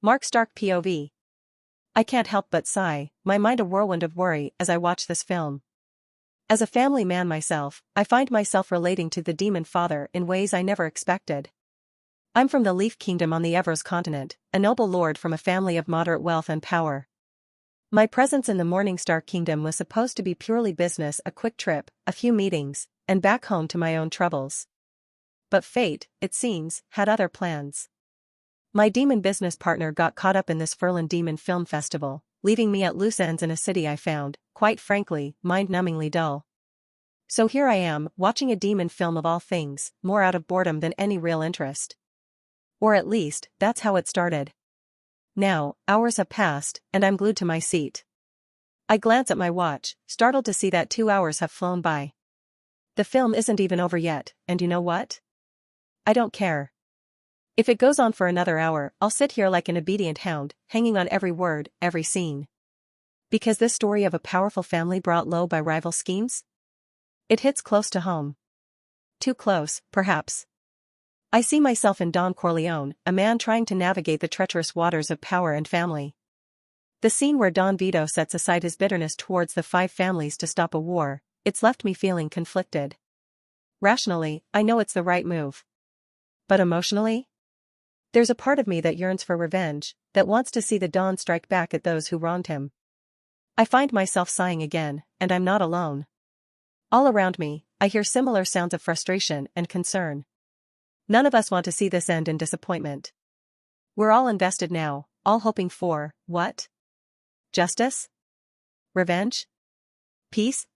Mark Stark POV. I can't help but sigh, my mind a whirlwind of worry as I watch this film. As a family man myself, I find myself relating to the Demonfather in ways I never expected. I'm from the Leaf Kingdom on the Evros continent, a noble lord from a family of moderate wealth and power. My presence in the Morningstar Kingdom was supposed to be purely business, a quick trip, a few meetings, and back home to my own troubles. But fate, it seems, had other plans. My demon business partner got caught up in this Furlan Demon Film Festival, leaving me at loose ends in a city I found, quite frankly, mind-numbingly dull. So here I am, watching a demon film of all things, more out of boredom than any real interest. Or at least, that's how it started. Now, hours have passed, and I'm glued to my seat. I glance at my watch, startled to see that 2 hours have flown by. The film isn't even over yet, and you know what? I don't care. If it goes on for another hour, I'll sit here like an obedient hound, hanging on every word, every scene. Because this story of a powerful family brought low by rival schemes? It hits close to home. Too close, perhaps. I see myself in Don Corleone, a man trying to navigate the treacherous waters of power and family. The scene where Don Vito sets aside his bitterness towards the 5 families to stop a war, it's left me feeling conflicted. Rationally, I know it's the right move. But emotionally? There's a part of me that yearns for revenge, that wants to see the Don strike back at those who wronged him. I find myself sighing again, and I'm not alone. All around me, I hear similar sounds of frustration and concern. None of us want to see this end in disappointment. We're all invested now, all hoping for, what? Justice? Revenge? Peace?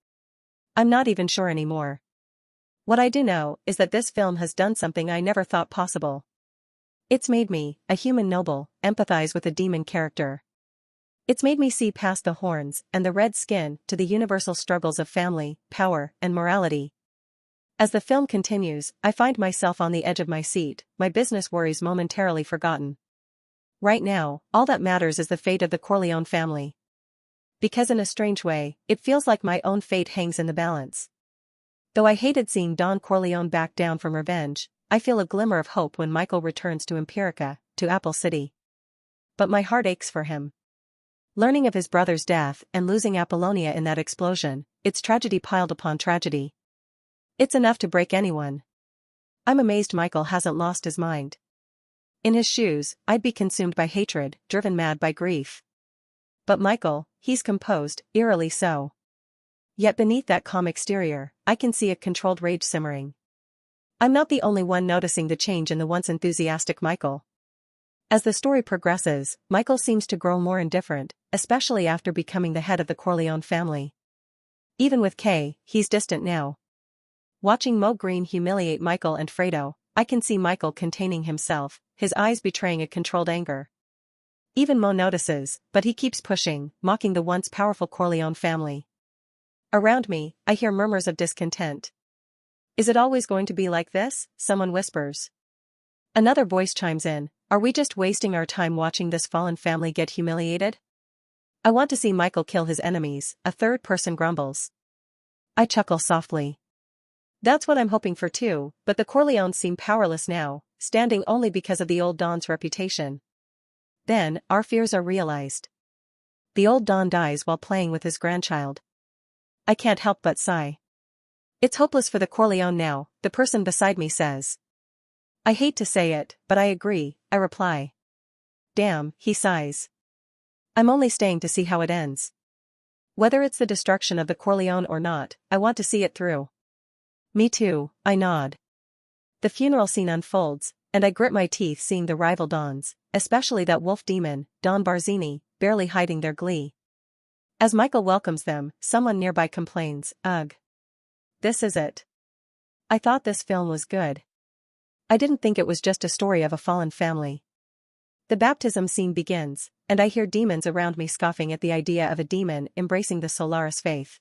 I'm not even sure anymore. What I do know is that this film has done something I never thought possible. It's made me, a human noble, empathize with a demon character. It's made me see past the horns and the red skin to the universal struggles of family, power, and morality. As the film continues, I find myself on the edge of my seat, my business worries momentarily forgotten. Right now, all that matters is the fate of the Corleone family. Because in a strange way, it feels like my own fate hangs in the balance. Though I hated seeing Don Corleone back down from revenge, I feel a glimmer of hope when Michael returns to Empirica, to Apple City. But my heart aches for him. Learning of his brother's death and losing Apollonia in that explosion, it's tragedy piled upon tragedy. It's enough to break anyone. I'm amazed Michael hasn't lost his mind. In his shoes, I'd be consumed by hatred, driven mad by grief. But Michael, he's composed, eerily so. Yet beneath that calm exterior, I can see a controlled rage simmering. I'm not the only one noticing the change in the once enthusiastic Michael. As the story progresses, Michael seems to grow more indifferent, especially after becoming the head of the Corleone family. Even with Kay, he's distant now. Watching Mo Green humiliate Michael and Fredo, I can see Michael containing himself, his eyes betraying a controlled anger. Even Mo notices, but he keeps pushing, mocking the once powerful Corleone family. Around me, I hear murmurs of discontent. Is it always going to be like this? Someone whispers. Another voice chimes in, are we just wasting our time watching this fallen family get humiliated? I want to see Michael kill his enemies, a third person grumbles. I chuckle softly. That's what I'm hoping for too, but the Corleones seem powerless now, standing only because of the old Don's reputation. Then, our fears are realized. The old Don dies while playing with his grandchild. I can't help but sigh. It's hopeless for the Corleone now, the person beside me says. I hate to say it, but I agree, I reply. Damn, he sighs. I'm only staying to see how it ends. Whether it's the destruction of the Corleone or not, I want to see it through. Me too, I nod. The funeral scene unfolds, and I grit my teeth seeing the rival Dons, especially that wolf demon, Don Barzini, barely hiding their glee. As Michael welcomes them, someone nearby complains, ugh. This is it. I thought this film was good. I didn't think it was just a story of a fallen family. The baptism scene begins, and I hear demons around me scoffing at the idea of a demon embracing the Solaris faith.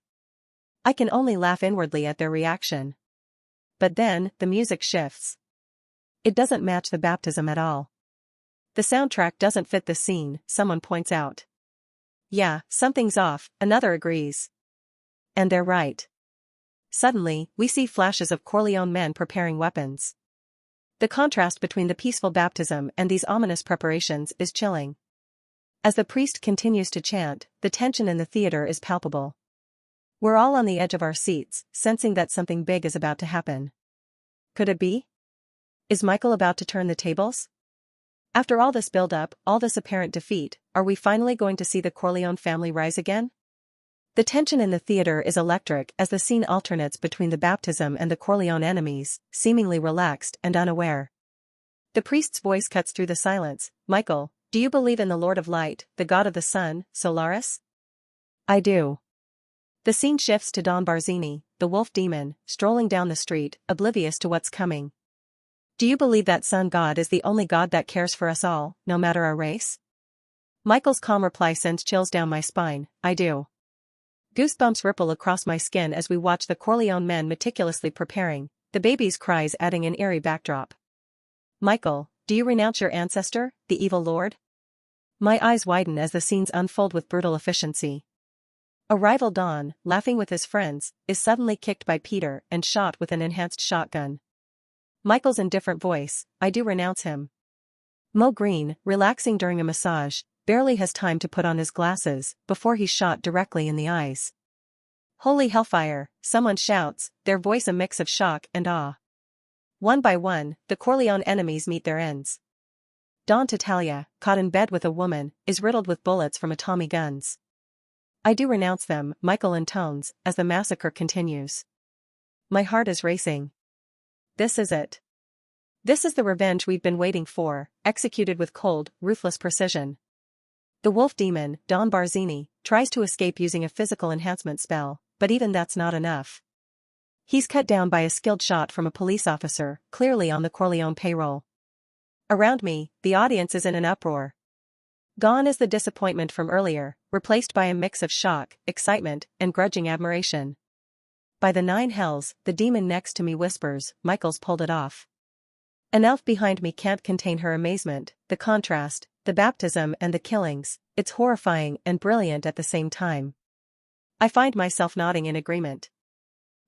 I can only laugh inwardly at their reaction. But then, the music shifts. It doesn't match the baptism at all. The soundtrack doesn't fit the scene, someone points out. Yeah, something's off, another agrees. And they're right. Suddenly, we see flashes of Corleone men preparing weapons. The contrast between the peaceful baptism and these ominous preparations is chilling. As the priest continues to chant, the tension in the theater is palpable. We're all on the edge of our seats, sensing that something big is about to happen. Could it be? Is Michael about to turn the tables? After all this build-up, all this apparent defeat, are we finally going to see the Corleone family rise again? The tension in the theater is electric as the scene alternates between the baptism and the Corleone enemies, seemingly relaxed and unaware. The priest's voice cuts through the silence. Michael, do you believe in the Lord of Light, the god of the sun, Solaris? I do. The scene shifts to Don Barzini, the wolf demon, strolling down the street, oblivious to what's coming. Do you believe that sun god is the only god that cares for us all, no matter our race? Michael's calm reply sends chills down my spine. I do. Goosebumps ripple across my skin as we watch the Corleone men meticulously preparing, the baby's cries adding an eerie backdrop. Michael, do you renounce your ancestor, the evil lord? My eyes widen as the scenes unfold with brutal efficiency. A rival Don, laughing with his friends, is suddenly kicked by Peter and shot with an enhanced shotgun. Michael's indifferent voice, I do renounce him. Mo Green, relaxing during a massage, barely has time to put on his glasses before he's shot directly in the eyes. Holy hellfire, someone shouts, their voice a mix of shock and awe. One by one, the Corleone enemies meet their ends. Don Tatalia, caught in bed with a woman, is riddled with bullets from a Tommy guns. I do renounce them, Michael intones, as the massacre continues. My heart is racing. This is it. This is the revenge we've been waiting for, executed with cold, ruthless precision. The wolf demon, Don Barzini, tries to escape using a physical enhancement spell, but even that's not enough. He's cut down by a skilled shot from a police officer, clearly on the Corleone payroll. Around me, the audience is in an uproar. Gone is the disappointment from earlier, replaced by a mix of shock, excitement, and grudging admiration. By the nine hells, the demon next to me whispers, Michael's pulled it off. An elf behind me can't contain her amazement, the contrast, the baptism and the killings, it's horrifying and brilliant at the same time. I find myself nodding in agreement.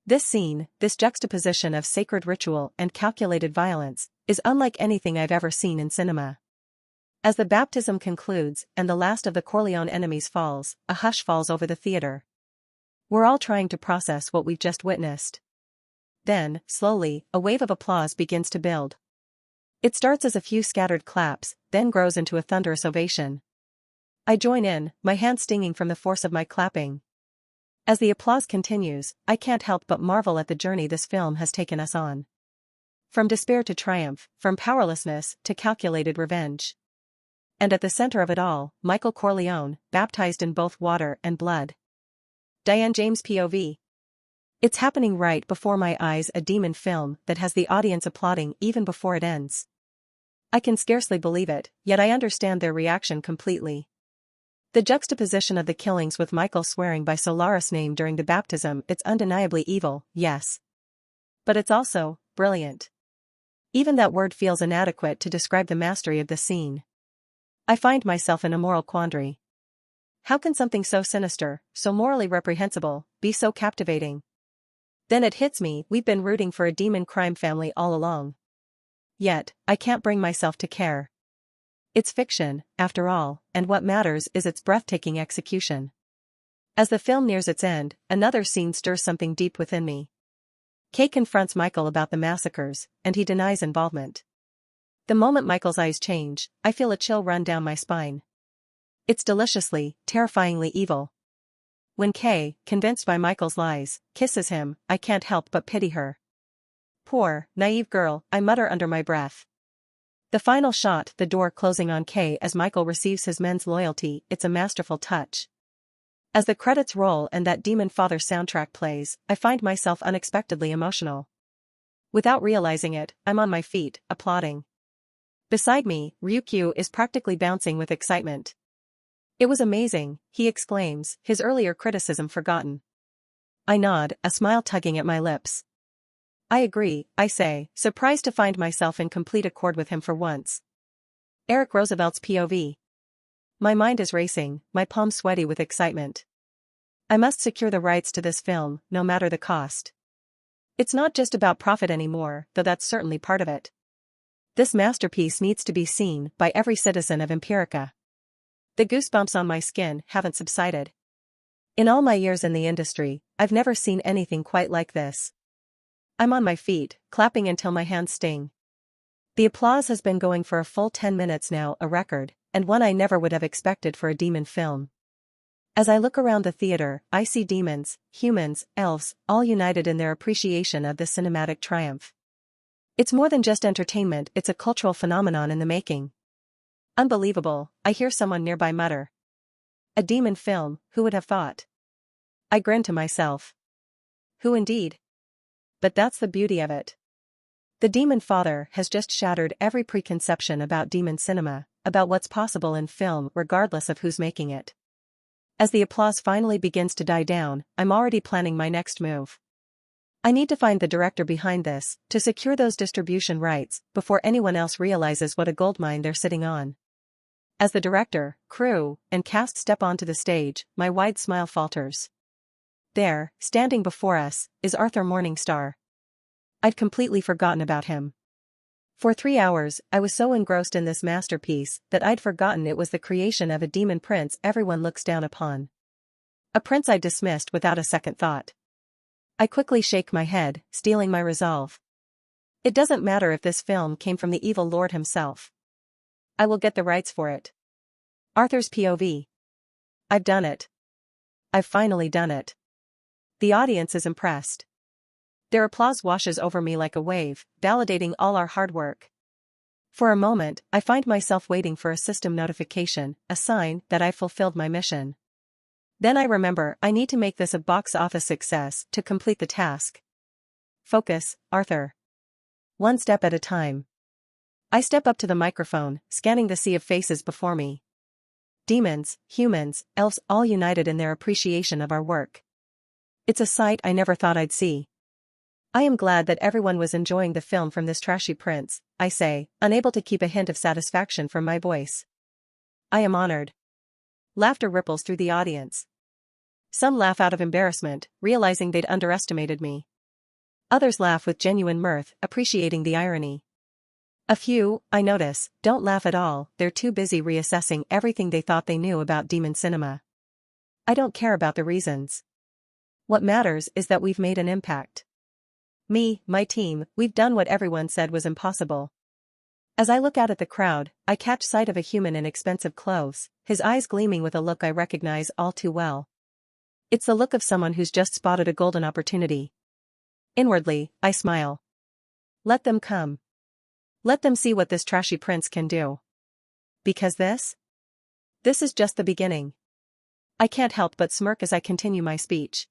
This scene, this juxtaposition of sacred ritual and calculated violence, is unlike anything I've ever seen in cinema. As the baptism concludes and the last of the Corleone enemies falls, a hush falls over the theater. We're all trying to process what we've just witnessed. Then, slowly, a wave of applause begins to build. It starts as a few scattered claps, then grows into a thunderous ovation. I join in, my hands stinging from the force of my clapping. As the applause continues, I can't help but marvel at the journey this film has taken us on. From despair to triumph, from powerlessness to calculated revenge. And at the center of it all, Michael Corleone, baptized in both water and blood. Diane James POV. It's happening right before my eyes, a demon film that has the audience applauding even before it ends. I can scarcely believe it, yet I understand their reaction completely. The juxtaposition of the killings with Michael swearing by Solaris' name during the baptism, it's undeniably evil, yes. But it's also brilliant. Even that word feels inadequate to describe the mastery of the scene. I find myself in a moral quandary. How can something so sinister, so morally reprehensible, be so captivating? Then it hits me, we've been rooting for a demon crime family all along. Yet, I can't bring myself to care. It's fiction, after all, and what matters is its breathtaking execution. As the film nears its end, another scene stirs something deep within me. Kay confronts Michael about the massacres, and he denies involvement. The moment Michael's eyes change, I feel a chill run down my spine. It's deliciously, terrifyingly evil. When Kay, convinced by Michael's lies, kisses him, I can't help but pity her. Poor, naive girl, I mutter under my breath. The final shot, the door closing on Kay as Michael receives his men's loyalty, it's a masterful touch. As the credits roll and that Demonfather soundtrack plays, I find myself unexpectedly emotional. Without realizing it, I'm on my feet, applauding. Beside me, Ryukyu is practically bouncing with excitement. It was amazing, he exclaims, his earlier criticism forgotten. I nod, a smile tugging at my lips. I agree, I say, surprised to find myself in complete accord with him for once. Eric Roosevelt's POV. My mind is racing, my palms sweaty with excitement. I must secure the rights to this film, no matter the cost. It's not just about profit anymore, though that's certainly part of it. This masterpiece needs to be seen by every citizen of Empirica. The goosebumps on my skin haven't subsided. In all my years in the industry, I've never seen anything quite like this. I'm on my feet, clapping until my hands sting. The applause has been going for a full 10 minutes now, a record, and one I never would have expected for a demon film. As I look around the theater, I see demons, humans, elves, all united in their appreciation of this cinematic triumph. It's more than just entertainment, it's a cultural phenomenon in the making. Unbelievable, I hear someone nearby mutter. A demon film, who would have thought? I grin to myself. Who indeed? But that's the beauty of it. The Demonfather has just shattered every preconception about demon cinema, about what's possible in film regardless of who's making it. As the applause finally begins to die down, I'm already planning my next move. I need to find the director behind this, to secure those distribution rights, before anyone else realizes what a goldmine they're sitting on. As the director, crew, and cast step onto the stage, my wide smile falters. There, standing before us, is Arthur Morningstar. I'd completely forgotten about him. For 3 hours, I was so engrossed in this masterpiece that I'd forgotten it was the creation of a demon prince everyone looks down upon. A prince I dismissed without a second thought. I quickly shake my head, steeling my resolve. It doesn't matter if this film came from the evil lord himself. I will get the rights for it. Arthur's POV. I've done it. I've finally done it. The audience is impressed. Their applause washes over me like a wave, validating all our hard work. For a moment, I find myself waiting for a system notification, a sign that I fulfilled my mission. Then I remember I need to make this a box office success to complete the task. Focus, Arthur. One step at a time. I step up to the microphone, scanning the sea of faces before me. Demons, humans, elves, all united in their appreciation of our work. It's a sight I never thought I'd see. I am glad that everyone was enjoying the film from this trashy prince, I say, unable to keep a hint of satisfaction from my voice. I am honored. Laughter ripples through the audience. Some laugh out of embarrassment, realizing they'd underestimated me. Others laugh with genuine mirth, appreciating the irony. A few, I notice, don't laugh at all, they're too busy reassessing everything they thought they knew about demon cinema. I don't care about the reasons. What matters is that we've made an impact. Me, my team, we've done what everyone said was impossible. As I look out at the crowd, I catch sight of a human in expensive clothes, his eyes gleaming with a look I recognize all too well. It's the look of someone who's just spotted a golden opportunity. Inwardly, I smile. Let them come. Let them see what this trashy prince can do. Because this is just the beginning. I can't help but smirk as I continue my speech.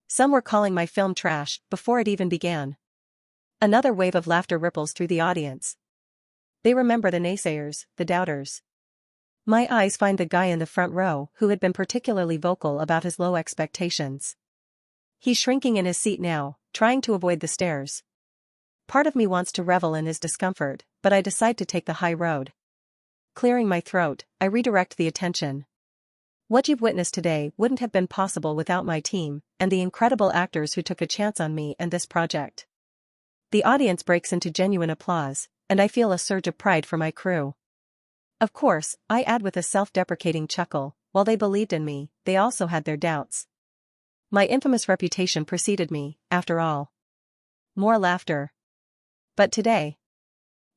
Some were calling my film trash before it even began. Another wave of laughter ripples through the audience. They remember the naysayers, the doubters. My eyes find the guy in the front row who had been particularly vocal about his low expectations. He's shrinking in his seat now, trying to avoid the stares. Part of me wants to revel in his discomfort, but I decide to take the high road. Clearing my throat, I redirect the attention. What you've witnessed today wouldn't have been possible without my team, and the incredible actors who took a chance on me and this project. The audience breaks into genuine applause, and I feel a surge of pride for my crew. Of course, I add with a self-deprecating chuckle, while they believed in me, they also had their doubts. My infamous reputation preceded me, after all. More laughter. But today,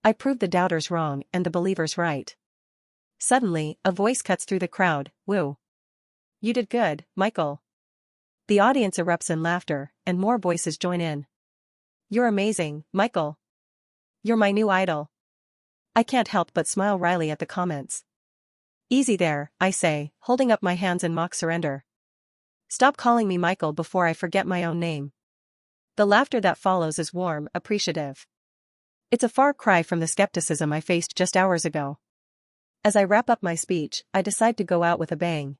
I proved the doubters wrong and the believers right. Suddenly, a voice cuts through the crowd, woo. You did good, Michael. The audience erupts in laughter, and more voices join in. You're amazing, Michael. You're my new idol. I can't help but smile wryly at the comments. Easy there, I say, holding up my hands in mock surrender. Stop calling me Michael before I forget my own name. The laughter that follows is warm, appreciative. It's a far cry from the skepticism I faced just hours ago. As I wrap up my speech, I decide to go out with a bang.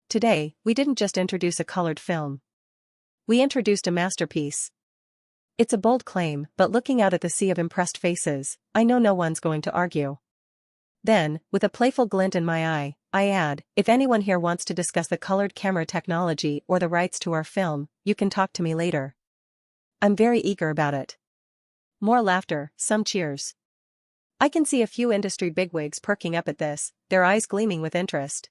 Today, we didn't just introduce a colored film. We introduced a masterpiece. It's a bold claim, but looking out at the sea of impressed faces, I know no one's going to argue. Then, with a playful glint in my eye, I add, if anyone here wants to discuss the colored camera technology or the rights to our film, you can talk to me later. I'm very eager about it. More laughter, some cheers. I can see a few industry bigwigs perking up at this, their eyes gleaming with interest.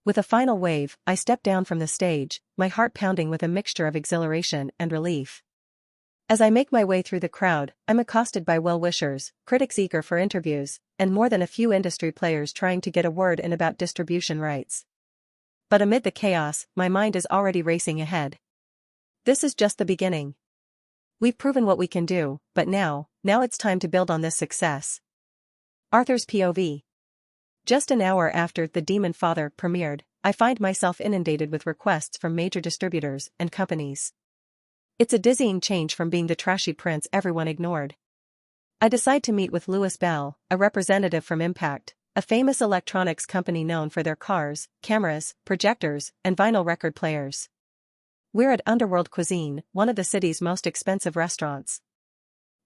With a final wave, I step down from the stage, my heart pounding with a mixture of exhilaration and relief. As I make my way through the crowd, I'm accosted by well-wishers, critics eager for interviews, and more than a few industry players trying to get a word in about distribution rights. But amid the chaos, my mind is already racing ahead. This is just the beginning. We've proven what we can do, but now it's time to build on this success. Arthur's POV. Just an hour after The Demonfather premiered, I find myself inundated with requests from major distributors and companies. It's a dizzying change from being the trashy prince everyone ignored. I decide to meet with Louis Bell, a representative from Impact, a famous electronics company known for their cars, cameras, projectors, and vinyl record players. We're at Underworld Cuisine, one of the city's most expensive restaurants.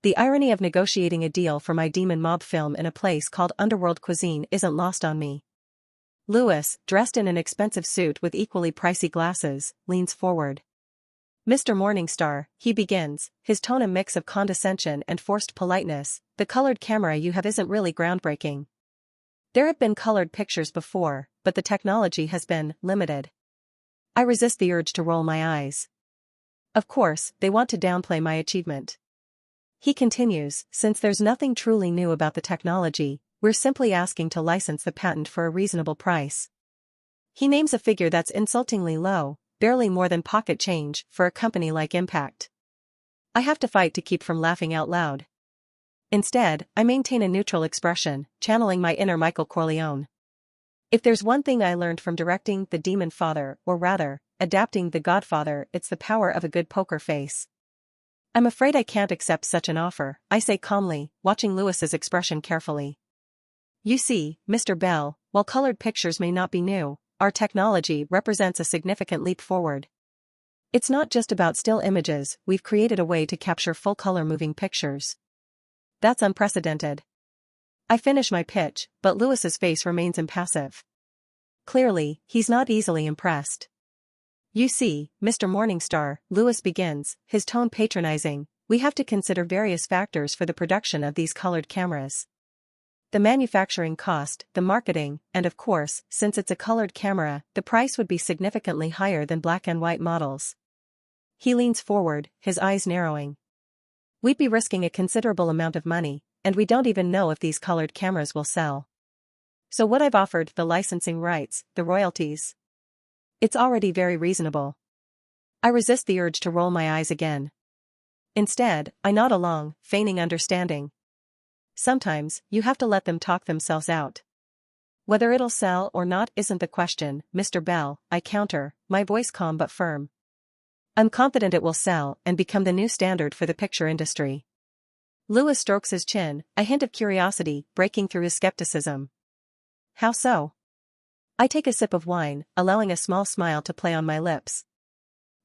The irony of negotiating a deal for my demon mob film in a place called Underworld Cuisine isn't lost on me. Louis, dressed in an expensive suit with equally pricey glasses, leans forward. "Mr. Morningstar," he begins, his tone a mix of condescension and forced politeness, "the colored camera you have isn't really groundbreaking. There have been colored pictures before, but the technology has been limited." I resist the urge to roll my eyes. Of course, they want to downplay my achievement. He continues, "Since there's nothing truly new about the technology, we're simply asking to license the patent for a reasonable price." He names a figure that's insultingly low, barely more than pocket change for a company like Impact. I have to fight to keep from laughing out loud. Instead, I maintain a neutral expression, channeling my inner Michael Corleone. If there's one thing I learned from directing The Demonfather, or rather, adapting The Godfather, it's the power of a good poker face. "I'm afraid I can't accept such an offer," I say calmly, watching Louis's expression carefully. "You see, Mr. Bell, while colored pictures may not be new, our technology represents a significant leap forward. It's not just about still images, we've created a way to capture full-color moving pictures. That's unprecedented." I finish my pitch, but Louis's face remains impassive. Clearly, he's not easily impressed. "You see, Mr. Morningstar," Louis begins, his tone patronizing, "we have to consider various factors for the production of these colored cameras. The manufacturing cost, the marketing, and of course, since it's a colored camera, the price would be significantly higher than black and white models." He leans forward, his eyes narrowing. "We'd be risking a considerable amount of money, and we don't even know if these colored cameras will sell. So what I've offered, the licensing rights, the royalties. It's already very reasonable." I resist the urge to roll my eyes again. Instead, I nod along, feigning understanding. Sometimes, you have to let them talk themselves out. "Whether it'll sell or not isn't the question, Mr. Bell," I counter, my voice calm but firm. "I'm confident it will sell and become the new standard for the picture industry." Louis strokes his chin, a hint of curiosity breaking through his skepticism. "How so?" I take a sip of wine, allowing a small smile to play on my lips.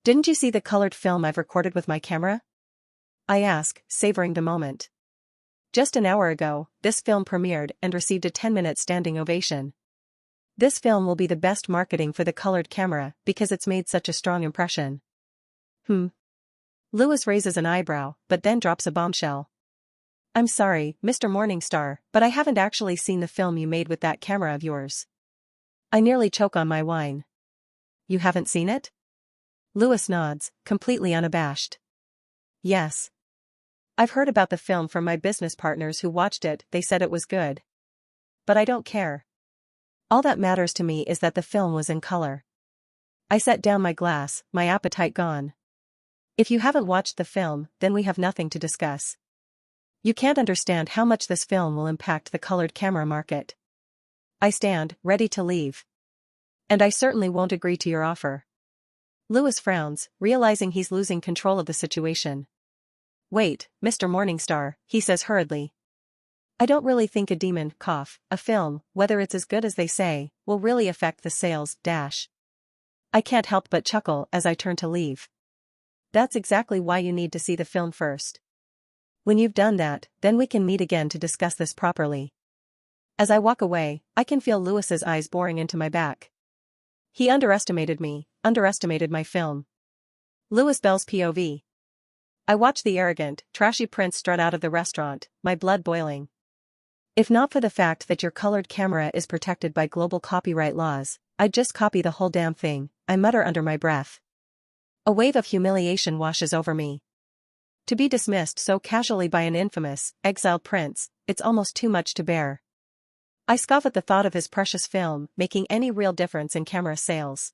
"Didn't you see the colored film I've recorded with my camera?" I ask, savoring the moment. "Just an hour ago, this film premiered and received a 10-minute standing ovation. This film will be the best marketing for the colored camera because it's made such a strong impression." Louis raises an eyebrow, but then drops a bombshell. "I'm sorry, Mr. Morningstar, but I haven't actually seen the film you made with that camera of yours." I nearly choke on my wine. "You haven't seen it?" Louis nods, completely unabashed. "Yes. I've heard about the film from my business partners who watched it, they said it was good. But I don't care. All that matters to me is that the film was in color." I set down my glass, my appetite gone. "If you haven't watched the film, then we have nothing to discuss. You can't understand how much this film will impact the colored camera market." I stand, ready to leave. "And I certainly won't agree to your offer." Louis frowns, realizing he's losing control of the situation. "Wait, Mr. Morningstar," he says hurriedly. "I don't really think a film, whether it's as good as they say, will really affect the sales, dash." I can't help but chuckle as I turn to leave. "That's exactly why you need to see the film first. When you've done that, then we can meet again to discuss this properly." As I walk away, I can feel Louis's eyes boring into my back. He underestimated me, underestimated my film. Louis Bell's POV. I watch the arrogant, trashy prince strut out of the restaurant, my blood boiling. If not for the fact that your colored camera is protected by global copyright laws, I'd just copy the whole damn thing, I mutter under my breath. A wave of humiliation washes over me. To be dismissed so casually by an infamous, exiled prince, it's almost too much to bear. I scoff at the thought of his precious film making any real difference in camera sales.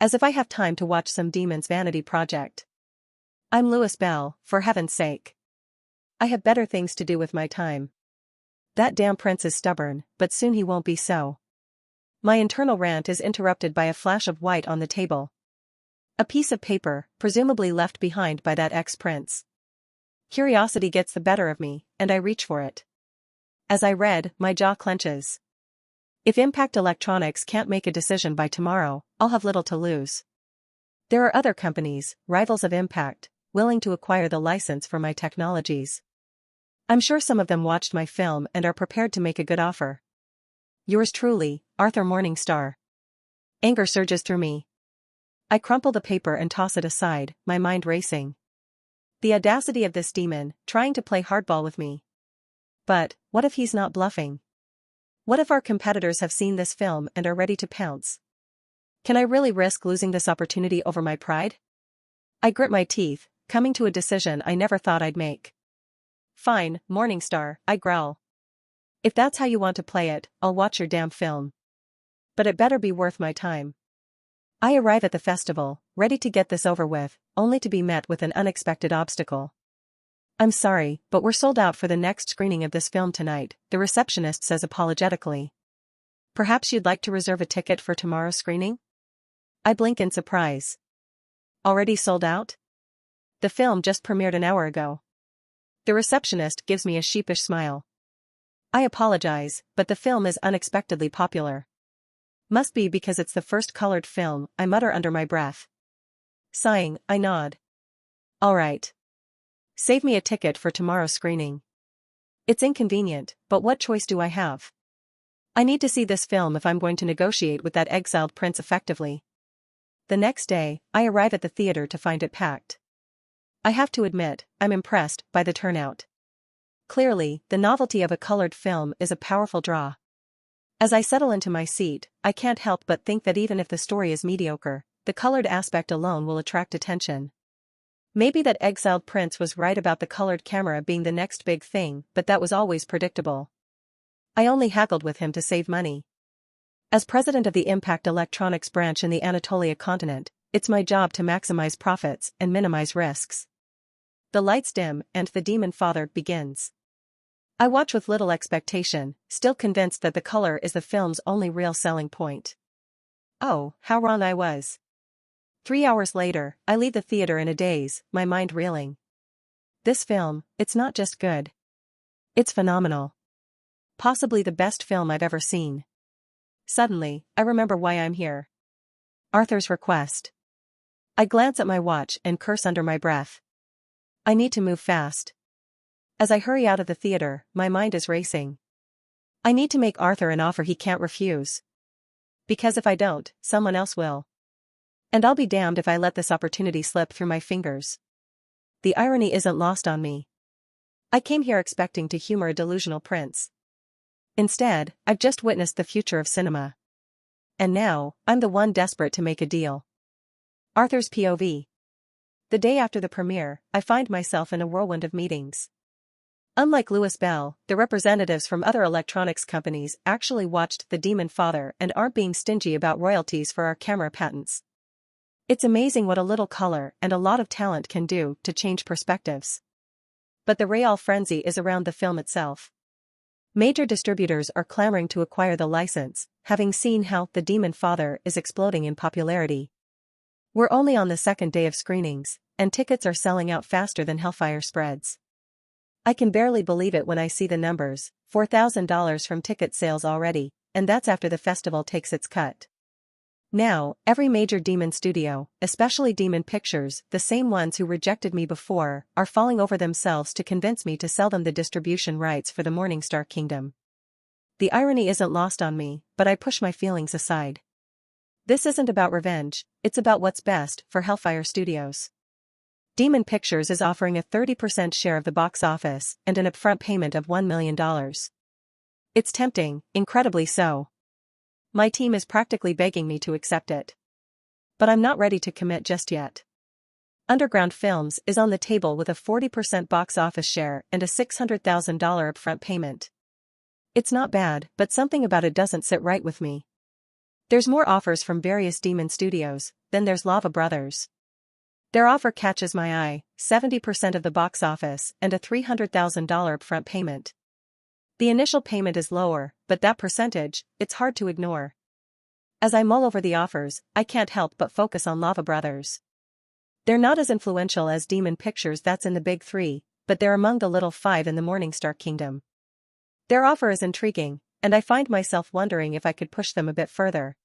As if I have time to watch some demon's vanity project. I'm Louis Bell, for heaven's sake. I have better things to do with my time. That damn prince is stubborn, but soon he won't be so. My internal rant is interrupted by a flash of white on the table. A piece of paper, presumably left behind by that ex-prince. Curiosity gets the better of me, and I reach for it. As I read, my jaw clenches. If Impact Electronics can't make a decision by tomorrow, I'll have little to lose. There are other companies, rivals of Impact, willing to acquire the license for my technologies. I'm sure some of them watched my film and are prepared to make a good offer. Yours truly, Arthur Morningstar. Anger surges through me. I crumple the paper and toss it aside, my mind racing. The audacity of this demon, trying to play hardball with me. But, what if he's not bluffing? What if our competitors have seen this film and are ready to pounce? Can I really risk losing this opportunity over my pride? I grit my teeth, coming to a decision I never thought I'd make. Fine, Morningstar, I growl. If that's how you want to play it, I'll watch your damn film. But it better be worth my time. I arrive at the festival, ready to get this over with, only to be met with an unexpected obstacle. I'm sorry, but we're sold out for the next screening of this film tonight, the receptionist says apologetically. Perhaps you'd like to reserve a ticket for tomorrow's screening? I blink in surprise. Already sold out? The film just premiered an hour ago. The receptionist gives me a sheepish smile. I apologize, but the film is unexpectedly popular. Must be because it's the first colored film, I mutter under my breath. Sighing, I nod. All right. Save me a ticket for tomorrow's screening. It's inconvenient, but what choice do I have? I need to see this film if I'm going to negotiate with that exiled prince effectively. The next day, I arrive at the theater to find it packed. I have to admit, I'm impressed by the turnout. Clearly, the novelty of a colored film is a powerful draw. As I settle into my seat, I can't help but think that even if the story is mediocre, the colored aspect alone will attract attention. Maybe that exiled prince was right about the colored camera being the next big thing, but that was always predictable. I only haggled with him to save money. As president of the Impact Electronics branch in the Anatolia continent, it's my job to maximize profits and minimize risks. The lights dim and the Demonfather begins. I watch with little expectation, still convinced that the color is the film's only real selling point. Oh, how wrong I was. 3 hours later, I leave the theater in a daze, my mind reeling. This film, it's not just good. It's phenomenal. Possibly the best film I've ever seen. Suddenly, I remember why I'm here. Arthur's request. I glance at my watch and curse under my breath. I need to move fast. As I hurry out of the theater, my mind is racing. I need to make Arthur an offer he can't refuse. Because if I don't, someone else will. And I'll be damned if I let this opportunity slip through my fingers. The irony isn't lost on me. I came here expecting to humor a delusional prince. Instead, I've just witnessed the future of cinema. And now, I'm the one desperate to make a deal. Arthur's POV. The day after the premiere, I find myself in a whirlwind of meetings. Unlike Louis Bell, the representatives from other electronics companies actually watched The Demonfather and aren't being stingy about royalties for our camera patents. It's amazing what a little color and a lot of talent can do to change perspectives. But the real frenzy is around the film itself. Major distributors are clamoring to acquire the license, having seen how The Demonfather is exploding in popularity. We're only on the second day of screenings, and tickets are selling out faster than Hellfire spreads. I can barely believe it when I see the numbers, $4,000 from ticket sales already, and that's after the festival takes its cut. Now, every major Demon studio, especially Demon Pictures, the same ones who rejected me before, are falling over themselves to convince me to sell them the distribution rights for the Morningstar Kingdom. The irony isn't lost on me, but I push my feelings aside. This isn't about revenge, it's about what's best for Hellfire Studios. Demon Pictures is offering a 30% share of the box office and an upfront payment of $1 million. It's tempting, incredibly so. My team is practically begging me to accept it. But I'm not ready to commit just yet. Underground Films is on the table with a 40% box office share and a $600,000 upfront payment. It's not bad, but something about it doesn't sit right with me. There's more offers from various Demon Studios, then there's Lava Brothers. Their offer catches my eye, 70% of the box office and a $300,000 upfront payment. The initial payment is lower, but that percentage, it's hard to ignore. As I mull over the offers, I can't help but focus on Lava Brothers. They're not as influential as Demon Pictures that's in the big three, but they're among the little five in the Morningstar Kingdom. Their offer is intriguing, and I find myself wondering if I could push them a bit further.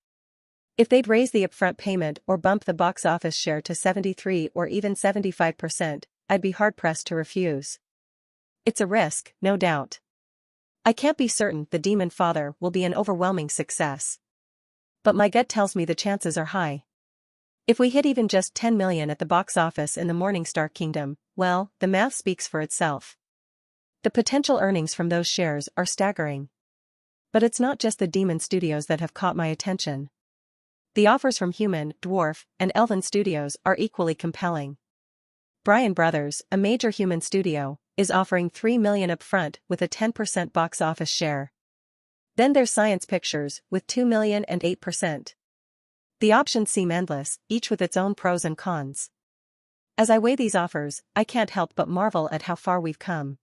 If they'd raise the upfront payment or bump the box office share to 73 or even 75%, I'd be hard-pressed to refuse. It's a risk, no doubt. I can't be certain the Demonfather will be an overwhelming success. But my gut tells me the chances are high. If we hit even just 10 million at the box office in the Morningstar Kingdom, well, the math speaks for itself. The potential earnings from those shares are staggering. But it's not just the Demon Studios that have caught my attention. The offers from Human, Dwarf, and Elven Studios are equally compelling. Bryan Brothers, a major Human studio, is offering $3 million upfront with a 10% box office share. Then there's Science Pictures, with $2 million and 8%. The options seem endless, each with its own pros and cons. As I weigh these offers, I can't help but marvel at how far we've come.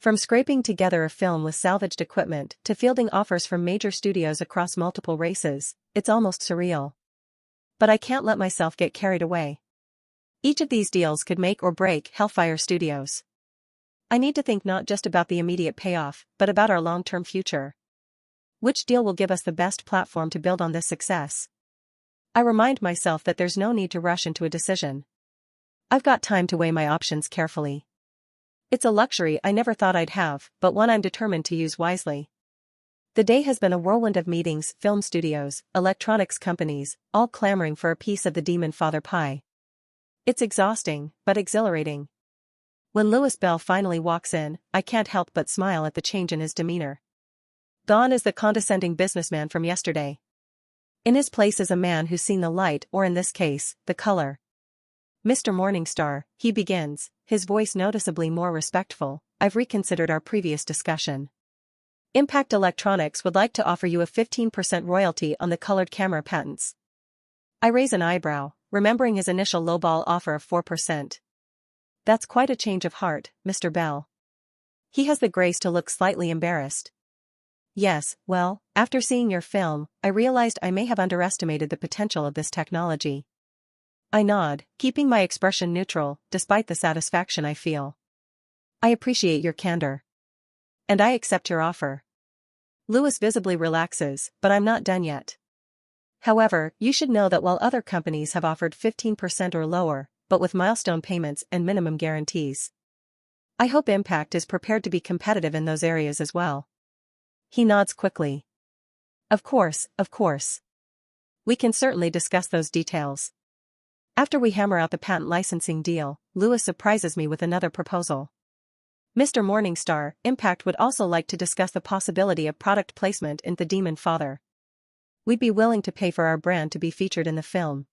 From scraping together a film with salvaged equipment to fielding offers from major studios across multiple races, it's almost surreal. But I can't let myself get carried away. Each of these deals could make or break Hellfire Studios. I need to think not just about the immediate payoff, but about our long-term future. Which deal will give us the best platform to build on this success? I remind myself that there's no need to rush into a decision. I've got time to weigh my options carefully. It's a luxury I never thought I'd have, but one I'm determined to use wisely. The day has been a whirlwind of meetings, film studios, electronics companies, all clamoring for a piece of the Demonfather pie. It's exhausting, but exhilarating. When Lewis Bell finally walks in, I can't help but smile at the change in his demeanor. Gone is the condescending businessman from yesterday. In his place is a man who's seen the light, or in this case, the color. Mr. Morningstar, he begins, his voice noticeably more respectful, I've reconsidered our previous discussion. Impact Electronics would like to offer you a 15% royalty on the colored camera patents. I raise an eyebrow, remembering his initial lowball offer of 4%. That's quite a change of heart, Mr. Bell. He has the grace to look slightly embarrassed. Yes, well, after seeing your film, I realized I may have underestimated the potential of this technology. I nod, keeping my expression neutral, despite the satisfaction I feel. I appreciate your candor. And I accept your offer. Lewis visibly relaxes, but I'm not done yet. However, you should know that while other companies have offered 15% or lower, but with milestone payments and minimum guarantees, I hope Impact is prepared to be competitive in those areas as well. He nods quickly. Of course, of course. We can certainly discuss those details. After we hammer out the patent licensing deal, Lewis surprises me with another proposal. Mr. Morningstar, Impact would also like to discuss the possibility of product placement in The Demonfather. We'd be willing to pay for our brand to be featured in the film.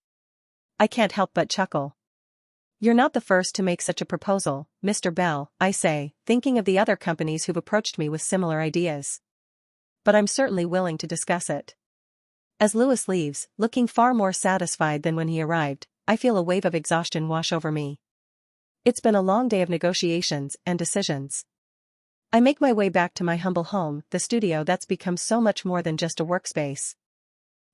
I can't help but chuckle. You're not the first to make such a proposal, Mr. Bell, I say, thinking of the other companies who've approached me with similar ideas. But I'm certainly willing to discuss it. As Lewis leaves, looking far more satisfied than when he arrived, I feel a wave of exhaustion wash over me. It's been a long day of negotiations and decisions. I make my way back to my humble home, the studio that's become so much more than just a workspace.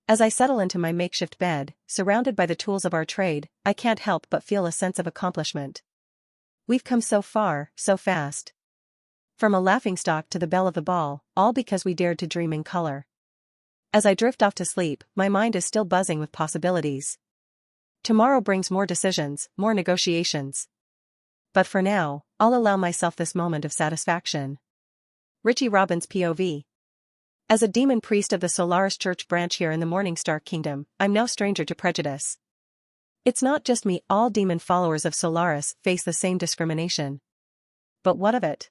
As I settle into my makeshift bed, surrounded by the tools of our trade, I can't help but feel a sense of accomplishment. We've come so far, so fast. From a laughingstock to the belle of the ball, all because we dared to dream in color. As I drift off to sleep, my mind is still buzzing with possibilities. Tomorrow brings more decisions, more negotiations. But for now, I'll allow myself this moment of satisfaction. Richie Robbins POV. As a demon priest of the Solaris Church branch here in the Morningstar Kingdom, I'm no stranger to prejudice. It's not just me, all demon followers of Solaris face the same discrimination. But what of it?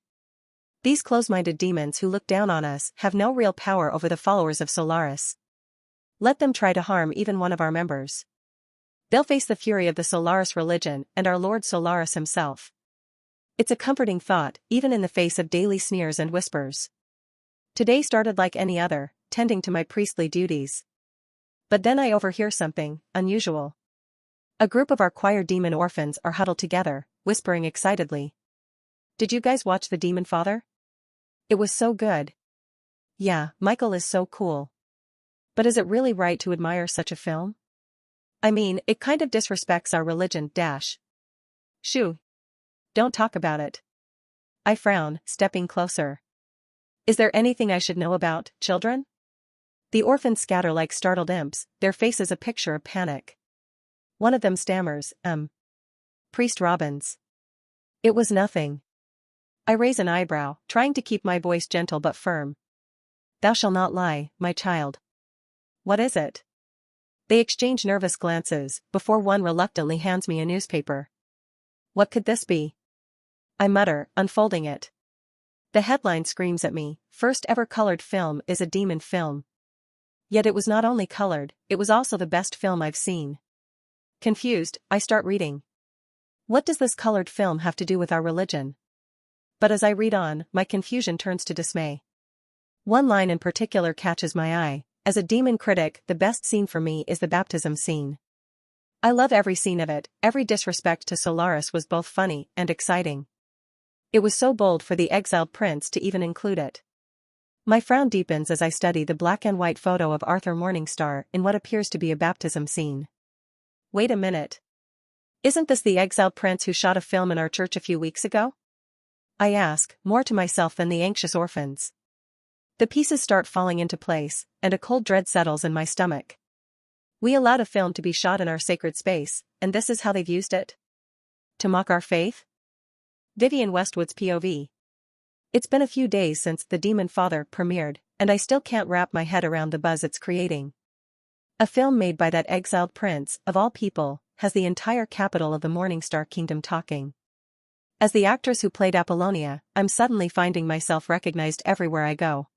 These close-minded demons who look down on us have no real power over the followers of Solaris. Let them try to harm even one of our members. They'll face the fury of the Solaris religion and our Lord Solaris himself. It's a comforting thought, even in the face of daily sneers and whispers. Today started like any other, tending to my priestly duties. But then I overhear something unusual. A group of our choir demon orphans are huddled together, whispering excitedly. "Did you guys watch the Demonfather? It was so good." "Yeah, Michael is so cool." "But is it really right to admire such a film? I mean, it kind of disrespects our religion, dash." "Shoo. Don't talk about it." I frown, stepping closer. "Is there anything I should know about, children?" The orphans scatter like startled imps, their faces a picture of panic. One of them stammers, Priest Robbins. "It was nothing." I raise an eyebrow, trying to keep my voice gentle but firm. "Thou shalt not lie, my child." "What is it?" They exchange nervous glances, before one reluctantly hands me a newspaper. "What could this be?" I mutter, unfolding it. The headline screams at me, "First ever colored film is a demon film." Yet it was not only colored, it was also the best film I've seen. Confused, I start reading. What does this colored film have to do with our religion? But as I read on, my confusion turns to dismay. One line in particular catches my eye. As a demon critic, the best scene for me is the baptism scene. I love every scene of it. Every disrespect to Solaris was both funny and exciting. It was so bold for the exiled prince to even include it. My frown deepens as I study the black and white photo of Arthur Morningstar in what appears to be a baptism scene. Wait a minute. Isn't this the exiled prince who shot a film in our church a few weeks ago? I ask, more to myself than the anxious orphans. The pieces start falling into place, and a cold dread settles in my stomach. We allowed a film to be shot in our sacred space, and this is how they've used it? To mock our faith? Vivian Westwood's POV. It's been a few days since The Demonfather premiered, and I still can't wrap my head around the buzz it's creating. A film made by that exiled prince, of all people, has the entire capital of the Morningstar Kingdom talking. As the actress who played Apollonia, I'm suddenly finding myself recognized everywhere I go.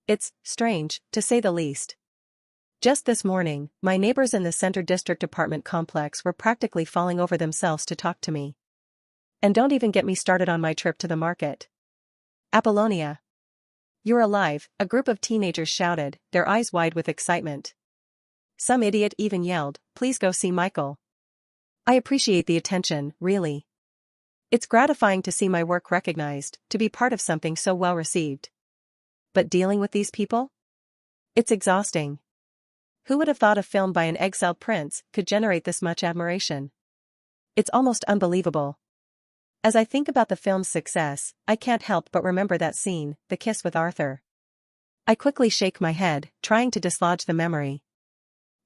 It's strange, to say the least. Just this morning, my neighbors in the Center District apartment complex were practically falling over themselves to talk to me. And don't even get me started on my trip to the market. "Apollonia. You're alive," a group of teenagers shouted, their eyes wide with excitement. Some idiot even yelled, "Please go see Michael." I appreciate the attention, really. It's gratifying to see my work recognized, to be part of something so well received. But dealing with these people? It's exhausting. Who would have thought a film by an exiled prince could generate this much admiration? It's almost unbelievable. As I think about the film's success, I can't help but remember that scene, the kiss with Arthur. I quickly shake my head, trying to dislodge the memory.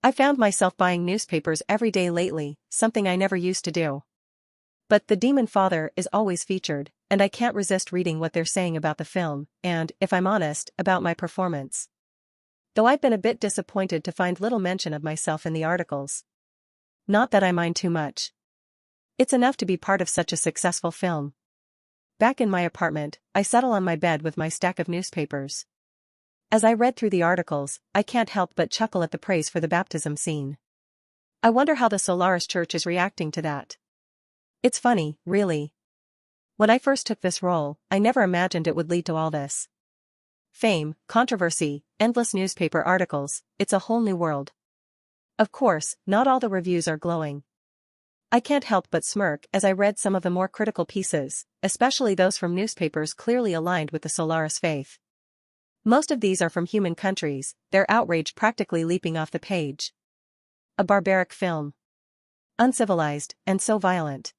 I found myself buying newspapers every day lately, something I never used to do. But The Demonfather is always featured, and I can't resist reading what they're saying about the film, and, if I'm honest, about my performance. Though I've been a bit disappointed to find little mention of myself in the articles. Not that I mind too much. It's enough to be part of such a successful film. Back in my apartment, I settle on my bed with my stack of newspapers. As I read through the articles, I can't help but chuckle at the praise for the baptism scene. I wonder how the Solaris Church is reacting to that. It's funny, really. When I first took this role, I never imagined it would lead to all this. Fame, controversy, endless newspaper articles, it's a whole new world. Of course, not all the reviews are glowing. I can't help but smirk as I read some of the more critical pieces, especially those from newspapers clearly aligned with the Solaris faith. Most of these are from human countries, their outrage practically leaping off the page. A barbaric film. Uncivilized, and so violent.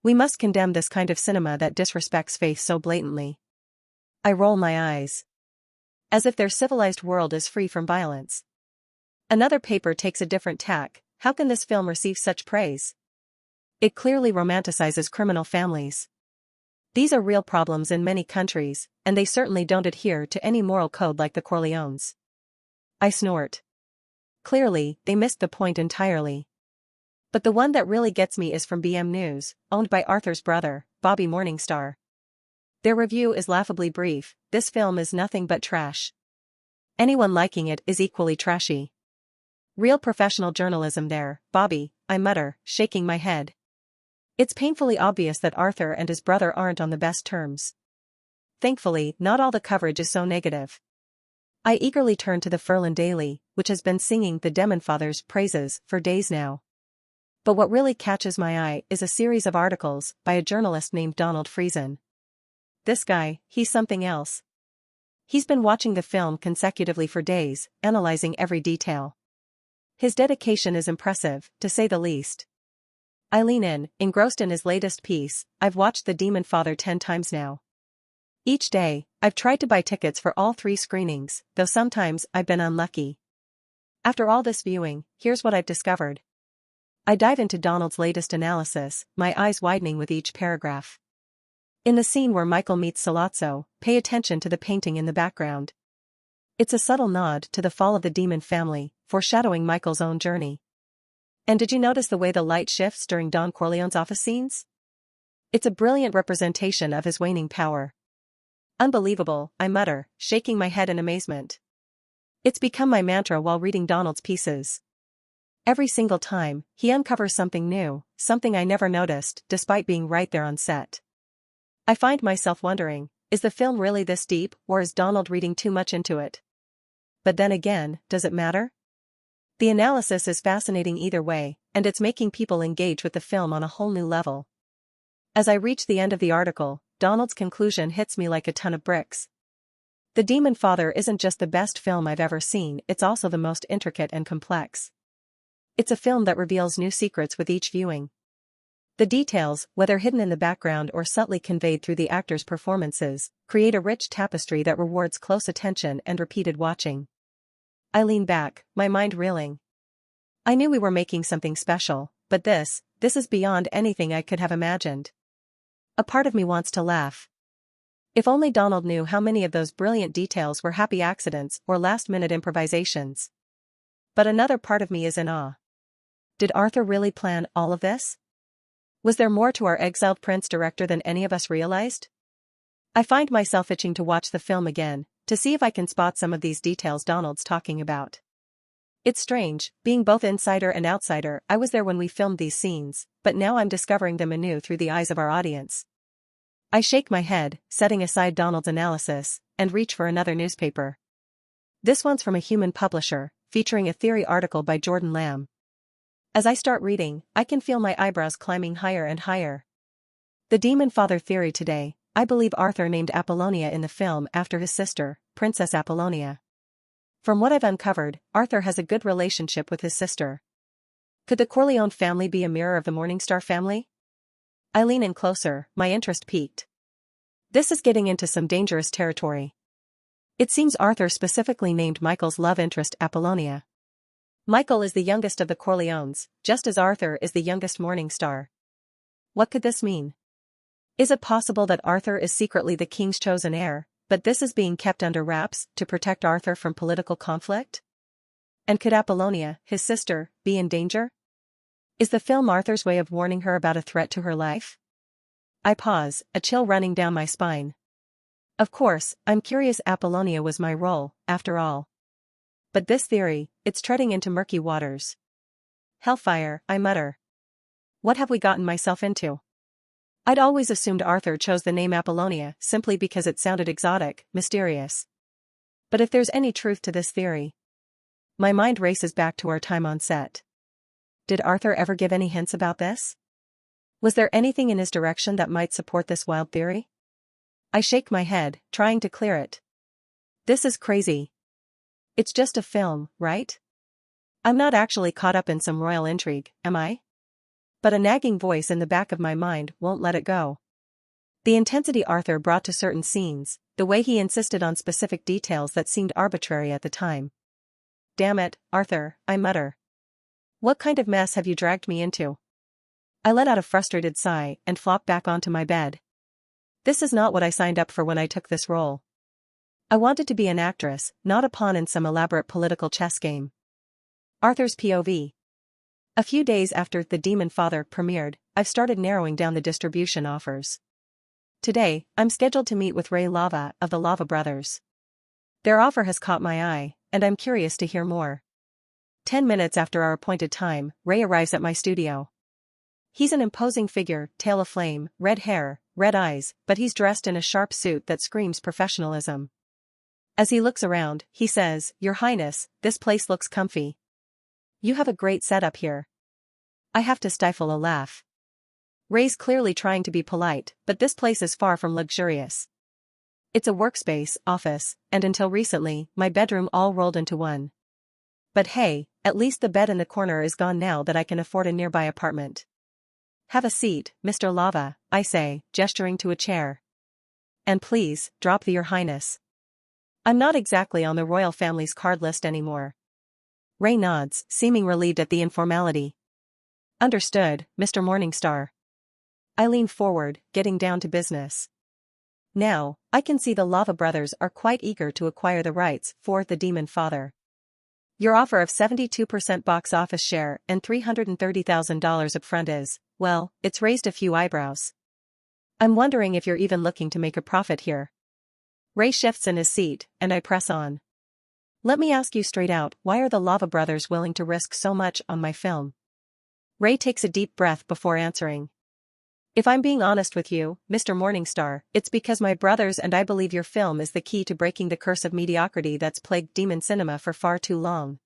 We must condemn this kind of cinema that disrespects faith so blatantly. I roll my eyes. As if their civilized world is free from violence. Another paper takes a different tack. How can this film receive such praise? It clearly romanticizes criminal families. These are real problems in many countries, and they certainly don't adhere to any moral code like the Corleones. I snort. Clearly, they missed the point entirely. But the one that really gets me is from BM News, owned by Arthur's brother, Bobby Morningstar. Their review is laughably brief: "This film is nothing but trash. Anyone liking it is equally trashy." Real professional journalism there, Bobby, I mutter, shaking my head. It's painfully obvious that Arthur and his brother aren't on the best terms. Thankfully, not all the coverage is so negative. I eagerly turn to the Furlan Daily, which has been singing the Demonfather's praises for days now. But what really catches my eye is a series of articles by a journalist named Donald Friesen. This guy, he's something else. He's been watching the film consecutively for days, analyzing every detail. His dedication is impressive, to say the least. I lean in, engrossed in his latest piece. I've watched the Demonfather 10 times now. Each day, I've tried to buy tickets for all 3 screenings, though sometimes I've been unlucky. After all this viewing, here's what I've discovered. I dive into Donald's latest analysis, my eyes widening with each paragraph. In the scene where Michael meets Sollozzo, pay attention to the painting in the background. It's a subtle nod to the fall of the demon family, foreshadowing Michael's own journey. And did you notice the way the light shifts during Don Corleone's office scenes? It's a brilliant representation of his waning power. Unbelievable, I mutter, shaking my head in amazement. It's become my mantra while reading Donald's pieces. Every single time, he uncovers something new, something I never noticed, despite being right there on set. I find myself wondering, is the film really this deep, or is Donald reading too much into it? But then again, does it matter? The analysis is fascinating either way, and it's making people engage with the film on a whole new level. As I reach the end of the article, Donald's conclusion hits me like a ton of bricks. The Demonfather isn't just the best film I've ever seen, it's also the most intricate and complex. It's a film that reveals new secrets with each viewing. The details, whether hidden in the background or subtly conveyed through the actors' performances, create a rich tapestry that rewards close attention and repeated watching. I lean back, my mind reeling. I knew we were making something special, but this is beyond anything I could have imagined. A part of me wants to laugh. If only Donald knew how many of those brilliant details were happy accidents or last-minute improvisations. But another part of me is in awe. Did Arthur really plan all of this? Was there more to our exiled prince director than any of us realized? I find myself itching to watch the film again, to see if I can spot some of these details Donald's talking about. It's strange, being both insider and outsider. I was there when we filmed these scenes, but now I'm discovering them anew through the eyes of our audience. I shake my head, setting aside Donald's analysis, and reach for another newspaper. This one's from a human publisher, featuring a theory article by Jordan Lamb. As I start reading, I can feel my eyebrows climbing higher and higher. The Demonfather theory today: I believe Arthur named Apollonia in the film after his sister, Princess Apollonia. From what I've uncovered, Arthur has a good relationship with his sister. Could the Corleone family be a mirror of the Morningstar family? I lean in closer, my interest piqued. This is getting into some dangerous territory. It seems Arthur specifically named Michael's love interest Apollonia. Michael is the youngest of the Corleones, just as Arthur is the youngest Morningstar. What could this mean? Is it possible that Arthur is secretly the king's chosen heir, but this is being kept under wraps to protect Arthur from political conflict? And could Apollonia, his sister, be in danger? Is the film Arthur's way of warning her about a threat to her life? I pause, a chill running down my spine. Of course, I'm curious. Apollonia was my role, after all. But this theory, it's treading into murky waters. Hellfire, I mutter. What have we gotten myself into? I'd always assumed Arthur chose the name Apollonia simply because it sounded exotic, mysterious. But if there's any truth to this theory, my mind races back to our time on set. Did Arthur ever give any hints about this? Was there anything in his direction that might support this wild theory? I shake my head, trying to clear it. This is crazy. It's just a film, right? I'm not actually caught up in some royal intrigue, am I? But a nagging voice in the back of my mind won't let it go. The intensity Arthur brought to certain scenes, the way he insisted on specific details that seemed arbitrary at the time. Damn it, Arthur, I mutter. What kind of mess have you dragged me into? I let out a frustrated sigh and flop back onto my bed. This is not what I signed up for when I took this role. I wanted to be an actress, not a pawn in some elaborate political chess game. Arthur's POV. A few days after The Demonfather premiered, I've started narrowing down the distribution offers. Today, I'm scheduled to meet with Ray Lava of the Lava Brothers. Their offer has caught my eye, and I'm curious to hear more. 10 minutes after our appointed time, Ray arrives at my studio. He's an imposing figure, tail aflame, red hair, red eyes, but he's dressed in a sharp suit that screams professionalism. As he looks around, he says, "Your Highness, this place looks comfy. You have a great setup here." I have to stifle a laugh. Ray's clearly trying to be polite, but this place is far from luxurious. It's a workspace, office, and until recently, my bedroom all rolled into one. But hey, at least the bed in the corner is gone now that I can afford a nearby apartment. "Have a seat, Mr. Lava," I say, gesturing to a chair. "And please, drop the Your Highness. I'm not exactly on the royal family's card list anymore." Ray nods, seeming relieved at the informality. "Understood, Mr. Morningstar." I lean forward, getting down to business. Now, I can see the Lava Brothers are quite eager to acquire the rights for The Demonfather. Your offer of 72% box office share and $330,000 upfront is, well, it's raised a few eyebrows. I'm wondering if you're even looking to make a profit here. Ray shifts in his seat, and I press on. "Let me ask you straight out, why are the Lava Brothers willing to risk so much on my film?" Ray takes a deep breath before answering. "If I'm being honest with you, Mr. Morningstar, it's because my brothers and I believe your film is the key to breaking the curse of mediocrity that's plagued demon cinema for far too long.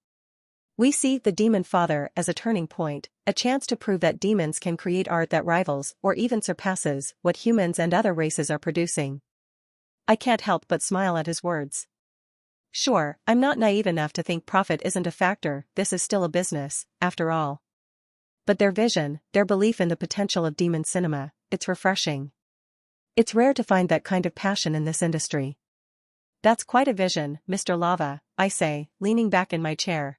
We see The Demonfather as a turning point, a chance to prove that demons can create art that rivals or even surpasses what humans and other races are producing." I can't help but smile at his words. Sure, I'm not naive enough to think profit isn't a factor, this is still a business, after all. But their vision, their belief in the potential of demon cinema, it's refreshing. It's rare to find that kind of passion in this industry. "That's quite a vision, Mr. Lava," I say, leaning back in my chair.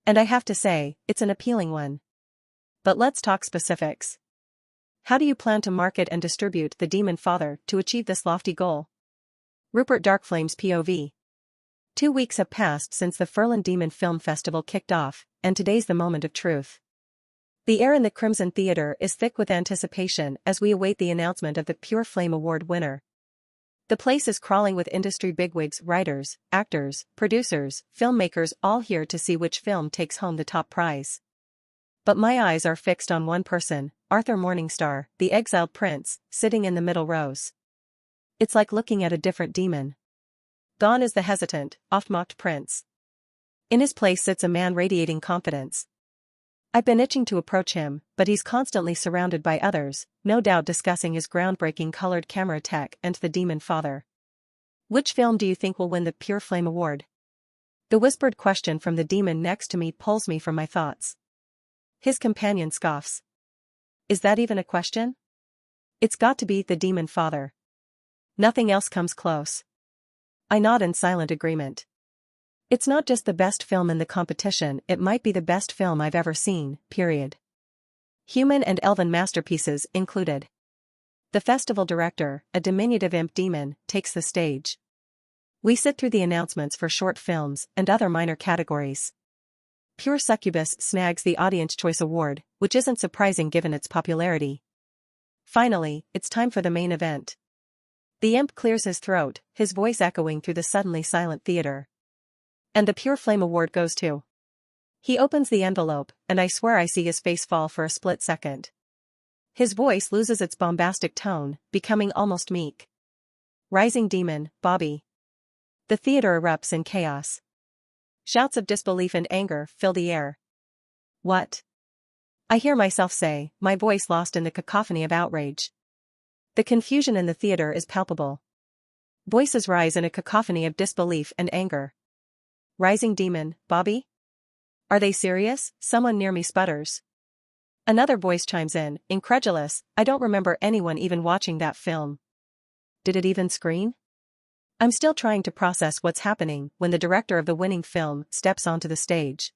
"And I have to say, it's an appealing one. But let's talk specifics. How do you plan to market and distribute The Demonfather to achieve this lofty goal?" Rupert Darkflame's POV. 2 weeks have passed since the Furlan Demon Film Festival kicked off, and today's the moment of truth. The air in the Crimson Theater is thick with anticipation as we await the announcement of the Pure Flame Award winner. The place is crawling with industry bigwigs, writers, actors, producers, filmmakers all here to see which film takes home the top prize. But my eyes are fixed on one person, Arthur Morningstar, the exiled prince, sitting in the middle rows. It's like looking at a different demon. Gone is the hesitant, oft-mocked prince. In his place sits a man radiating confidence. I've been itching to approach him, but he's constantly surrounded by others, no doubt discussing his groundbreaking colored camera tech and The Demonfather. "Which film do you think will win the Pure Flame Award?" The whispered question from the demon next to me pulls me from my thoughts. His companion scoffs. "Is that even a question? It's got to be The Demonfather. Nothing else comes close." I nod in silent agreement. It's not just the best film in the competition, it might be the best film I've ever seen, period. Human and elven masterpieces included. The festival director, a diminutive imp demon, takes the stage. We sit through the announcements for short films and other minor categories. Pure Succubus snags the Audience Choice Award, which isn't surprising given its popularity. Finally, it's time for the main event. The imp clears his throat, his voice echoing through the suddenly silent theater. "And the Pure Flame Award goes to..." He opens the envelope, and I swear I see his face fall for a split second. His voice loses its bombastic tone, becoming almost meek. "Rising Demon, Bobby." The theater erupts in chaos. Shouts of disbelief and anger fill the air. "What?" I hear myself say, my voice lost in the cacophony of outrage. The confusion in the theater is palpable. Voices rise in a cacophony of disbelief and anger. "Rising Demon, Bobby? Are they serious?" Someone near me sputters. Another voice chimes in, incredulous, "I don't remember anyone even watching that film. Did it even screen?" I'm still trying to process what's happening when the director of the winning film steps onto the stage.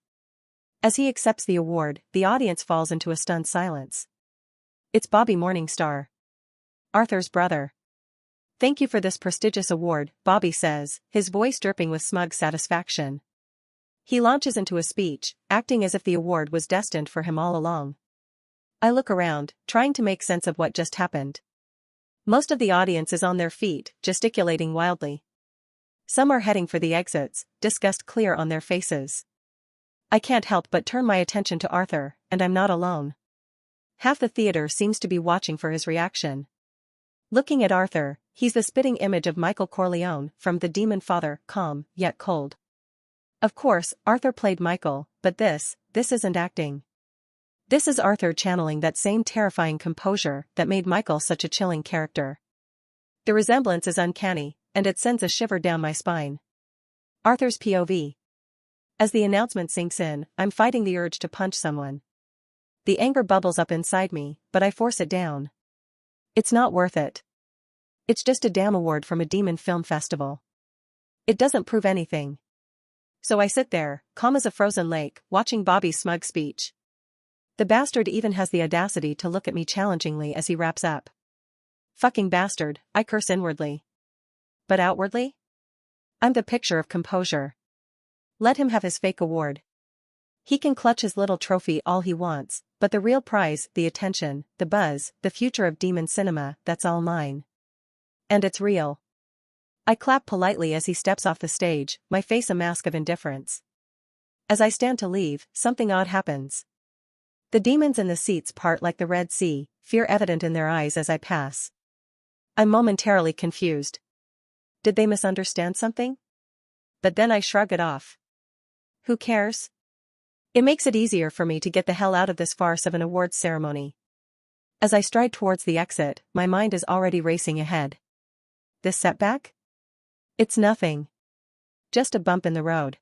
As he accepts the award, the audience falls into a stunned silence. It's Bobby Morningstar, Arthur's brother. "Thank you for this prestigious award," Bobby says, his voice dripping with smug satisfaction. He launches into a speech, acting as if the award was destined for him all along. I look around, trying to make sense of what just happened. Most of the audience is on their feet, gesticulating wildly. Some are heading for the exits, disgust clear on their faces. I can't help but turn my attention to Arthur, and I'm not alone. Half the theater seems to be watching for his reaction. Looking at Arthur, he's the spitting image of Michael Corleone from The Demonfather, calm, yet cold. Of course, Arthur played Michael, but this isn't acting. This is Arthur channeling that same terrifying composure that made Michael such a chilling character. The resemblance is uncanny, and it sends a shiver down my spine. Arthur's POV. As the announcement sinks in, I'm fighting the urge to punch someone. The anger bubbles up inside me, but I force it down. It's not worth it. It's just a damn award from a demon film festival. It doesn't prove anything. So I sit there, calm as a frozen lake, watching Bobby's smug speech. The bastard even has the audacity to look at me challengingly as he wraps up. Fucking bastard, I curse inwardly. But outwardly? I'm the picture of composure. Let him have his fake award. He can clutch his little trophy all he wants, but the real prize, the attention, the buzz, the future of demon cinema, that's all mine. And it's real. I clap politely as he steps off the stage, my face a mask of indifference. As I stand to leave, something odd happens. The demons in the seats part like the Red Sea, fear evident in their eyes as I pass. I'm momentarily confused. Did they misunderstand something? But then I shrug it off. Who cares? It makes it easier for me to get the hell out of this farce of an awards ceremony. As I stride towards the exit, my mind is already racing ahead. This setback? It's nothing. Just a bump in the road.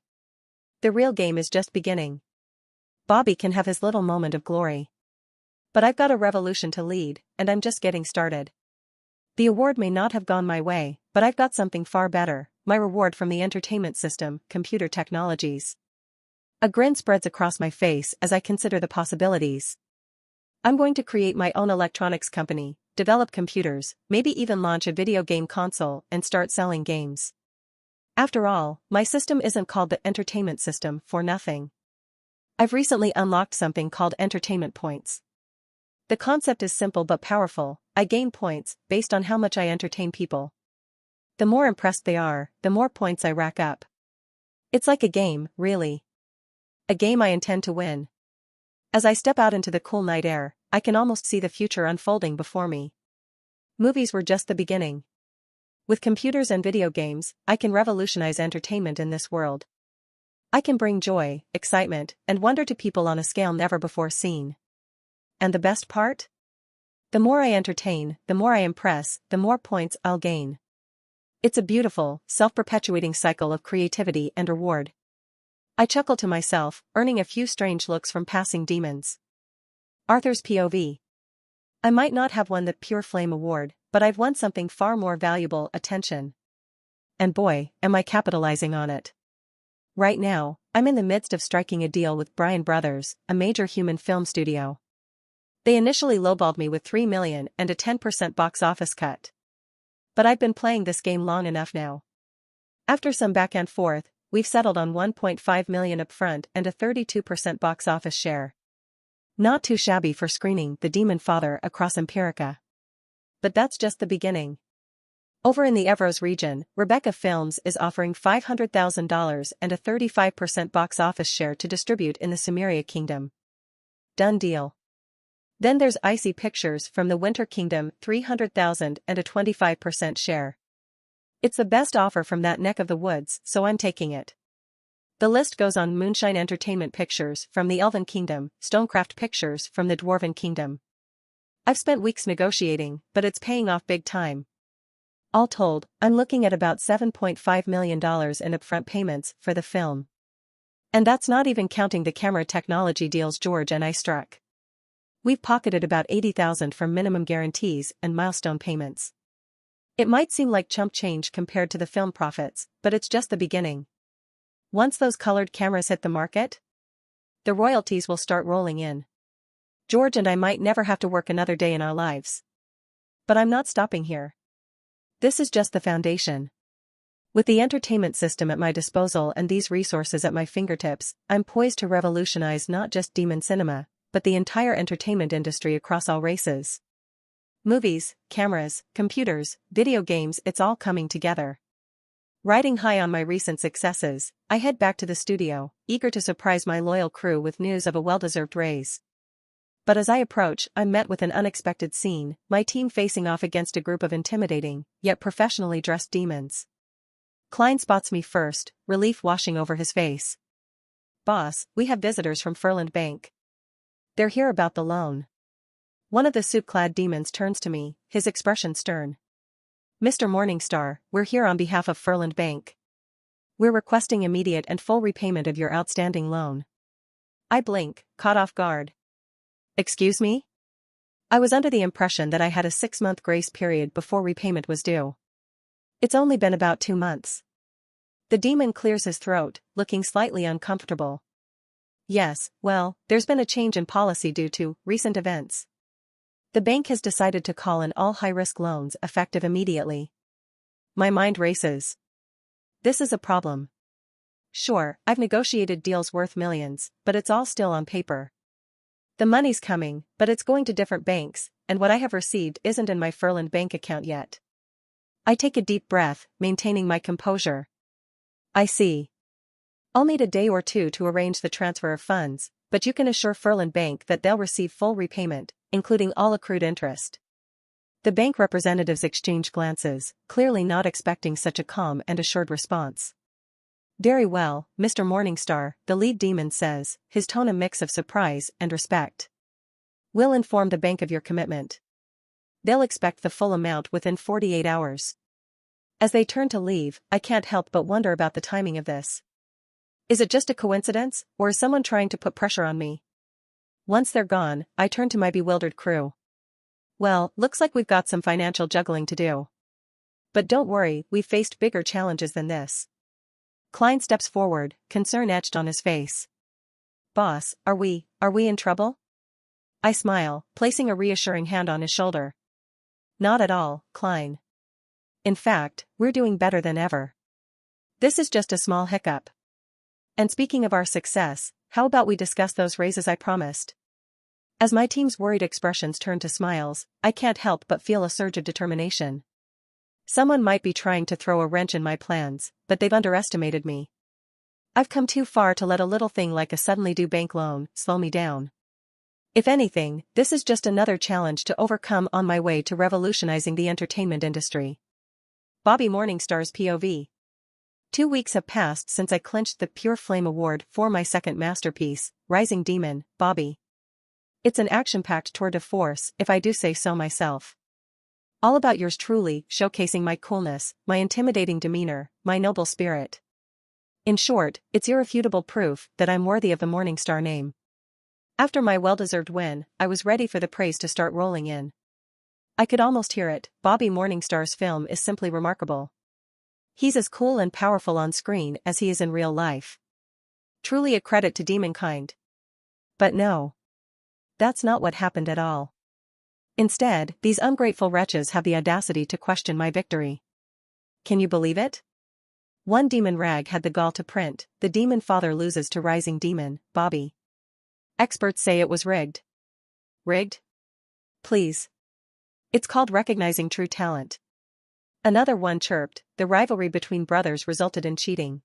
The real game is just beginning. Bobby can have his little moment of glory. But I've got a revolution to lead, and I'm just getting started. The award may not have gone my way, but I've got something far better, my reward from the entertainment system, computer technologies. A grin spreads across my face as I consider the possibilities. I'm going to create my own electronics company, develop computers, maybe even launch a video game console and start selling games. After all, my system isn't called the entertainment system for nothing. I've recently unlocked something called entertainment points. The concept is simple but powerful. I gain points based on how much I entertain people. The more impressed they are, the more points I rack up. It's like a game, really. A game I intend to win. As I step out into the cool night air, I can almost see the future unfolding before me. Movies were just the beginning. With computers and video games, I can revolutionize entertainment in this world. I can bring joy, excitement, and wonder to people on a scale never before seen. And the best part? The more I entertain, the more I impress, the more points I'll gain. It's a beautiful, self-perpetuating cycle of creativity and reward. I chuckle to myself, earning a few strange looks from passing demons. Arthur's POV. I might not have won the Pure Flame Award, but I've won something far more valuable, attention. And boy, am I capitalizing on it. Right now, I'm in the midst of striking a deal with Bryan Brothers, a major human film studio. They initially lowballed me with $3 million and a 10% box office cut. But I've been playing this game long enough now. After some back and forth, we've settled on $1.5 million upfront and a 32% box office share. Not too shabby for screening The Demonfather across Empirica. But that's just the beginning. Over in the Evros region, Rebecca Films is offering $500,000 and a 35% box office share to distribute in the Sumeria Kingdom. Done deal. Then there's Icy Pictures from the Winter Kingdom, $300,000 and a 25% share. It's the best offer from that neck of the woods, so I'm taking it. The list goes on. Moonshine Entertainment Pictures from the Elven Kingdom, Stonecraft Pictures from the Dwarven Kingdom. I've spent weeks negotiating, but it's paying off big time. All told, I'm looking at about $7.5 million in upfront payments for the film. And that's not even counting the camera technology deals George and I struck. We've pocketed about $80,000 from minimum guarantees and milestone payments. It might seem like chump change compared to the film profits, but it's just the beginning. Once those colored cameras hit the market, the royalties will start rolling in. George and I might never have to work another day in our lives. But I'm not stopping here. This is just the foundation. With the entertainment system at my disposal and these resources at my fingertips, I'm poised to revolutionize not just demon cinema, but the entire entertainment industry across all races. Movies, cameras, computers, video games, it's all coming together. Riding high on my recent successes, I head back to the studio, eager to surprise my loyal crew with news of a well-deserved raise. But as I approach, I'm met with an unexpected scene, my team facing off against a group of intimidating, yet professionally dressed demons. Klein spots me first, relief washing over his face. "Boss, we have visitors from Furland Bank. They're here about the loan." One of the suit-clad demons turns to me, his expression stern. "Mr. Morningstar, we're here on behalf of Furland Bank. We're requesting immediate and full repayment of your outstanding loan." I blink, caught off guard. "Excuse me?" I was under the impression that I had a 6-month grace period before repayment was due. "It's only been about 2 months. The demon clears his throat, looking slightly uncomfortable. "Yes, well, there's been a change in policy due to recent events. The bank has decided to call in all high-risk loans effective immediately." My mind races. This is a problem. Sure, I've negotiated deals worth millions, but it's all still on paper. The money's coming, but it's going to different banks, and what I have received isn't in my Furland bank account yet. I take a deep breath, maintaining my composure. "I see. I'll need a day or two to arrange the transfer of funds, but you can assure Furland Bank that they'll receive full repayment, including all accrued interest." The bank representatives exchange glances, clearly not expecting such a calm and assured response. "Very well, Mr. Morningstar," the lead demon says, his tone a mix of surprise and respect. "We'll inform the bank of your commitment. They'll expect the full amount within 48 hours. As they turn to leave, I can't help but wonder about the timing of this. Is it just a coincidence, or is someone trying to put pressure on me? Once they're gone, I turn to my bewildered crew. "Well, looks like we've got some financial juggling to do. But don't worry, we've faced bigger challenges than this." Klein steps forward, concern etched on his face. "Boss, are we in trouble?" I smile, placing a reassuring hand on his shoulder. "Not at all, Klein. In fact, we're doing better than ever. This is just a small hiccup. And speaking of our success, how about we discuss those raises I promised?" As my team's worried expressions turn to smiles, I can't help but feel a surge of determination. Someone might be trying to throw a wrench in my plans, but they've underestimated me. I've come too far to let a little thing like a suddenly due bank loan slow me down. If anything, this is just another challenge to overcome on my way to revolutionizing the entertainment industry. Bobby Morningstar's POV. 2 weeks have passed since I clinched the Pure Flame Award for my second masterpiece, Rising Demon, Bobby. It's an action-packed tour de force, if I do say so myself. All about yours truly, showcasing my coolness, my intimidating demeanor, my noble spirit. In short, it's irrefutable proof that I'm worthy of the Morningstar name. After my well-deserved win, I was ready for the praise to start rolling in. I could almost hear it. Bobby Morningstar's film is simply remarkable. He's as cool and powerful on screen as he is in real life. Truly a credit to demonkind. But no. That's not what happened at all. Instead, these ungrateful wretches have the audacity to question my victory. Can you believe it? One demon rag had the gall to print, "The Demonfather loses to Rising Demon, Bobby." Experts say it was rigged. Rigged? Please. It's called recognizing true talent. Another one chirped, "The rivalry between brothers resulted in cheating."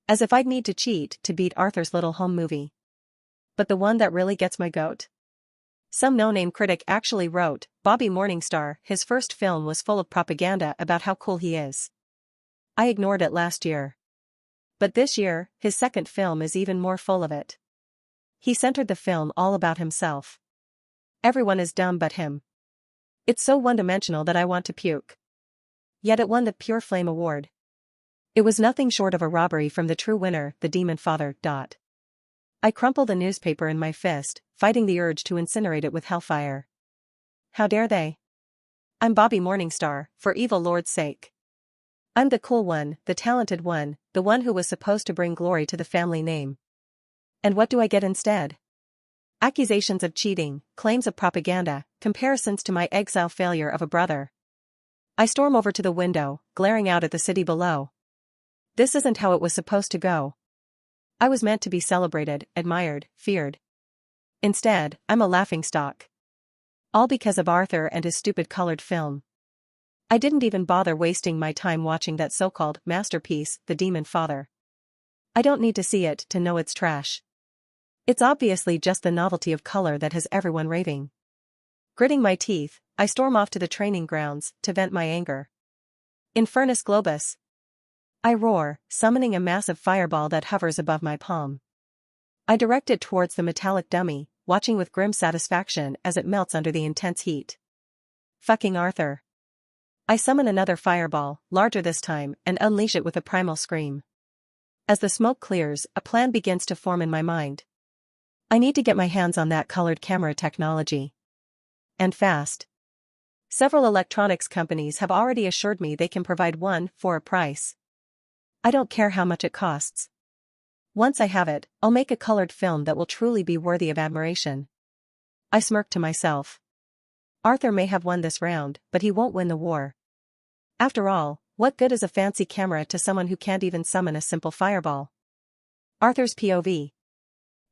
As if I'd need to cheat to beat Arthur's Little Home movie. But the one that really gets my goat? Some no-name critic actually wrote, "Bobby Morningstar, his first film was full of propaganda about how cool he is. I ignored it last year. But this year, his second film is even more full of it." He centered the film all about himself. Everyone is dumb but him. It's so one-dimensional that I want to puke. Yet it won the Pure Flame Award. It was nothing short of a robbery from the true winner, the Demonfather. I crumple the newspaper in my fist, fighting the urge to incinerate it with hellfire. How dare they? I'm Bobby Morningstar, for evil Lord's sake. I'm the cool one, the talented one, the one who was supposed to bring glory to the family name. And what do I get instead? Accusations of cheating, claims of propaganda, comparisons to my exile failure of a brother. I storm over to the window, glaring out at the city below. This isn't how it was supposed to go. I was meant to be celebrated, admired, feared. Instead, I'm a laughingstock. All because of Arthur and his stupid colored film. I didn't even bother wasting my time watching that so-called masterpiece, The Demonfather. I don't need to see it to know it's trash. It's obviously just the novelty of color that has everyone raving. Gritting my teeth, I storm off to the training grounds to vent my anger. Infernus Globus! I roar, summoning a massive fireball that hovers above my palm. I direct it towards the metallic dummy, watching with grim satisfaction as it melts under the intense heat. Fucking Arthur. I summon another fireball, larger this time, and unleash it with a primal scream. As the smoke clears, a plan begins to form in my mind. I need to get my hands on that colored camera technology. And fast. Several electronics companies have already assured me they can provide one for a price. I don't care how much it costs. Once I have it, I'll make a colored film that will truly be worthy of admiration. I smirk to myself. Arthur may have won this round, but he won't win the war. After all, what good is a fancy camera to someone who can't even summon a simple fireball? Arthur's POV.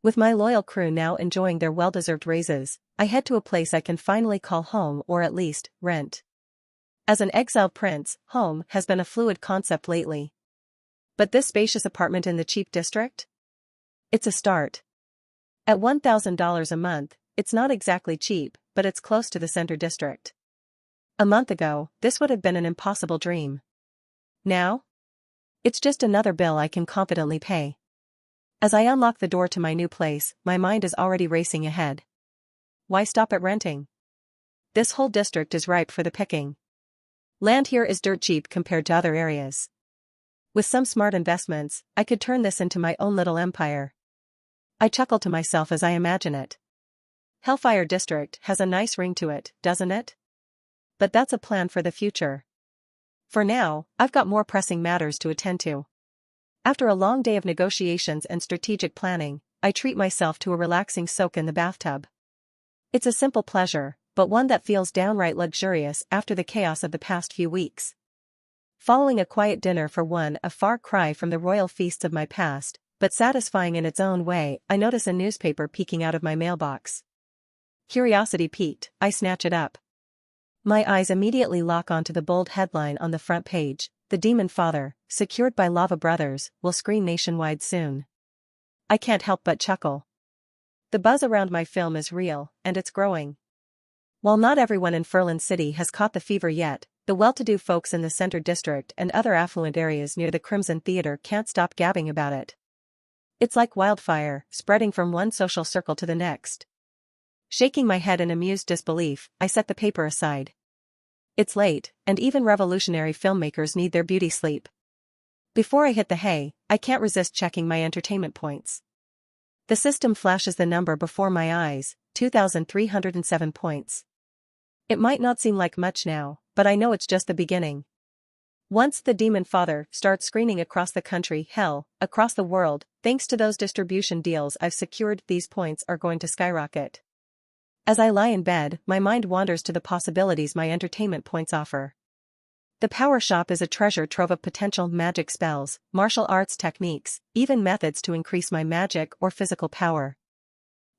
With my loyal crew now enjoying their well-deserved raises, I head to a place I can finally call home or at least, rent. As an exiled prince, home has been a fluid concept lately. But this spacious apartment in the cheap district? It's a start. At $1,000 a month, it's not exactly cheap, but it's close to the center district. A month ago, this would have been an impossible dream. Now? It's just another bill I can confidently pay. As I unlock the door to my new place, my mind is already racing ahead. Why stop at renting? This whole district is ripe for the picking. Land here is dirt cheap compared to other areas. With some smart investments, I could turn this into my own little empire. I chuckle to myself as I imagine it. Hellfire District has a nice ring to it, doesn't it? But that's a plan for the future. For now, I've got more pressing matters to attend to. After a long day of negotiations and strategic planning, I treat myself to a relaxing soak in the bathtub. It's a simple pleasure, but one that feels downright luxurious after the chaos of the past few weeks. Following a quiet dinner for one, a far cry from the royal feasts of my past, but satisfying in its own way, I notice a newspaper peeking out of my mailbox. Curiosity piqued, I snatch it up. My eyes immediately lock onto the bold headline on the front page: The Demonfather, secured by Lava Brothers, will screen nationwide soon. I can't help but chuckle. The buzz around my film is real, and it's growing. While not everyone in Furlan City has caught the fever yet, the well-to-do folks in the Center District and other affluent areas near the Crimson Theater can't stop gabbing about it. It's like wildfire, spreading from one social circle to the next. Shaking my head in amused disbelief, I set the paper aside. It's late, and even revolutionary filmmakers need their beauty sleep. Before I hit the hay, I can't resist checking my entertainment points. The system flashes the number before my eyes: 2,307 points. It might not seem like much now, but I know it's just the beginning. Once The Demonfather starts screening across the country, hell, across the world, thanks to those distribution deals I've secured, these points are going to skyrocket. As I lie in bed, my mind wanders to the possibilities my entertainment points offer. The Power Shop is a treasure trove of potential magic spells, martial arts techniques, even methods to increase my magic or physical power.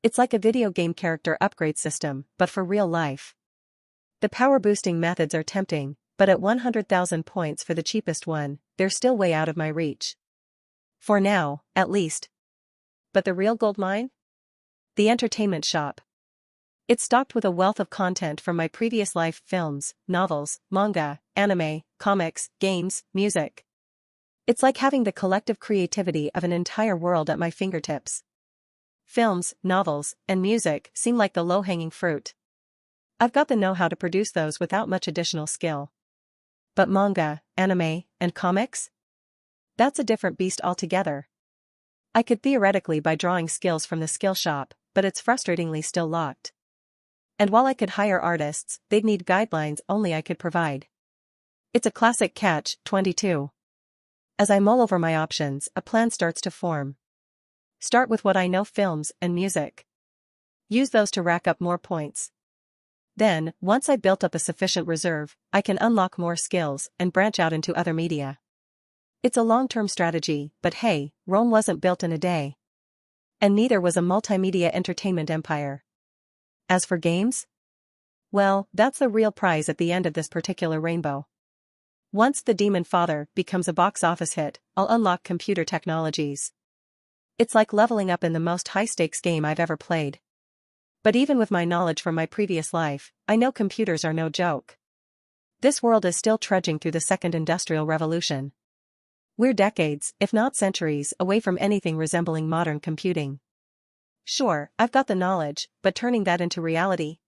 It's like a video game character upgrade system, but for real life. The power-boosting methods are tempting, but at 100,000 points for the cheapest one, they're still way out of my reach. For now, at least. But the real goldmine? The entertainment shop. It's stocked with a wealth of content from my previous life: films, novels, manga, anime, comics, games, music. It's like having the collective creativity of an entire world at my fingertips. Films, novels, and music seem like the low-hanging fruit. I've got the know-how to produce those without much additional skill. But manga, anime, and comics? That's a different beast altogether. I could theoretically buy drawing skills from the skill shop, but it's frustratingly still locked. And while I could hire artists, they'd need guidelines only I could provide. It's a classic catch-22. As I mull over my options, a plan starts to form. Start with what I know: films and music. Use those to rack up more points. Then, once I've built up a sufficient reserve, I can unlock more skills and branch out into other media. It's a long-term strategy, but hey, Rome wasn't built in a day. And neither was a multimedia entertainment empire. As for games? Well, that's the real prize at the end of this particular rainbow. Once The Demonfather becomes a box office hit, I'll unlock computer technologies. It's like leveling up in the most high-stakes game I've ever played. But even with my knowledge from my previous life, I know computers are no joke. This world is still trudging through the second industrial revolution. We're decades, if not centuries, away from anything resembling modern computing. Sure, I've got the knowledge, but turning that into reality?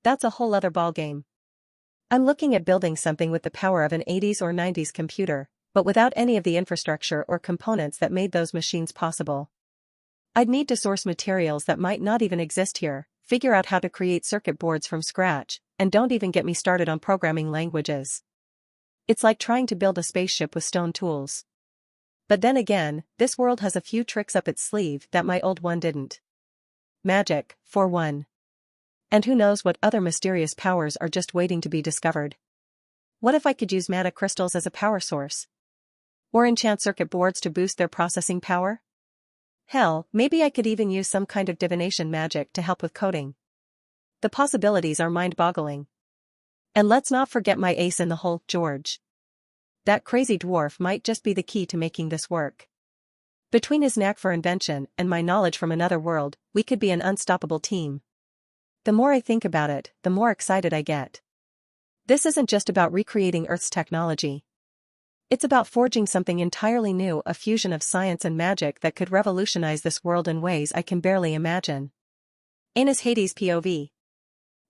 That's a whole other ballgame. I'm looking at building something with the power of an 80s or 90s computer, but without any of the infrastructure or components that made those machines possible. I'd need to source materials that might not even exist here, figure out how to create circuit boards from scratch, and don't even get me started on programming languages. It's like trying to build a spaceship with stone tools. But then again, this world has a few tricks up its sleeve that my old one didn't. Magic, for one. And who knows what other mysterious powers are just waiting to be discovered. What if I could use mana crystals as a power source? Or enchant circuit boards to boost their processing power? Hell, maybe I could even use some kind of divination magic to help with coding. The possibilities are mind-boggling. And let's not forget my ace in the hole, George. That crazy dwarf might just be the key to making this work. Between his knack for invention and my knowledge from another world, we could be an unstoppable team. The more I think about it, the more excited I get. This isn't just about recreating Earth's technology. It's about forging something entirely new, a fusion of science and magic that could revolutionize this world in ways I can barely imagine. Anus Hades POV.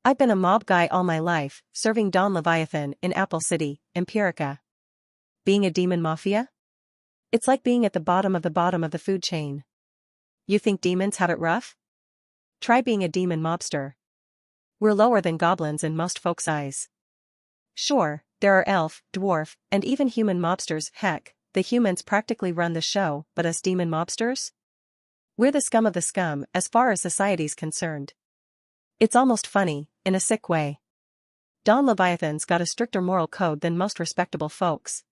I've been a mob guy all my life, serving Don Leviathan in Apple City, Empirica. Being a demon mafia? It's like being at the bottom of the food chain. You think demons have it rough? Try being a demon mobster. We're lower than goblins in most folks' eyes. Sure, there are elf, dwarf, and even human mobsters. Heck, the humans practically run the show, but us demon mobsters? We're the scum of the scum as far as society's concerned. It's almost funny, in a sick way. Don Leviathan's got a stricter moral code than most respectable folks.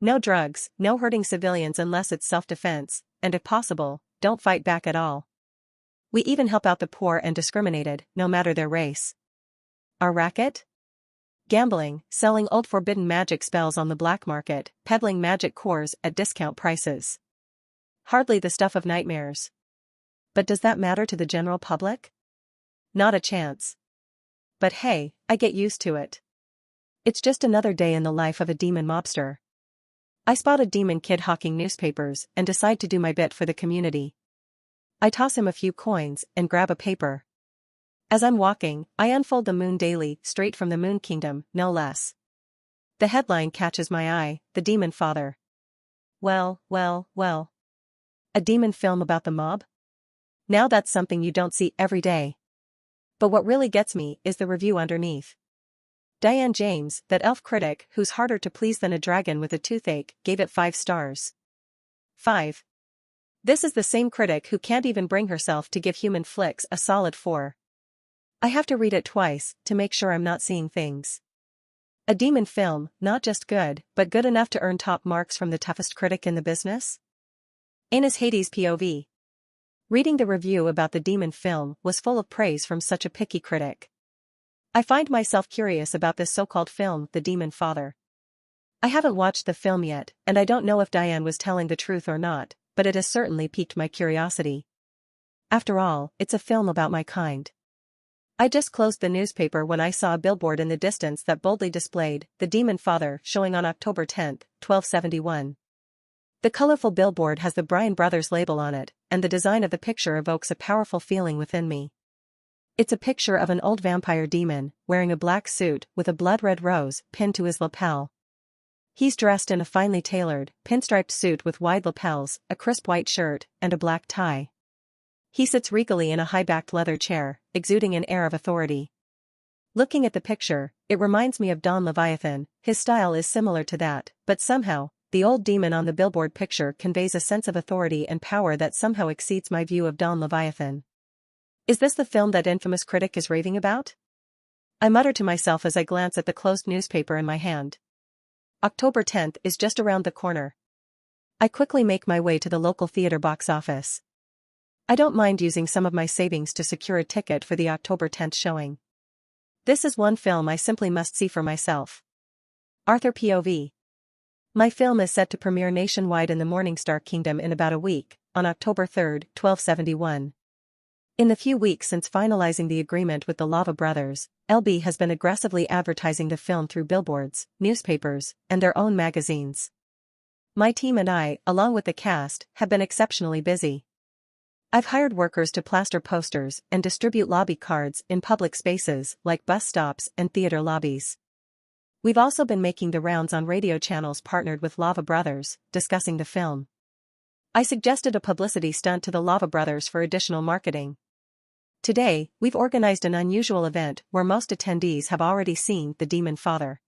No drugs, no hurting civilians unless it's self-defense, and if possible, don't fight back at all. We even help out the poor and discriminated, no matter their race. Our racket? Gambling, selling old forbidden magic spells on the black market, peddling magic cores at discount prices. Hardly the stuff of nightmares. But does that matter to the general public? Not a chance. But hey, I get used to it. It's just another day in the life of a demon mobster. I spot a demon kid hawking newspapers and decide to do my bit for the community. I toss him a few coins and grab a paper. As I'm walking, I unfold the Moon Daily, straight from the Moon Kingdom, no less. The headline catches my eye, The Demonfather. Well. A demon film about the mob? Now that's something you don't see every day. But what really gets me is the review underneath. Diane James, that elf critic who's harder to please than a dragon with a toothache, gave it 5 stars. 5. This is the same critic who can't even bring herself to give Human Flicks a solid 4. I have to read it twice to make sure I'm not seeing things. A demon film, not just good, but good enough to earn top marks from the toughest critic in the business? Anus Hades POV. Reading the review about the demon film was full of praise from such a picky critic. I find myself curious about this so-called film, The Demonfather. I haven't watched the film yet, and I don't know if Diane was telling the truth or not, but it has certainly piqued my curiosity. After all, it's a film about my kind. I just closed the newspaper when I saw a billboard in the distance that boldly displayed The Demonfather showing on October 10, 1271. The colorful billboard has the Bryan Brothers label on it, and the design of the picture evokes a powerful feeling within me. It's a picture of an old vampire demon, wearing a black suit with a blood-red rose pinned to his lapel. He's dressed in a finely tailored, pinstriped suit with wide lapels, a crisp white shirt, and a black tie. He sits regally in a high-backed leather chair, exuding an air of authority. Looking at the picture, it reminds me of Don Leviathan. His style is similar to that, but somehow, the old demon on the billboard picture conveys a sense of authority and power that somehow exceeds my view of Don Leviathan. Is this the film that infamous critic is raving about? I mutter to myself as I glance at the closed newspaper in my hand. October 10th is just around the corner. I quickly make my way to the local theater box office. I don't mind using some of my savings to secure a ticket for the October 10th showing. This is one film I simply must see for myself. Arthur POV. My film is set to premiere nationwide in the Morningstar Kingdom in about a week, on October 3, 1271. In the few weeks since finalizing the agreement with the Lava Brothers, LB has been aggressively advertising the film through billboards, newspapers, and their own magazines. My team and I, along with the cast, have been exceptionally busy. I've hired workers to plaster posters and distribute lobby cards in public spaces like bus stops and theater lobbies. We've also been making the rounds on radio channels partnered with Lava Brothers, discussing the film. I suggested a publicity stunt to the Lava Brothers for additional marketing. Today, we've organized an unusual event where most attendees have already seen The Demonfather.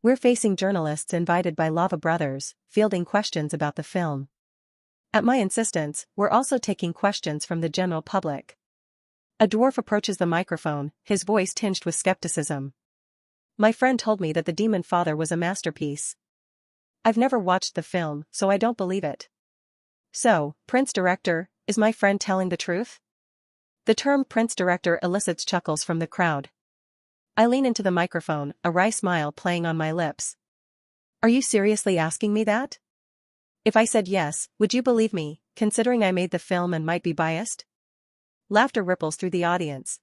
We're facing journalists invited by Lava Brothers, fielding questions about the film. At my insistence, we're also taking questions from the general public. A dwarf approaches the microphone, his voice tinged with skepticism. My friend told me that The Demonfather was a masterpiece. I've never watched the film, so I don't believe it. So, Prince Director, is my friend telling the truth? The term Prince Director elicits chuckles from the crowd. I lean into the microphone, a wry smile playing on my lips. Are you seriously asking me that? If I said yes, would you believe me, considering I made the film and might be biased? Laughter ripples through the audience.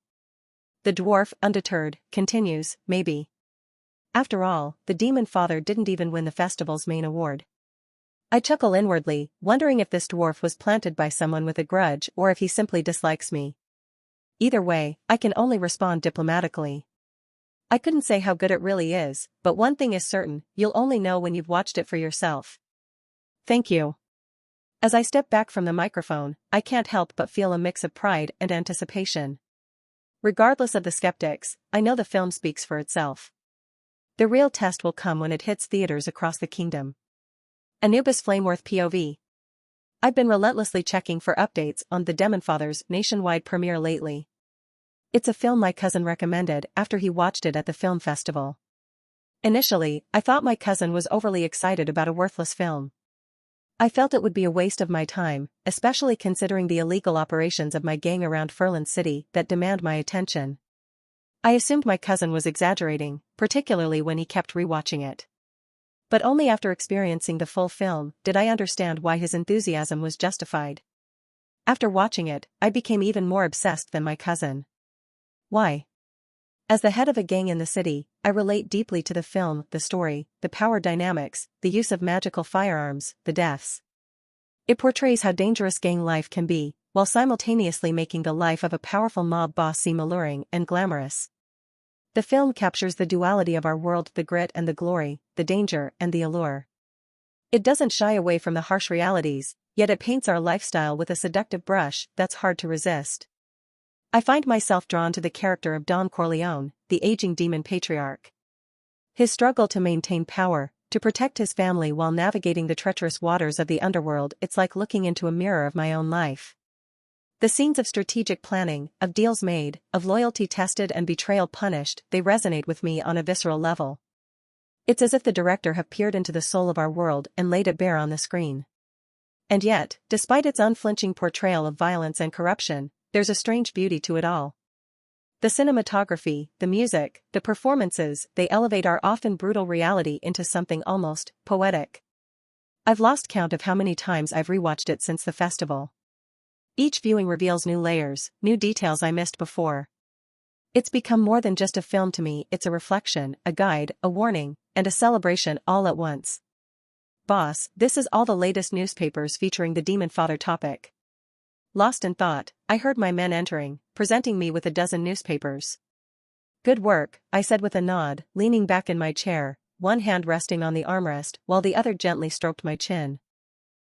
The dwarf, undeterred, continues, maybe. After all, The Demonfather didn't even win the festival's main award. I chuckle inwardly, wondering if this dwarf was planted by someone with a grudge or if he simply dislikes me. Either way, I can only respond diplomatically. I couldn't say how good it really is, but one thing is certain, you'll only know when you've watched it for yourself. Thank you. As I step back from the microphone, I can't help but feel a mix of pride and anticipation. Regardless of the skeptics, I know the film speaks for itself. The real test will come when it hits theaters across the kingdom. Anubis Flameworth POV. I've been relentlessly checking for updates on The Demonfather's nationwide premiere lately. It's a film my cousin recommended after he watched it at the film festival. Initially, I thought my cousin was overly excited about a worthless film. I felt it would be a waste of my time, especially considering the illegal operations of my gang around Furlan City that demand my attention. I assumed my cousin was exaggerating, particularly when he kept rewatching it. But only after experiencing the full film did I understand why his enthusiasm was justified. After watching it, I became even more obsessed than my cousin. Why? As the head of a gang in the city, I relate deeply to the film, the story, the power dynamics, the use of magical firearms, the deaths. It portrays how dangerous gang life can be, while simultaneously making the life of a powerful mob boss seem alluring and glamorous. The film captures the duality of our world, the grit and the glory, the danger and the allure. It doesn't shy away from the harsh realities, yet it paints our lifestyle with a seductive brush that's hard to resist. I find myself drawn to the character of Don Corleone, the aging demon patriarch. His struggle to maintain power, to protect his family while navigating the treacherous waters of the underworld, it's like looking into a mirror of my own life. The scenes of strategic planning, of deals made, of loyalty tested and betrayal punished, they resonate with me on a visceral level. It's as if the director have peered into the soul of our world and laid it bare on the screen. And yet, despite its unflinching portrayal of violence and corruption, there's a strange beauty to it all. The cinematography, the music, the performances, they elevate our often brutal reality into something almost poetic. I've lost count of how many times I've rewatched it since the festival. Each viewing reveals new layers, new details I missed before. It's become more than just a film to me, it's a reflection, a guide, a warning, and a celebration all at once. Boss, this is all the latest newspapers featuring the Demonfather topic. Lost in thought, I heard my men entering, presenting me with a dozen newspapers. Good work, I said with a nod, leaning back in my chair, one hand resting on the armrest while the other gently stroked my chin.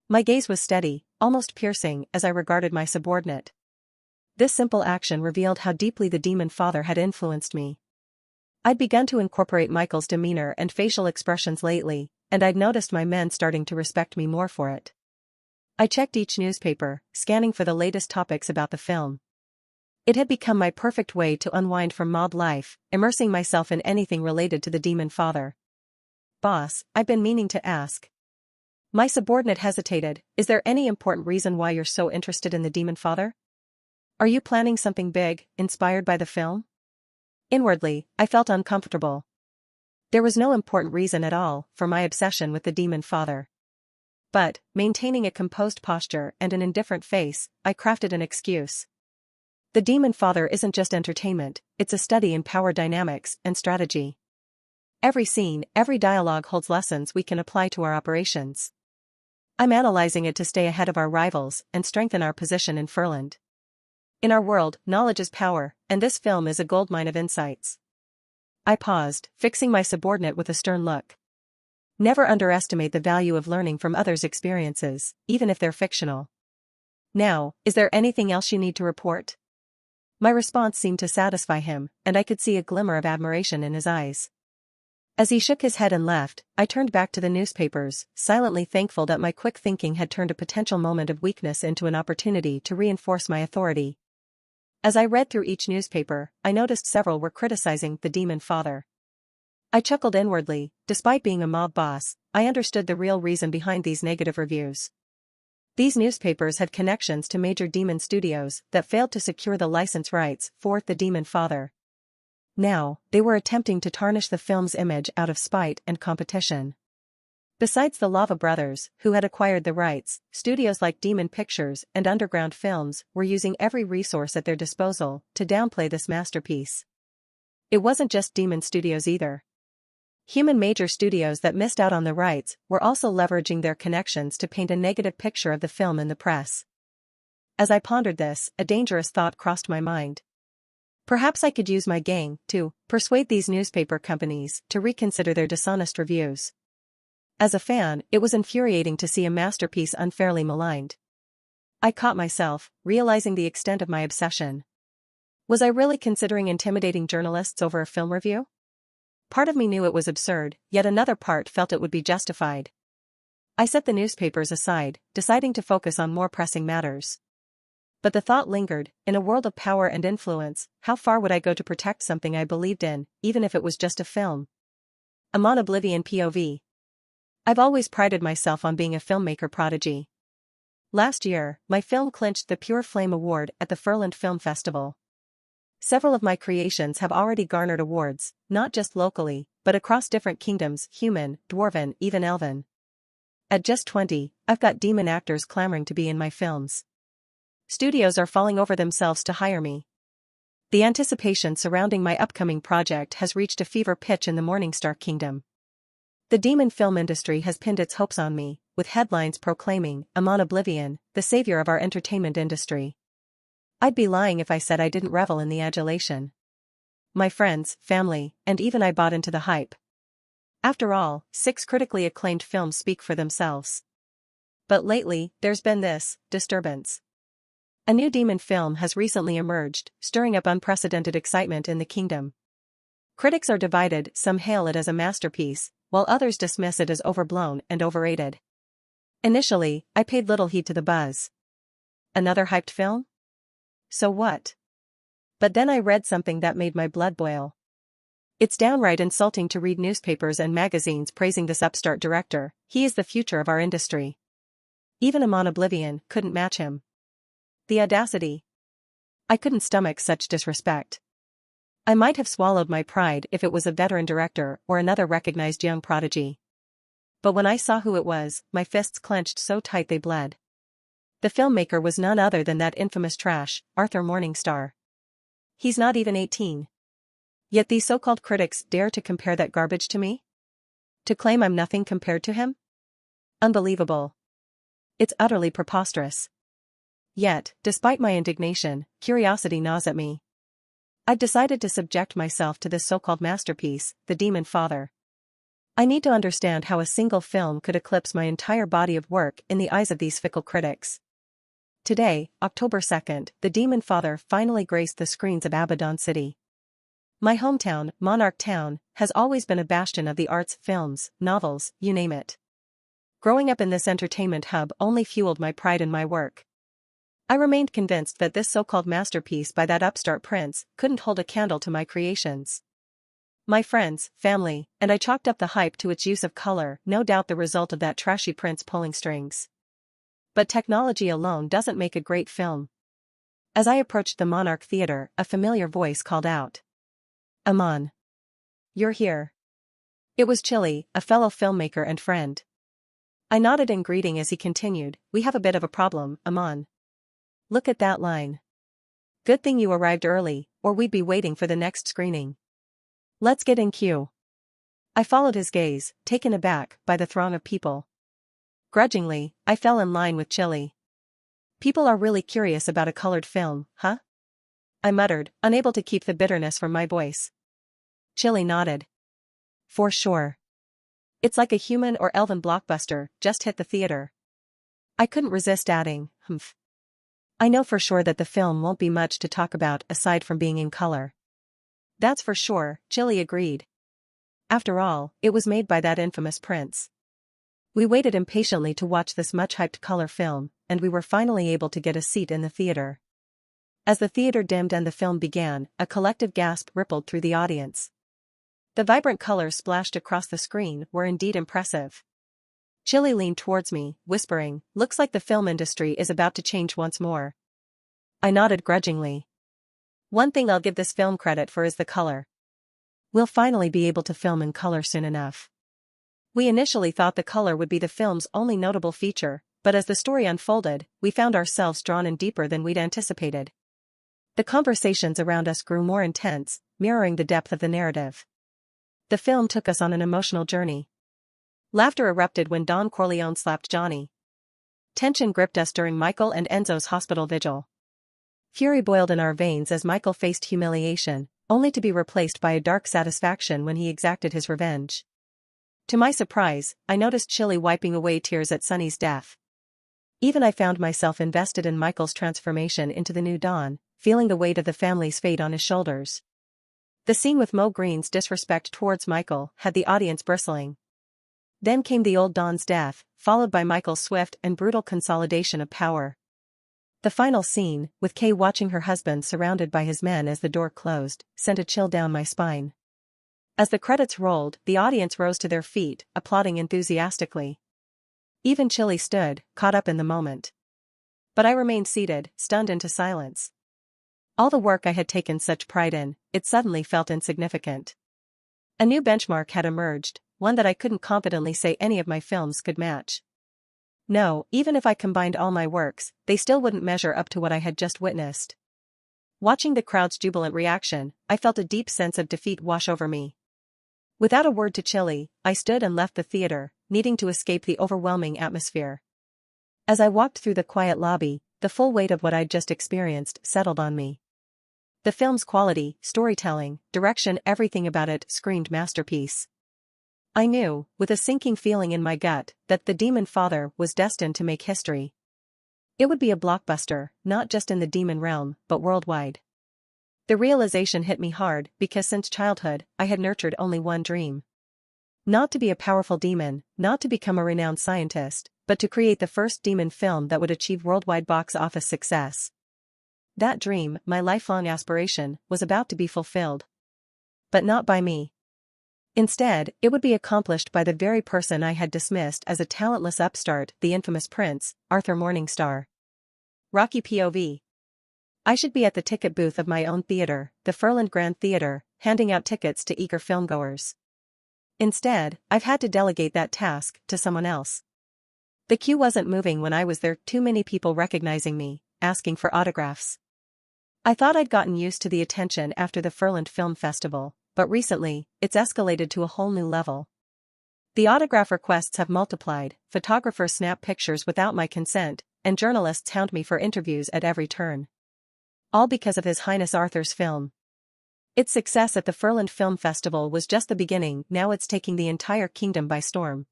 My gaze was steady, almost piercing, as I regarded my subordinate. This simple action revealed how deeply the Demonfather had influenced me. I'd begun to incorporate Michael's demeanor and facial expressions lately, and I'd noticed my men starting to respect me more for it. I checked each newspaper, scanning for the latest topics about the film. It had become my perfect way to unwind from mob life, immersing myself in anything related to the Demonfather. Boss, I've been meaning to ask. My subordinate hesitated, is there any important reason why you're so interested in the Demonfather? Are you planning something big, inspired by the film? Inwardly, I felt uncomfortable. There was no important reason at all for my obsession with the Demonfather. But, maintaining a composed posture and an indifferent face, I crafted an excuse. The Demonfather isn't just entertainment, it's a study in power dynamics and strategy. Every scene, every dialogue holds lessons we can apply to our operations. I'm analyzing it to stay ahead of our rivals and strengthen our position in Furland. In our world, knowledge is power, and this film is a goldmine of insights. I paused, fixing my subordinate with a stern look. Never underestimate the value of learning from others' experiences, even if they're fictional. Now, is there anything else you need to report? My response seemed to satisfy him, and I could see a glimmer of admiration in his eyes. As he shook his head and left, I turned back to the newspapers, silently thankful that my quick thinking had turned a potential moment of weakness into an opportunity to reinforce my authority. As I read through each newspaper, I noticed several were criticizing the Demonfather. I chuckled inwardly. Despite being a mob boss, I understood the real reason behind these negative reviews. These newspapers had connections to major demon studios that failed to secure the license rights for the Demonfather. Now, they were attempting to tarnish the film's image out of spite and competition. Besides the Lava Brothers, who had acquired the rights, studios like Demon Pictures and Underground Films were using every resource at their disposal to downplay this masterpiece. It wasn't just Demon Studios either. Human major studios that missed out on the rights were also leveraging their connections to paint a negative picture of the film in the press. As I pondered this, a dangerous thought crossed my mind. Perhaps I could use my gang to persuade these newspaper companies to reconsider their dishonest reviews. As a fan, it was infuriating to see a masterpiece unfairly maligned. I caught myself, realizing the extent of my obsession. Was I really considering intimidating journalists over a film review? Part of me knew it was absurd, yet another part felt it would be justified. I set the newspapers aside, deciding to focus on more pressing matters. But the thought lingered. In a world of power and influence, how far would I go to protect something I believed in, even if it was just a film? Amon Oblivion POV. I've always prided myself on being a filmmaker prodigy. Last year, my film clinched the Pure Flame Award at the Furland Film Festival. Several of my creations have already garnered awards, not just locally, but across different kingdoms: human, dwarven, even elven. At just 20, I've got demon actors clamoring to be in my films. Studios are falling over themselves to hire me. The anticipation surrounding my upcoming project has reached a fever pitch in the Morningstar Kingdom. The demon film industry has pinned its hopes on me, with headlines proclaiming Amon Oblivion, the savior of our entertainment industry. I'd be lying if I said I didn't revel in the adulation. My friends, family, and even I bought into the hype. After all, 6 critically acclaimed films speak for themselves. But lately, there's been this disturbance. A new demon film has recently emerged, stirring up unprecedented excitement in the kingdom. Critics are divided, some hail it as a masterpiece, while others dismiss it as overblown and overrated. Initially, I paid little heed to the buzz. Another hyped film? So what? But then I read something that made my blood boil. It's downright insulting to read newspapers and magazines praising this upstart director. He is the future of our industry. Even Amon Oblivion couldn't match him. The audacity. I couldn't stomach such disrespect. I might have swallowed my pride if it was a veteran director or another recognized young prodigy. But when I saw who it was, my fists clenched so tight they bled. The filmmaker was none other than that infamous trash, Arthur Morningstar. He's not even 18. Yet these so-called critics dare to compare that garbage to me? To claim I'm nothing compared to him? Unbelievable. It's utterly preposterous. Yet, despite my indignation, curiosity gnaws at me. I've decided to subject myself to this so-called masterpiece, the Demonfather. I need to understand how a single film could eclipse my entire body of work in the eyes of these fickle critics. Today, October 2nd, the Demonfather finally graced the screens of Abaddon City. My hometown, Monarch Town, has always been a bastion of the arts, films, novels, you name it. Growing up in this entertainment hub only fueled my pride in my work. I remained convinced that this so-called masterpiece by that upstart prince couldn't hold a candle to my creations. My friends, family, and I chalked up the hype to its use of color, no doubt the result of that trashy prince pulling strings. But technology alone doesn't make a great film. As I approached the Monarch Theater, a familiar voice called out. Aman. You're here. It was Chili, a fellow filmmaker and friend. I nodded in greeting as he continued, we have a bit of a problem, Aman. Look at that line. Good thing you arrived early, or we'd be waiting for the next screening. Let's get in queue. I followed his gaze, taken aback by the throng of people. Grudgingly, I fell in line with Chili. People are really curious about a colored film, huh? I muttered, unable to keep the bitterness from my voice. Chili nodded. For sure. It's like a human or elven blockbuster, just hit the theater. I couldn't resist adding, humph. I know for sure that the film won't be much to talk about aside from being in color. That's for sure, Chili agreed. After all, it was made by that infamous prince. We waited impatiently to watch this much-hyped color film, and we were finally able to get a seat in the theater. As the theater dimmed and the film began, a collective gasp rippled through the audience. The vibrant colors splashed across the screen were indeed impressive. Chili leaned towards me, whispering, looks like the film industry is about to change once more. I nodded grudgingly. One thing I'll give this film credit for is the color. We'll finally be able to film in color soon enough. We initially thought the color would be the film's only notable feature, but as the story unfolded, we found ourselves drawn in deeper than we'd anticipated. The conversations around us grew more intense, mirroring the depth of the narrative. The film took us on an emotional journey. Laughter erupted when Don Corleone slapped Johnny. Tension gripped us during Michael and Enzo's hospital vigil. Fury boiled in our veins as Michael faced humiliation, only to be replaced by a dark satisfaction when he exacted his revenge. To my surprise, I noticed Chili wiping away tears at Sonny's death. Even I found myself invested in Michael's transformation into the new Don, feeling the weight of the family's fate on his shoulders. The scene with Mo Green's disrespect towards Michael had the audience bristling. Then came the old Don's death, followed by Michael's swift and brutal consolidation of power. The final scene, with Kay watching her husband surrounded by his men as the door closed, sent a chill down my spine. As the credits rolled, the audience rose to their feet, applauding enthusiastically. Even Chili stood, caught up in the moment. But I remained seated, stunned into silence. All the work I had taken such pride in, it suddenly felt insignificant. A new benchmark had emerged, one that I couldn't confidently say any of my films could match. No, even if I combined all my works, they still wouldn't measure up to what I had just witnessed. Watching the crowd's jubilant reaction, I felt a deep sense of defeat wash over me. Without a word to Chili, I stood and left the theater, needing to escape the overwhelming atmosphere. As I walked through the quiet lobby, the full weight of what I'd just experienced settled on me. The film's quality, storytelling, direction, everything about it screamed masterpiece. I knew, with a sinking feeling in my gut, that the Demonfather was destined to make history. It would be a blockbuster, not just in the demon realm, but worldwide. The realization hit me hard because since childhood, I had nurtured only one dream. Not to be a powerful demon, not to become a renowned scientist, but to create the first demon film that would achieve worldwide box office success. That dream, my lifelong aspiration, was about to be fulfilled. But not by me. Instead, it would be accomplished by the very person I had dismissed as a talentless upstart, the infamous prince, Arthur Morningstar. Rocky POV. I should be at the ticket booth of my own theater, the Furland Grand Theater, handing out tickets to eager filmgoers. Instead, I've had to delegate that task to someone else. The queue wasn't moving when I was there, too many people recognizing me, asking for autographs. I thought I'd gotten used to the attention after the Furland Film Festival, but recently, it's escalated to a whole new level. The autograph requests have multiplied, photographers snap pictures without my consent, and journalists hound me for interviews at every turn. All because of His Highness Arthur's film. Its success at the Furland Film Festival was just the beginning, now it's taking the entire kingdom by storm.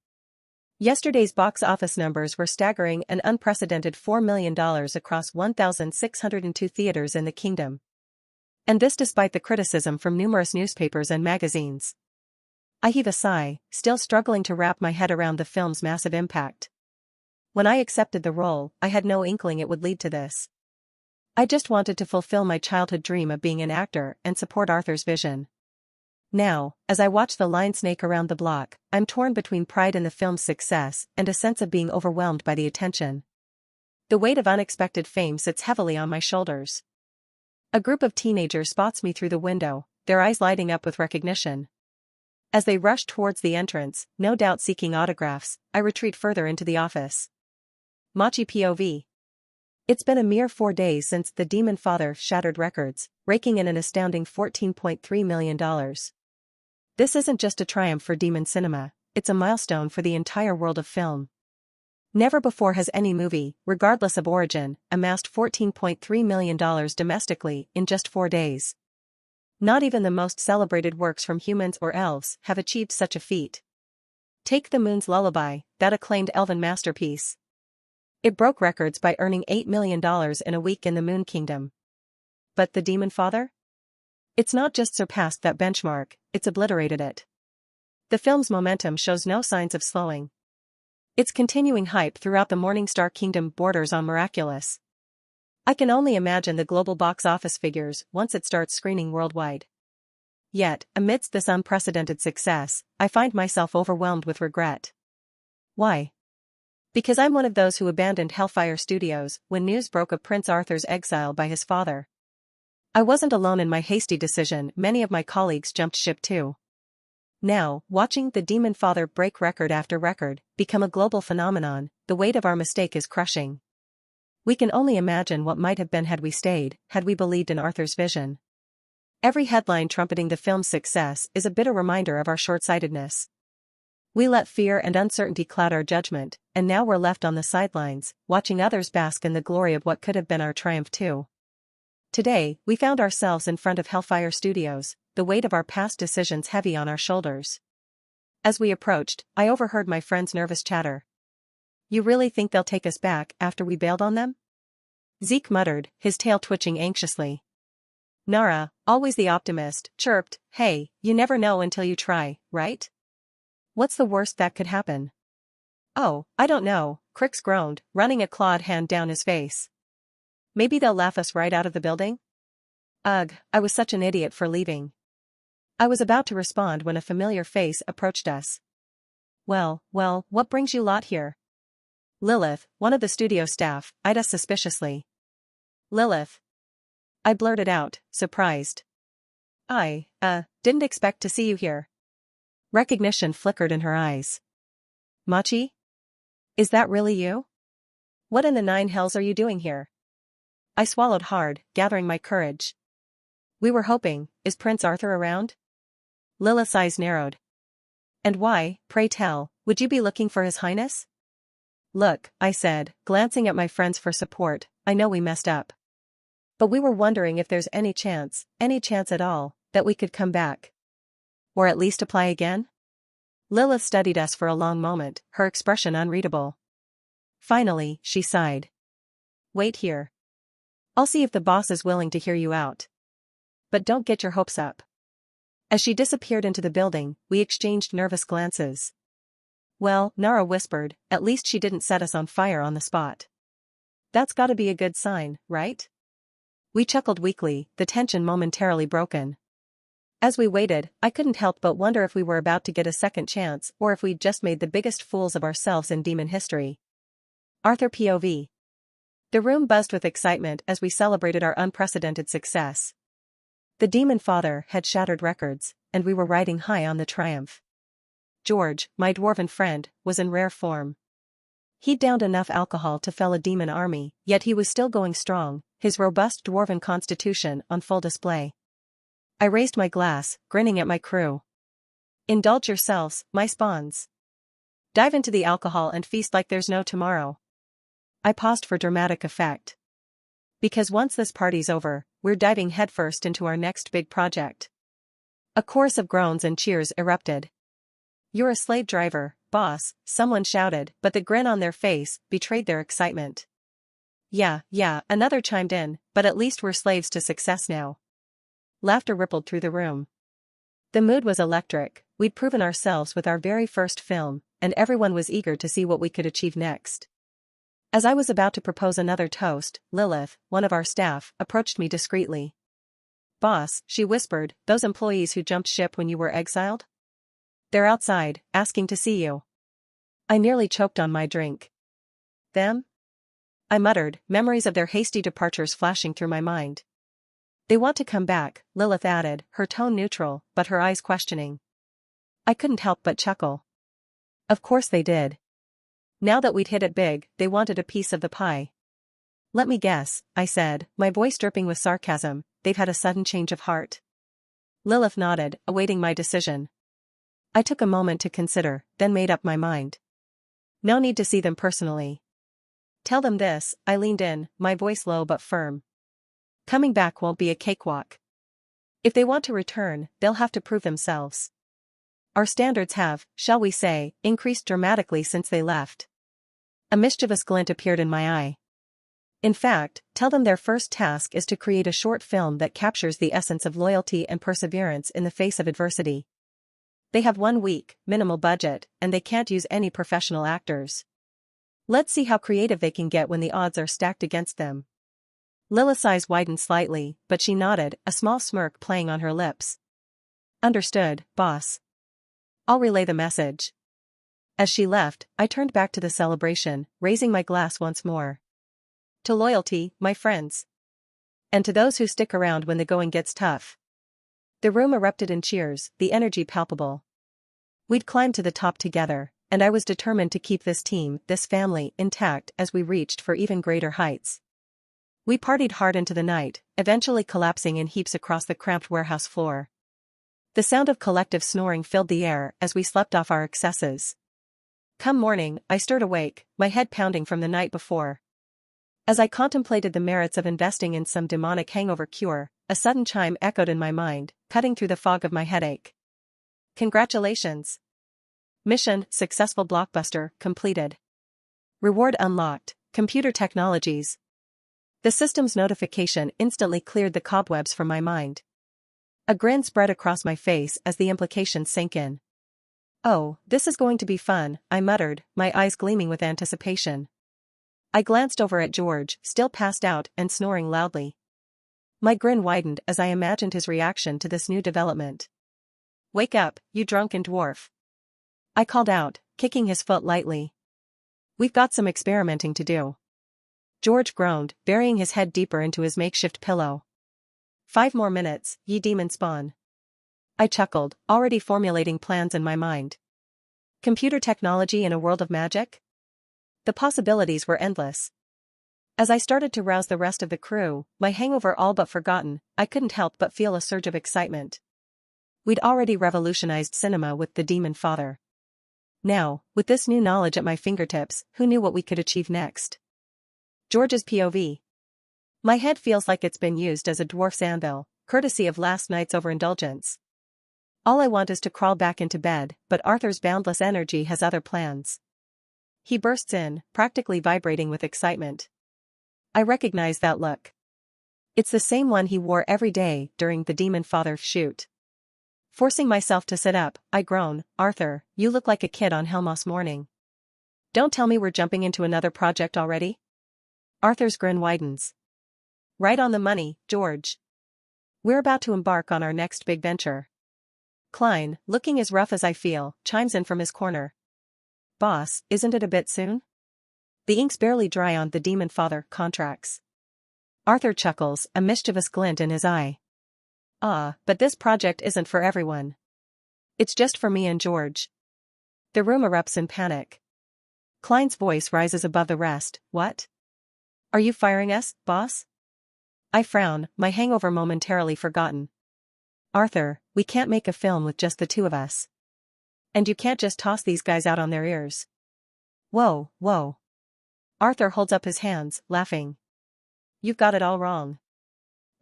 Yesterday's box office numbers were staggering, an unprecedented $4 million across 1,602 theaters in the kingdom. And this despite the criticism from numerous newspapers and magazines. I heave a sigh, still struggling to wrap my head around the film's massive impact. When I accepted the role, I had no inkling it would lead to this. I just wanted to fulfill my childhood dream of being an actor and support Arthur's vision. Now, as I watch the line snake around the block, I'm torn between pride in the film's success and a sense of being overwhelmed by the attention. The weight of unexpected fame sits heavily on my shoulders. A group of teenagers spots me through the window, their eyes lighting up with recognition. As they rush towards the entrance, no doubt seeking autographs, I retreat further into the office. Machi POV. It's been a mere 4 days since the Demonfather shattered records, raking in an astounding $14.3 million. This isn't just a triumph for demon cinema, it's a milestone for the entire world of film. Never before has any movie, regardless of origin, amassed $14.3 million domestically in just 4 days. Not even the most celebrated works from humans or elves have achieved such a feat. Take The Moon's Lullaby, that acclaimed elven masterpiece. It broke records by earning $8 million in a week in the Moon Kingdom. But The Demonfather? It's not just surpassed that benchmark, it's obliterated it. The film's momentum shows no signs of slowing. Its continuing hype throughout the Morningstar Kingdom borders on miraculous. I can only imagine the global box office figures once it starts screening worldwide. Yet, amidst this unprecedented success, I find myself overwhelmed with regret. Why? Because I'm one of those who abandoned Hellfire Studios when news broke of Prince Arthur's exile by his father. I wasn't alone in my hasty decision, many of my colleagues jumped ship too. Now, watching the Demonfather break record after record, become a global phenomenon, the weight of our mistake is crushing. We can only imagine what might have been had we stayed, had we believed in Arthur's vision. Every headline trumpeting the film's success is a bitter reminder of our short-sightedness. We let fear and uncertainty cloud our judgment, and now we're left on the sidelines, watching others bask in the glory of what could have been our triumph too. Today, we found ourselves in front of Hellfire Studios, the weight of our past decisions heavy on our shoulders. As we approached, I overheard my friend's nervous chatter. "You really think they'll take us back after we bailed on them?" Zeke muttered, his tail twitching anxiously. Nara, always the optimist, chirped, "Hey, you never know until you try, right? What's the worst that could happen?" "Oh, I don't know," Crix groaned, running a clawed hand down his face. "Maybe they'll laugh us right out of the building?" Ugh, I was such an idiot for leaving. I was about to respond when a familiar face approached us. Well, what brings you lot here?" Lilith, one of the studio staff, eyed us suspiciously. "Lilith?" I blurted out, surprised. I didn't expect to see you here." Recognition flickered in her eyes. "Machi? Is that really you? What in the 9 hells are you doing here?" I swallowed hard, gathering my courage. "We were hoping, is Prince Arthur around?" Lilith's eyes narrowed. "And why, pray tell, would you be looking for His Highness?" "Look," I said, glancing at my friends for support, "I know we messed up. But we were wondering if there's any chance at all, that we could come back. Or at least apply again?" Lilith studied us for a long moment, her expression unreadable. Finally, she sighed. "Wait here. I'll see if the boss is willing to hear you out. But don't get your hopes up." As she disappeared into the building, we exchanged nervous glances. "Well," Nara whispered, "at least she didn't set us on fire on the spot. That's gotta be a good sign, right?" We chuckled weakly, the tension momentarily broken. As we waited, I couldn't help but wonder if we were about to get a second chance or if we'd just made the biggest fools of ourselves in demon history. Arthur POV. The room buzzed with excitement as we celebrated our unprecedented success. The Demonfather had shattered records, and we were riding high on the triumph. George, my dwarven friend, was in rare form. He'd downed enough alcohol to fell a demon army, yet he was still going strong, his robust dwarven constitution on full display. I raised my glass, grinning at my crew. "Indulge yourselves, my spawns. Dive into the alcohol and feast like there's no tomorrow." I paused for dramatic effect. Because once this party's over, we're diving headfirst into our next big project. A chorus of groans and cheers erupted. "You're a slave driver, boss," someone shouted, but the grin on their face betrayed their excitement. Yeah, another chimed in, "But at least we're slaves to success now." Laughter rippled through the room. The mood was electric, we'd proven ourselves with our very first film, and everyone was eager to see what we could achieve next. As I was about to propose another toast, Lilith, one of our staff, approached me discreetly. "Boss," she whispered, "those employees who jumped ship when you were exiled? They're outside, asking to see you." I nearly choked on my drink. "Them?" I muttered, memories of their hasty departures flashing through my mind. They want to come back, Lilith added, her tone neutral, but her eyes questioning. I couldn't help but chuckle. Of course they did. Now that we'd hit it big, they wanted a piece of the pie. Let me guess, I said, my voice dripping with sarcasm, they've had a sudden change of heart. Lilith nodded, awaiting my decision. I took a moment to consider, then made up my mind. No need to see them personally. Tell them this, I leaned in, my voice low but firm. Coming back won't be a cakewalk. If they want to return, they'll have to prove themselves. Our standards have, shall we say, increased dramatically since they left. A mischievous glint appeared in my eye. In fact, tell them their first task is to create a short film that captures the essence of loyalty and perseverance in the face of adversity. They have 1 week, minimal budget, and they can't use any professional actors. Let's see how creative they can get when the odds are stacked against them. Lilith's eyes widened slightly, but she nodded, a small smirk playing on her lips. Understood, boss. I'll relay the message. As she left, I turned back to the celebration, raising my glass once more. To loyalty, my friends. And to those who stick around when the going gets tough. The room erupted in cheers, the energy palpable. We'd climbed to the top together, and I was determined to keep this team, this family, intact as we reached for even greater heights. We partied hard into the night, eventually collapsing in heaps across the cramped warehouse floor. The sound of collective snoring filled the air as we slept off our excesses. Come morning, I stirred awake, my head pounding from the night before. As I contemplated the merits of investing in some demonic hangover cure, a sudden chime echoed in my mind, cutting through the fog of my headache. Congratulations! Mission, successful blockbuster, completed. Reward unlocked, computer technologies. The system's notification instantly cleared the cobwebs from my mind. A grin spread across my face as the implications sank in. Oh, this is going to be fun, I muttered, my eyes gleaming with anticipation. I glanced over at George, still passed out and snoring loudly. My grin widened as I imagined his reaction to this new development. Wake up, you drunken dwarf. I called out, kicking his foot lightly. We've got some experimenting to do. George groaned, burying his head deeper into his makeshift pillow. 5 more minutes, ye demon spawn. I chuckled, already formulating plans in my mind. Computer technology in a world of magic? The possibilities were endless. As I started to rouse the rest of the crew, my hangover all but forgotten, I couldn't help but feel a surge of excitement. We'd already revolutionized cinema with the Demonfather. Now, with this new knowledge at my fingertips, who knew what we could achieve next? George's POV. My head feels like it's been used as a dwarf's anvil, courtesy of last night's overindulgence. All I want is to crawl back into bed, but Arthur's boundless energy has other plans. He bursts in, practically vibrating with excitement. I recognize that look. It's the same one he wore every day during the Demonfather shoot. Forcing myself to sit up, I groan, Arthur, you look like a kid on Hellmoss morning. Don't tell me we're jumping into another project already? Arthur's grin widens. Right on the money, George. We're about to embark on our next big venture. Klein, looking as rough as I feel, chimes in from his corner. Boss, isn't it a bit soon? The ink's barely dry on the Demonfather contracts. Arthur chuckles, a mischievous glint in his eye. But this project isn't for everyone. It's just for me and George. The room erupts in panic. Klein's voice rises above the rest. What? Are you firing us, boss? I frown, my hangover momentarily forgotten. Arthur, we can't make a film with just the 2 of us. And you can't just toss these guys out on their ears. Whoa, whoa. Arthur holds up his hands, laughing. You've got it all wrong.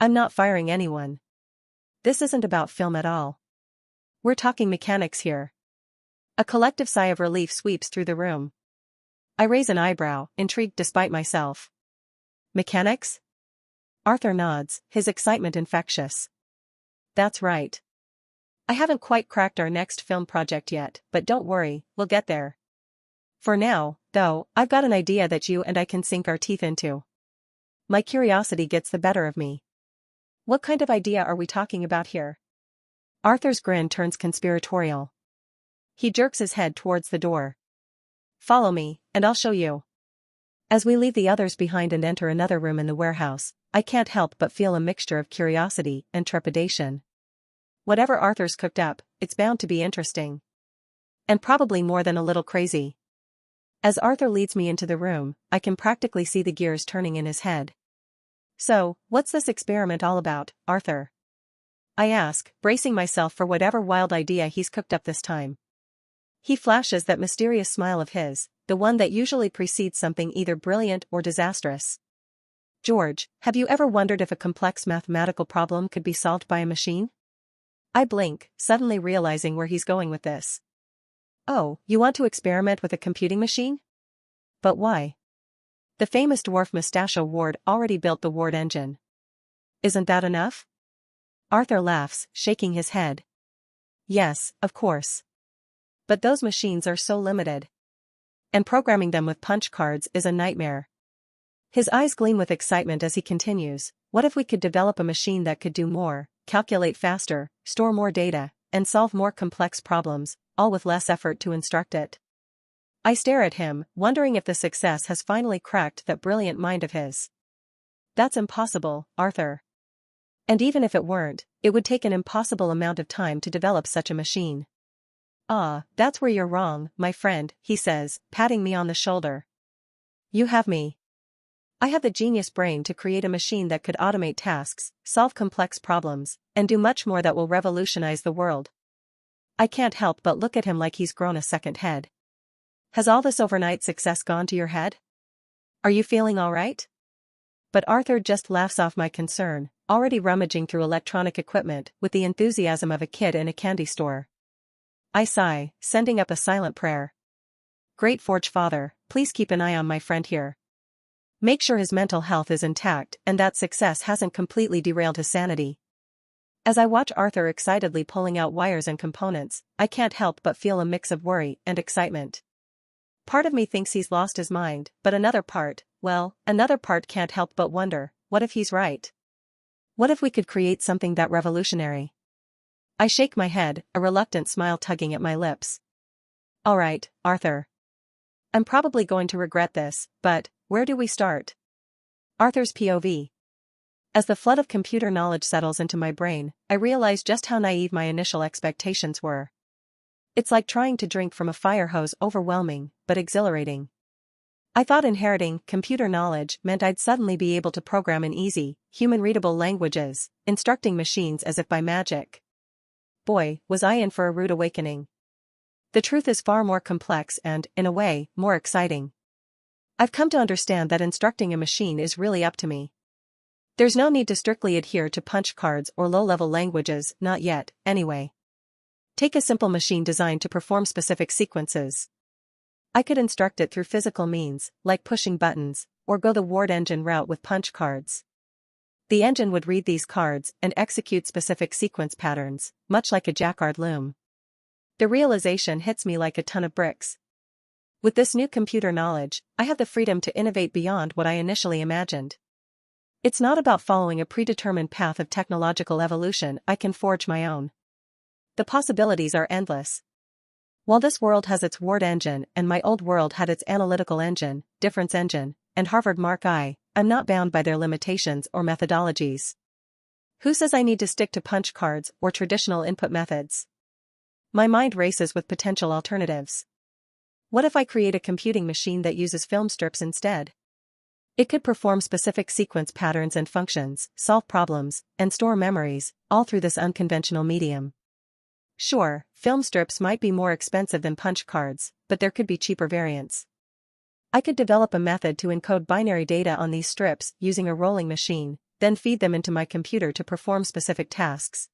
I'm not firing anyone. This isn't about film at all. We're talking mechanics here. A collective sigh of relief sweeps through the room. I raise an eyebrow, intrigued despite myself. Mechanics? Arthur nods, his excitement infectious. That's right. I haven't quite cracked our next film project yet, but don't worry, we'll get there. For now, though, I've got an idea that you and I can sink our teeth into. My curiosity gets the better of me. What kind of idea are we talking about here? Arthur's grin turns conspiratorial. He jerks his head towards the door. Follow me, and I'll show you. As we leave the others behind and enter another room in the warehouse, I can't help but feel a mixture of curiosity and trepidation. Whatever Arthur's cooked up, it's bound to be interesting. And probably more than a little crazy. As Arthur leads me into the room, I can practically see the gears turning in his head. So, what's this experiment all about, Arthur? I ask, bracing myself for whatever wild idea he's cooked up this time. He flashes that mysterious smile of his, the one that usually precedes something either brilliant or disastrous. George, have you ever wondered if a complex mathematical problem could be solved by a machine? I blink, suddenly realizing where he's going with this. Oh, you want to experiment with a computing machine? But why? The famous dwarf Mustachio Ward already built the Ward engine. Isn't that enough? Arthur laughs, shaking his head. Yes, of course. But those machines are so limited. And programming them with punch cards is a nightmare. His eyes gleam with excitement as he continues, what if we could develop a machine that could do more, calculate faster, store more data, and solve more complex problems, all with less effort to instruct it? I stare at him, wondering if the success has finally cracked that brilliant mind of his. That's impossible, Arthur. And even if it weren't, it would take an impossible amount of time to develop such a machine. Ah, that's where you're wrong, my friend, he says, patting me on the shoulder. You have me. I have the genius brain to create a machine that could automate tasks, solve complex problems, and do much more that will revolutionize the world. I can't help but look at him like he's grown a second head. Has all this overnight success gone to your head? Are you feeling all right? But Arthur just laughs off my concern, already rummaging through electronic equipment with the enthusiasm of a kid in a candy store. I sigh, sending up a silent prayer. Great Forge Father, please keep an eye on my friend here. Make sure his mental health is intact and that success hasn't completely derailed his sanity. As I watch Arthur excitedly pulling out wires and components, I can't help but feel a mix of worry and excitement. Part of me thinks he's lost his mind, but another part can't help but wonder, what if he's right? What if we could create something that revolutionary? I shake my head, a reluctant smile tugging at my lips. All right, Arthur. I'm probably going to regret this, but where do we start? Arthur's POV. As the flood of computer knowledge settles into my brain, I realize just how naive my initial expectations were. It's like trying to drink from a fire hose, overwhelming, but exhilarating. I thought inheriting computer knowledge meant I'd suddenly be able to program in easy, human-readable languages, instructing machines as if by magic. Boy, was I in for a rude awakening. The truth is far more complex and, in a way, more exciting. I've come to understand that instructing a machine is really up to me. There's no need to strictly adhere to punch cards or low-level languages, not yet, anyway. Take a simple machine designed to perform specific sequences. I could instruct it through physical means, like pushing buttons, or go the Ward engine route with punch cards. The engine would read these cards and execute specific sequence patterns, much like a jacquard loom. The realization hits me like a ton of bricks. With this new computer knowledge, I have the freedom to innovate beyond what I initially imagined. It's not about following a predetermined path of technological evolution. I can forge my own. The possibilities are endless. While this world has its Ward engine and my old world had its analytical engine, difference engine, and Harvard Mark I, I'm not bound by their limitations or methodologies. Who says I need to stick to punch cards or traditional input methods? My mind races with potential alternatives. What if I create a computing machine that uses film strips instead? It could perform specific sequence patterns and functions, solve problems, and store memories, all through this unconventional medium. Sure, film strips might be more expensive than punch cards, but there could be cheaper variants. I could develop a method to encode binary data on these strips using a rolling machine, then feed them into my computer to perform specific tasks.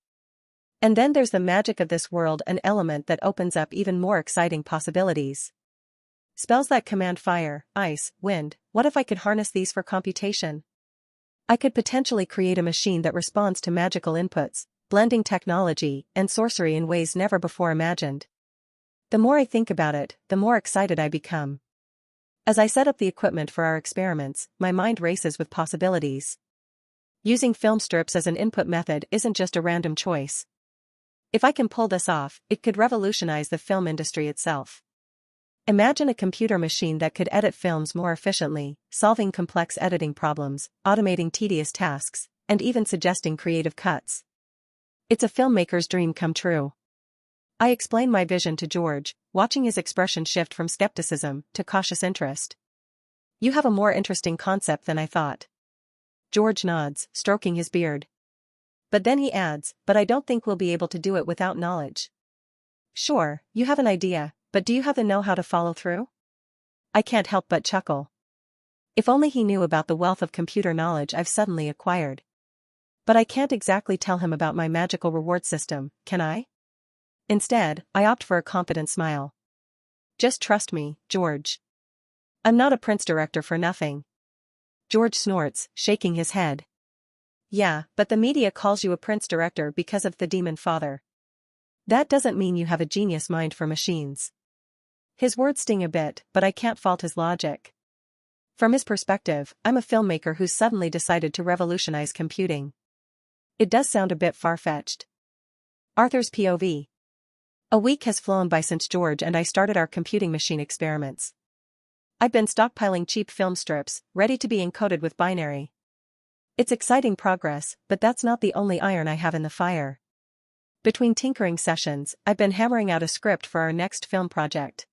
And then there's the magic of this world, an element that opens up even more exciting possibilities. Spells that command fire, ice, wind, what if I could harness these for computation? I could potentially create a machine that responds to magical inputs, blending technology and sorcery in ways never before imagined. The more I think about it, the more excited I become. As I set up the equipment for our experiments, my mind races with possibilities. Using film strips as an input method isn't just a random choice. If I can pull this off, it could revolutionize the film industry itself. Imagine a computer machine that could edit films more efficiently, solving complex editing problems, automating tedious tasks, and even suggesting creative cuts. It's a filmmaker's dream come true. I explain my vision to George, watching his expression shift from skepticism to cautious interest. You have a more interesting concept than I thought. George nods, stroking his beard. But then he adds, but I don't think we'll be able to do it without knowledge. Sure, you have an idea, but do you have the know-how to follow through? I can't help but chuckle. If only he knew about the wealth of computer knowledge I've suddenly acquired. But I can't exactly tell him about my magical reward system, can I? Instead, I opt for a confident smile. Just trust me, George. I'm not a prince director for nothing. George snorts, shaking his head. Yeah, but the media calls you a prince director because of the Demonfather. That doesn't mean you have a genius mind for machines. His words sting a bit, but I can't fault his logic. From his perspective, I'm a filmmaker who's suddenly decided to revolutionize computing. It does sound a bit far-fetched. Arthur's POV. A week has flown by since George and I started our computing machine experiments. I've been stockpiling cheap film strips, ready to be encoded with binary. It's exciting progress, but that's not the only iron I have in the fire. Between tinkering sessions, I've been hammering out a script for our next film project.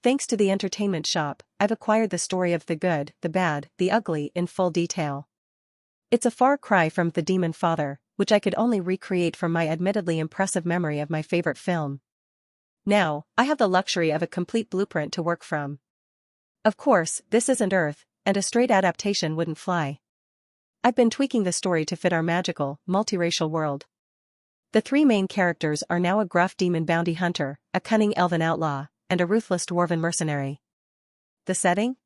Thanks to the entertainment shop, I've acquired the story of the good, the bad, the ugly in full detail. It's a far cry from The Demonfather, which I could only recreate from my admittedly impressive memory of my favorite film. Now, I have the luxury of a complete blueprint to work from. Of course, this isn't Earth, and a straight adaptation wouldn't fly. I've been tweaking the story to fit our magical, multiracial world. The three main characters are now a gruff demon bounty hunter, a cunning elven outlaw, and a ruthless dwarven mercenary. The setting?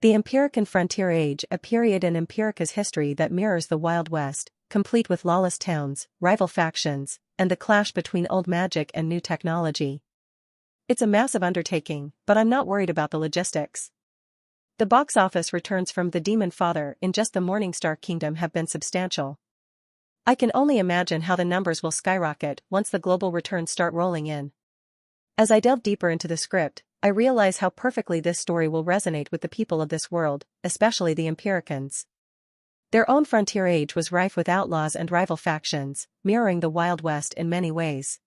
The Empirican Frontier Age, a period in Empirica's history that mirrors the Wild West, complete with lawless towns, rival factions, and the clash between old magic and new technology. It's a massive undertaking, but I'm not worried about the logistics. The box office returns from The Demonfather in just the Morningstar Kingdom have been substantial. I can only imagine how the numbers will skyrocket once the global returns start rolling in. As I delve deeper into the script, I realize how perfectly this story will resonate with the people of this world, especially the Empiricans. Their own frontier age was rife with outlaws and rival factions, mirroring the Wild West in many ways.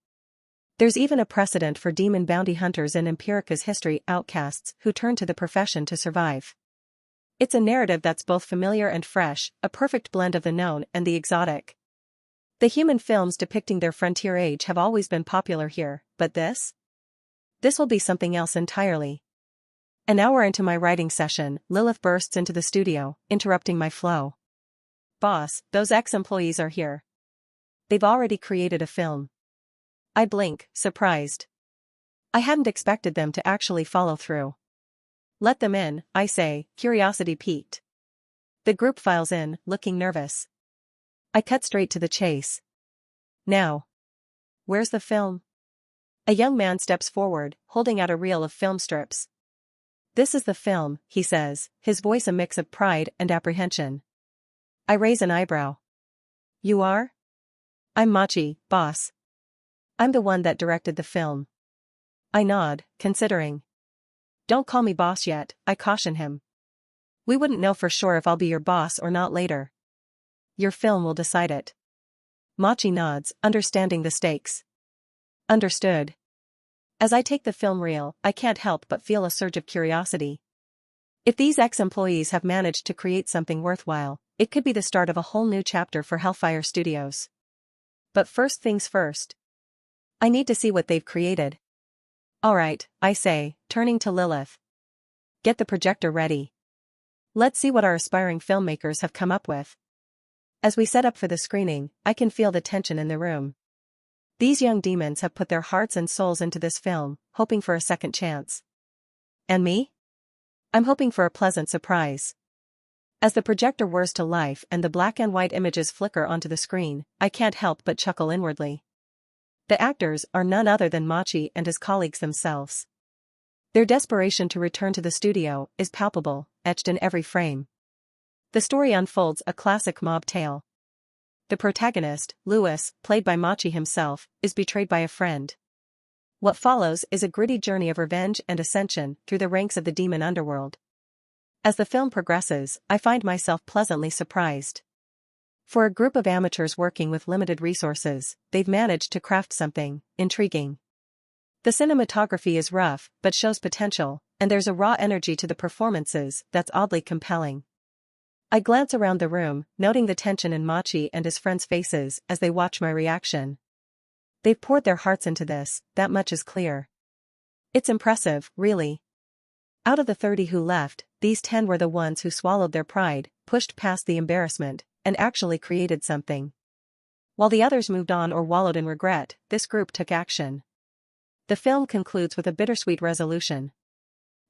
There's even a precedent for demon bounty hunters in Empirica's history, outcasts who turn to the profession to survive. It's a narrative that's both familiar and fresh, a perfect blend of the known and the exotic. The human films depicting their frontier age have always been popular here, but this? This will be something else entirely. An hour into my writing session, Lilith bursts into the studio, interrupting my flow. Boss, those ex-employees are here. They've already created a film. I blink, surprised. I hadn't expected them to actually follow through. Let them in, I say, curiosity piqued. The group files in, looking nervous. I cut straight to the chase. Now. Where's the film? A young man steps forward, holding out a reel of film strips. This is the film, he says, his voice a mix of pride and apprehension. I raise an eyebrow. You are? I'm Machi, boss. I'm the one that directed the film. I nod, considering. Don't call me boss yet, I caution him. We wouldn't know for sure if I'll be your boss or not later. Your film will decide it. Machi nods, understanding the stakes. Understood. As I take the film reel, I can't help but feel a surge of curiosity. If these ex-employees have managed to create something worthwhile, it could be the start of a whole new chapter for Hellfire Studios. But first things first. I need to see what they've created. Alright, I say, turning to Lilith. Get the projector ready. Let's see what our aspiring filmmakers have come up with. As we set up for the screening, I can feel the tension in the room. These young demons have put their hearts and souls into this film, hoping for a second chance. And me? I'm hoping for a pleasant surprise. As the projector whirs to life and the black and white images flicker onto the screen, I can't help but chuckle inwardly. The actors are none other than Machi and his colleagues themselves. Their desperation to return to the studio is palpable, etched in every frame. The story unfolds a classic mob tale. The protagonist, Lewis, played by Machi himself, is betrayed by a friend. What follows is a gritty journey of revenge and ascension through the ranks of the demon underworld. As the film progresses, I find myself pleasantly surprised. For a group of amateurs working with limited resources, they've managed to craft something intriguing. The cinematography is rough but shows potential, and there's a raw energy to the performances that's oddly compelling. I glance around the room, noting the tension in Machi and his friends' faces as they watch my reaction. They've poured their hearts into this, that much is clear. It's impressive, really. Out of the 30 who left, these 10 were the ones who swallowed their pride, pushed past the embarrassment, and actually created something. While the others moved on or wallowed in regret, this group took action. The film concludes with a bittersweet resolution.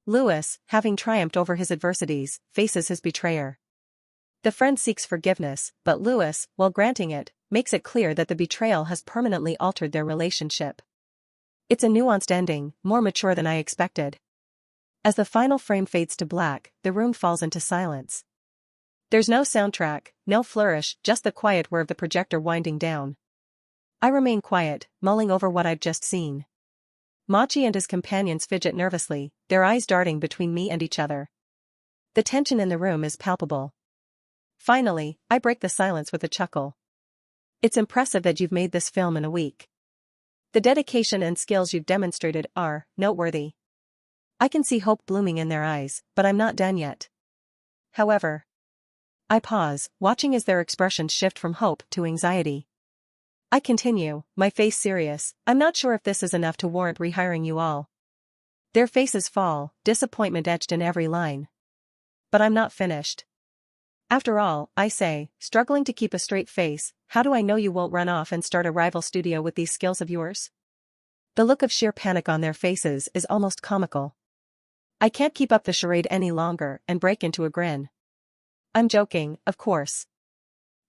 Lewis, having triumphed over his adversities, faces his betrayer. The friend seeks forgiveness, but Lewis, while granting it, makes it clear that the betrayal has permanently altered their relationship. It's a nuanced ending, more mature than I expected. As the final frame fades to black, the room falls into silence. There's no soundtrack, no flourish, just the quiet whir of the projector winding down. I remain quiet, mulling over what I've just seen. Machi and his companions fidget nervously, their eyes darting between me and each other. The tension in the room is palpable. Finally, I break the silence with a chuckle. It's impressive that you've made this film in a week. The dedication and skills you've demonstrated are noteworthy. I can see hope blooming in their eyes, but I'm not done yet. However, I pause, watching as their expressions shift from hope to anxiety. I continue, my face serious. I'm not sure if this is enough to warrant rehiring you all. Their faces fall, disappointment etched in every line. But I'm not finished. After all, I say, struggling to keep a straight face, how do I know you won't run off and start a rival studio with these skills of yours? The look of sheer panic on their faces is almost comical. I can't keep up the charade any longer and break into a grin. I'm joking, of course.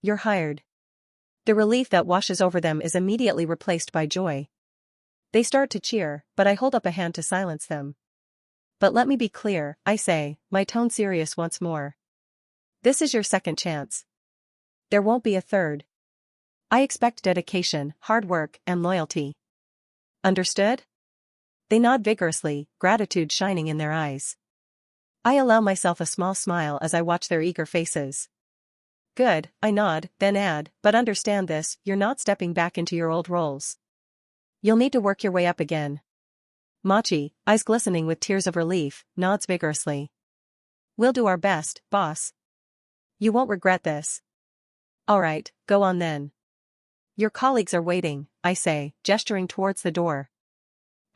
You're hired. The relief that washes over them is immediately replaced by joy. They start to cheer, but I hold up a hand to silence them. But let me be clear, I say, my tone serious once more. This is your second chance. There won't be a third. I expect dedication, hard work, and loyalty. Understood? They nod vigorously, gratitude shining in their eyes. I allow myself a small smile as I watch their eager faces. Good, I nod, then add, but understand this, you're not stepping back into your old roles. You'll need to work your way up again. Machi, eyes glistening with tears of relief, nods vigorously. We'll do our best, boss. You won't regret this. All right, go on then. Your colleagues are waiting, I say, gesturing towards the door.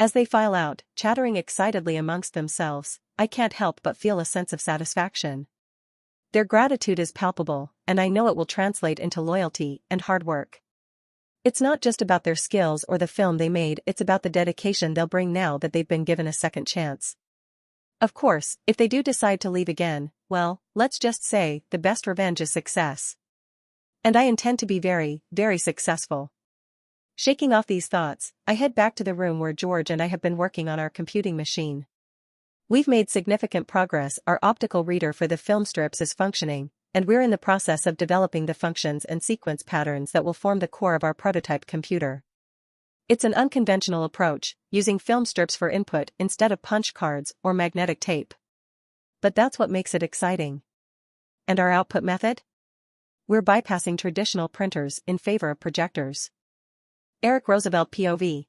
As they file out, chattering excitedly amongst themselves, I can't help but feel a sense of satisfaction. Their gratitude is palpable, and I know it will translate into loyalty and hard work. It's not just about their skills or the film they made, it's about the dedication they'll bring now that they've been given a second chance. Of course, if they do decide to leave again, well, let's just say, the best revenge is success. And I intend to be very, very successful. Shaking off these thoughts, I head back to the room where George and I have been working on our computing machine. We've made significant progress, our optical reader for the film strips is functioning, and we're in the process of developing the functions and sequence patterns that will form the core of our prototype computer. It's an unconventional approach, using film strips for input instead of punch cards or magnetic tape. But that's what makes it exciting. And our output method? We're bypassing traditional printers in favor of projectors. Eric Roosevelt POV.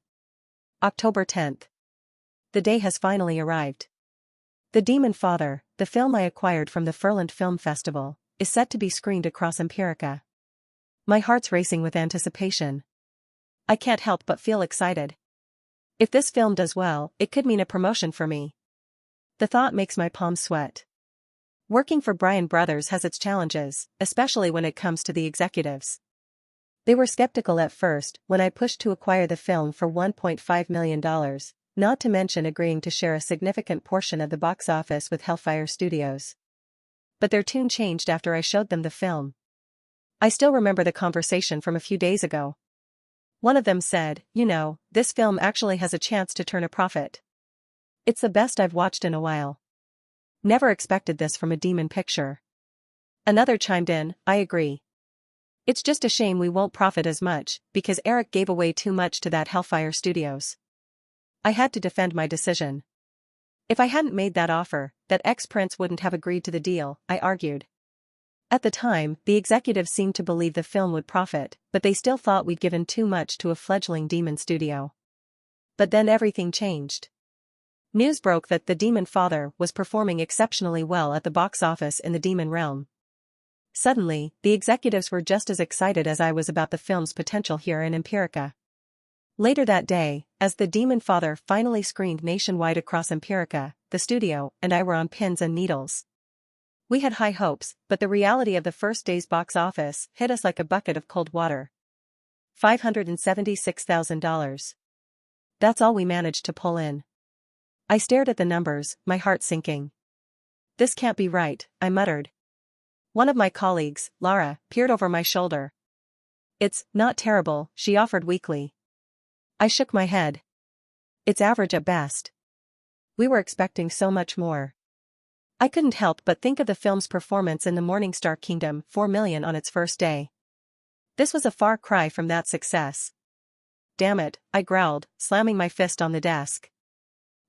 October 10th. The day has finally arrived. The Demonfather, the film I acquired from the Furland Film Festival, is set to be screened across Empirica. My heart's racing with anticipation. I can't help but feel excited. If this film does well, it could mean a promotion for me. The thought makes my palms sweat. Working for Bryan Brothers has its challenges, especially when it comes to the executives. They were skeptical at first when I pushed to acquire the film for $1.5 million, not to mention agreeing to share a significant portion of the box office with Hellfire Studios. But their tune changed after I showed them the film. I still remember the conversation from a few days ago. One of them said, "You know, this film actually has a chance to turn a profit. It's the best I've watched in a while. Never expected this from a demon picture." Another chimed in, "I agree. It's just a shame we won't profit as much, because Eric gave away too much to that Hellfire Studios." I had to defend my decision. If I hadn't made that offer, that ex-prince wouldn't have agreed to the deal, I argued. At the time, the executives seemed to believe the film would profit, but they still thought we'd given too much to a fledgling demon studio. But then everything changed. News broke that The Demonfather was performing exceptionally well at the box office in the demon realm. Suddenly, the executives were just as excited as I was about the film's potential here in Empirica. Later that day, as The Demonfather finally screened nationwide across Empirica, the studio and I were on pins and needles. We had high hopes, but the reality of the first day's box office hit us like a bucket of cold water. $576,000. That's all we managed to pull in. I stared at the numbers, my heart sinking. This can't be right, I muttered. One of my colleagues, Lara, peered over my shoulder. It's not terrible, she offered weakly. I shook my head. It's average at best. We were expecting so much more. I couldn't help but think of the film's performance in the Morningstar Kingdom, 4 million on its first day. This was a far cry from that success. Damn it, I growled, slamming my fist on the desk.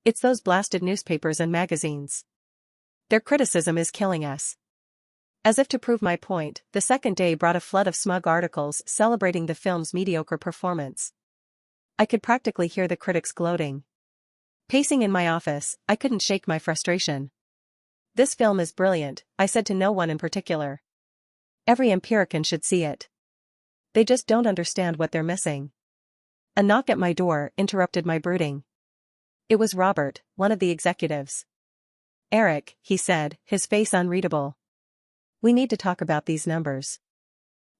It's those blasted newspapers and magazines. Their criticism is killing us. As if to prove my point, the second day brought a flood of smug articles celebrating the film's mediocre performance. I could practically hear the critics gloating. Pacing in my office, I couldn't shake my frustration. This film is brilliant, I said to no one in particular. Every Empirican should see it. They just don't understand what they're missing. A knock at my door interrupted my brooding. It was Robert, one of the executives. Eric, he said, his face unreadable. We need to talk about these numbers.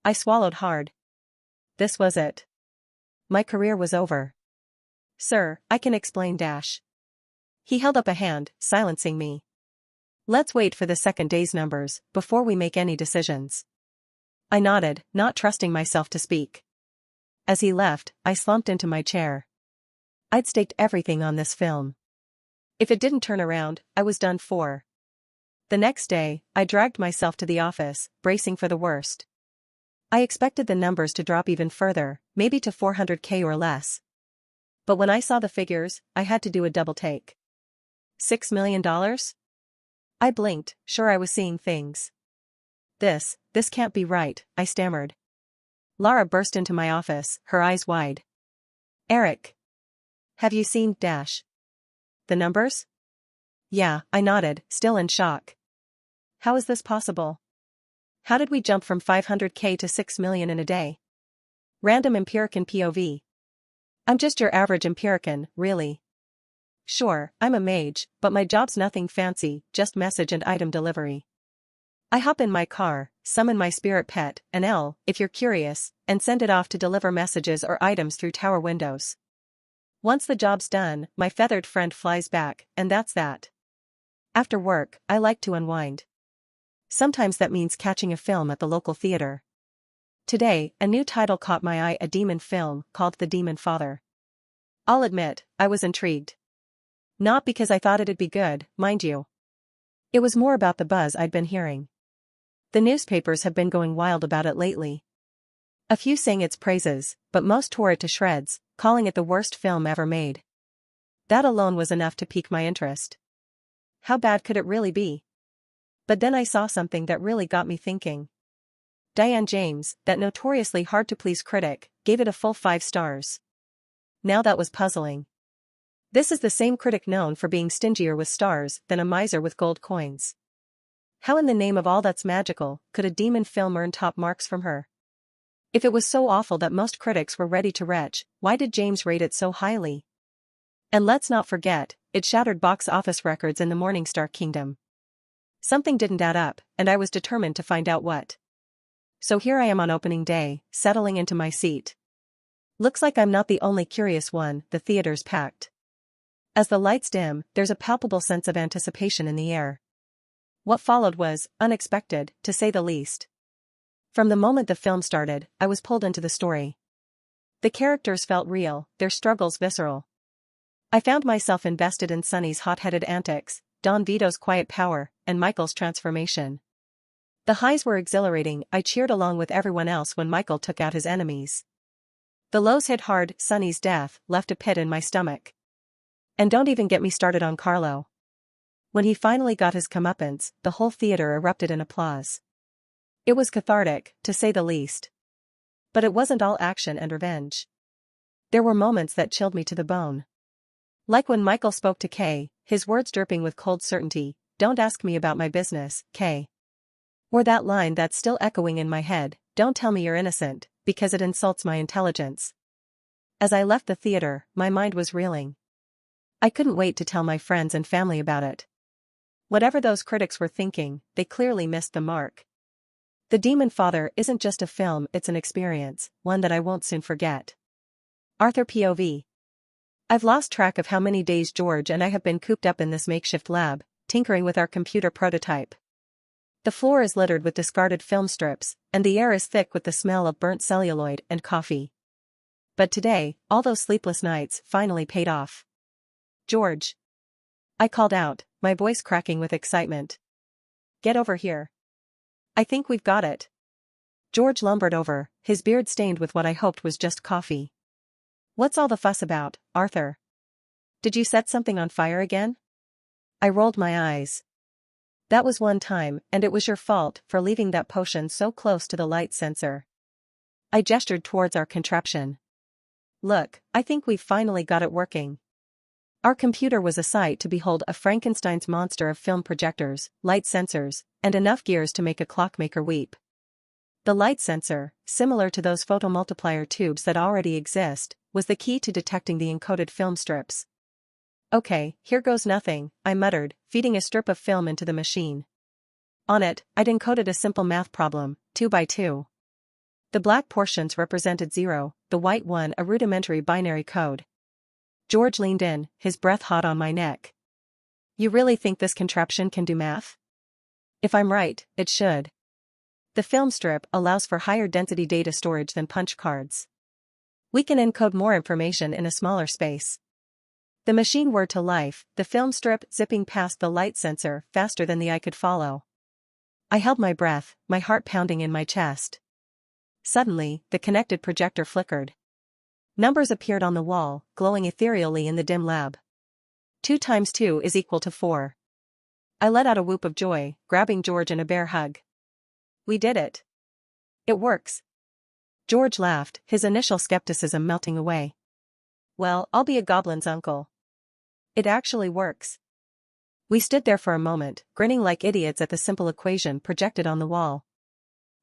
I swallowed hard. This was it. My career was over. Sir, I can explain. He held up a hand, silencing me. Let's wait for the second day's numbers before we make any decisions. I nodded, not trusting myself to speak. As he left, I slumped into my chair. I'd staked everything on this film. If it didn't turn around, I was done for. The next day, I dragged myself to the office, bracing for the worst. I expected the numbers to drop even further, maybe to 400K or less. But when I saw the figures, I had to do a double take. $6 million? I blinked, sure I was seeing things. This can't be right, I stammered. Lara burst into my office, her eyes wide. Eric. Have you seen the numbers? Yeah, I nodded, still in shock. How is this possible? How did we jump from 500K to 6 million in a day? Random Empirican POV. I'm just your average Empirican, really. Sure, I'm a mage, but my job's nothing fancy, just message and item delivery. I hop in my car, summon my spirit pet, an L, if you're curious, and send it off to deliver messages or items through tower windows. Once the job's done, my feathered friend flies back, and that's that. After work, I like to unwind. Sometimes that means catching a film at the local theater. Today, a new title caught my eye, a demon film called The Demonfather. I'll admit, I was intrigued. Not because I thought it'd be good, mind you. It was more about the buzz I'd been hearing. The newspapers have been going wild about it lately. A few sang its praises, but most tore it to shreds, calling it the worst film ever made. That alone was enough to pique my interest. How bad could it really be? But then I saw something that really got me thinking. Diane James, that notoriously hard-to-please critic, gave it a full 5 stars. Now that was puzzling. This is the same critic known for being stingier with stars than a miser with gold coins. How in the name of all that's magical could a demon film earn top marks from her? If it was so awful that most critics were ready to retch, why did James rate it so highly? And let's not forget, it shattered box office records in the Morningstar Kingdom. Something didn't add up, and I was determined to find out what. So here I am on opening day, settling into my seat. Looks like I'm not the only curious one, the theater's packed. As the lights dim, there's a palpable sense of anticipation in the air. What followed was unexpected, to say the least. From the moment the film started, I was pulled into the story. The characters felt real, their struggles visceral. I found myself invested in Sunny's hot-headed antics, Don Vito's quiet power, and Michael's transformation. The highs were exhilarating, I cheered along with everyone else when Michael took out his enemies. The lows hit hard, Sunny's death left a pit in my stomach. And don't even get me started on Carlo. When he finally got his comeuppance, the whole theater erupted in applause. It was cathartic, to say the least. But it wasn't all action and revenge. There were moments that chilled me to the bone. Like when Michael spoke to Kay, his words dripping with cold certainty, "Don't ask me about my business, Kay." Or that line that's still echoing in my head, "Don't tell me you're innocent, because it insults my intelligence." As I left the theater, my mind was reeling. I couldn't wait to tell my friends and family about it. Whatever those critics were thinking, they clearly missed the mark. The Demonfather isn't just a film, it's an experience, one that I won't soon forget. Arthur POV. I've lost track of how many days George and I have been cooped up in this makeshift lab, tinkering with our computer prototype. The floor is littered with discarded film strips, and the air is thick with the smell of burnt celluloid and coffee. But today, all those sleepless nights finally paid off. "George," I called out, my voice cracking with excitement. "Get over here. I think we've got it." George lumbered over, his beard stained with what I hoped was just coffee. "What's all the fuss about, Arthur? Did you set something on fire again?" I rolled my eyes. "That was one time, and it was your fault for leaving that potion so close to the light sensor." I gestured towards our contraption. "Look, I think we've finally got it working." Our computer was a sight to behold, a Frankenstein's monster of film projectors, light sensors, and enough gears to make a clockmaker weep. The light sensor, similar to those photomultiplier tubes that already exist, was the key to detecting the encoded film strips. "Okay, here goes nothing," I muttered, feeding a strip of film into the machine. On it, I'd encoded a simple math problem, 2 by 2. The black portions represented 0, the white one a rudimentary binary code. George leaned in, his breath hot on my neck. "You really think this contraption can do math?" "If I'm right, it should. The film strip allows for higher density data storage than punch cards. We can encode more information in a smaller space." The machine whirred to life, the film strip zipping past the light sensor faster than the eye could follow. I held my breath, my heart pounding in my chest. Suddenly, the connected projector flickered. Numbers appeared on the wall, glowing ethereally in the dim lab. 2 times 2 is equal to 4. I let out a whoop of joy, grabbing George in a bear hug. "We did it. It works." George laughed, his initial skepticism melting away. "Well, I'll be a goblin's uncle. It actually works." We stood there for a moment, grinning like idiots at the simple equation projected on the wall.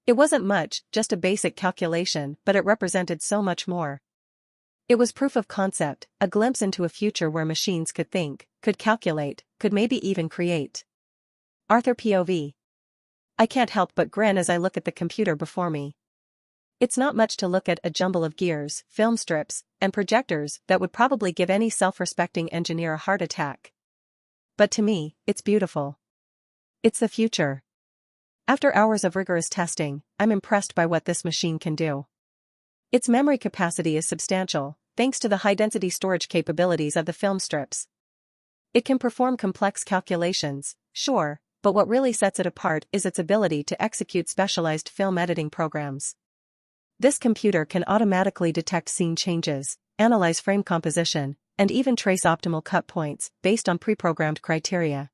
It wasn't much, just a basic calculation, but it represented so much more. It was proof of concept, a glimpse into a future where machines could think, could calculate, could maybe even create. Arthur POV. I can't help but grin as I look at the computer before me. It's not much to look at, a jumble of gears, film strips, and projectors that would probably give any self-respecting engineer a heart attack. But to me, it's beautiful. It's the future. After hours of rigorous testing, I'm impressed by what this machine can do. Its memory capacity is substantial, thanks to the high-density storage capabilities of the film strips. It can perform complex calculations, sure, but what really sets it apart is its ability to execute specialized film editing programs. This computer can automatically detect scene changes, analyze frame composition, and even trace optimal cut points based on pre-programmed criteria.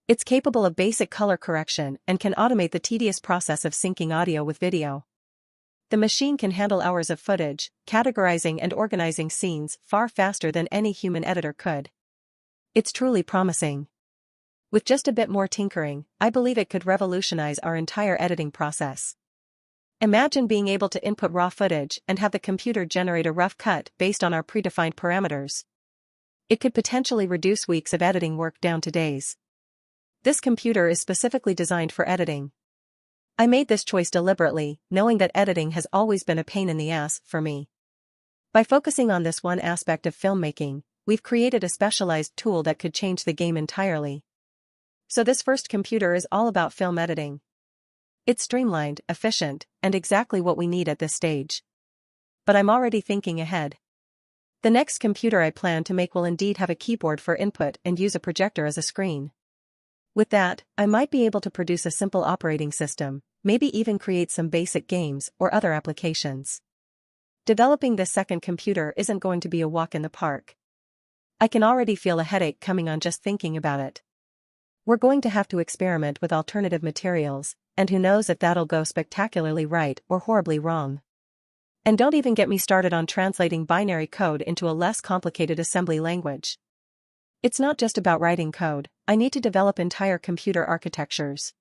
It's capable of basic color correction and can automate the tedious process of syncing audio with video. The machine can handle hours of footage, categorizing and organizing scenes far faster than any human editor could. It's truly promising. With just a bit more tinkering, I believe it could revolutionize our entire editing process. Imagine being able to input raw footage and have the computer generate a rough cut based on our predefined parameters. It could potentially reduce weeks of editing work down to days. This computer is specifically designed for editing. I made this choice deliberately, knowing that editing has always been a pain in the ass for me. By focusing on this one aspect of filmmaking, we've created a specialized tool that could change the game entirely. So this first computer is all about film editing. It's streamlined, efficient, and exactly what we need at this stage. But I'm already thinking ahead. The next computer I plan to make will indeed have a keyboard for input and use a projector as a screen. With that, I might be able to produce a simple operating system, maybe even create some basic games or other applications. Developing this second computer isn't going to be a walk in the park. I can already feel a headache coming on just thinking about it. We're going to have to experiment with alternative materials, and who knows if that'll go spectacularly right or horribly wrong. And don't even get me started on translating binary code into a less complicated assembly language. It's not just about writing code, I need to develop entire computer architectures.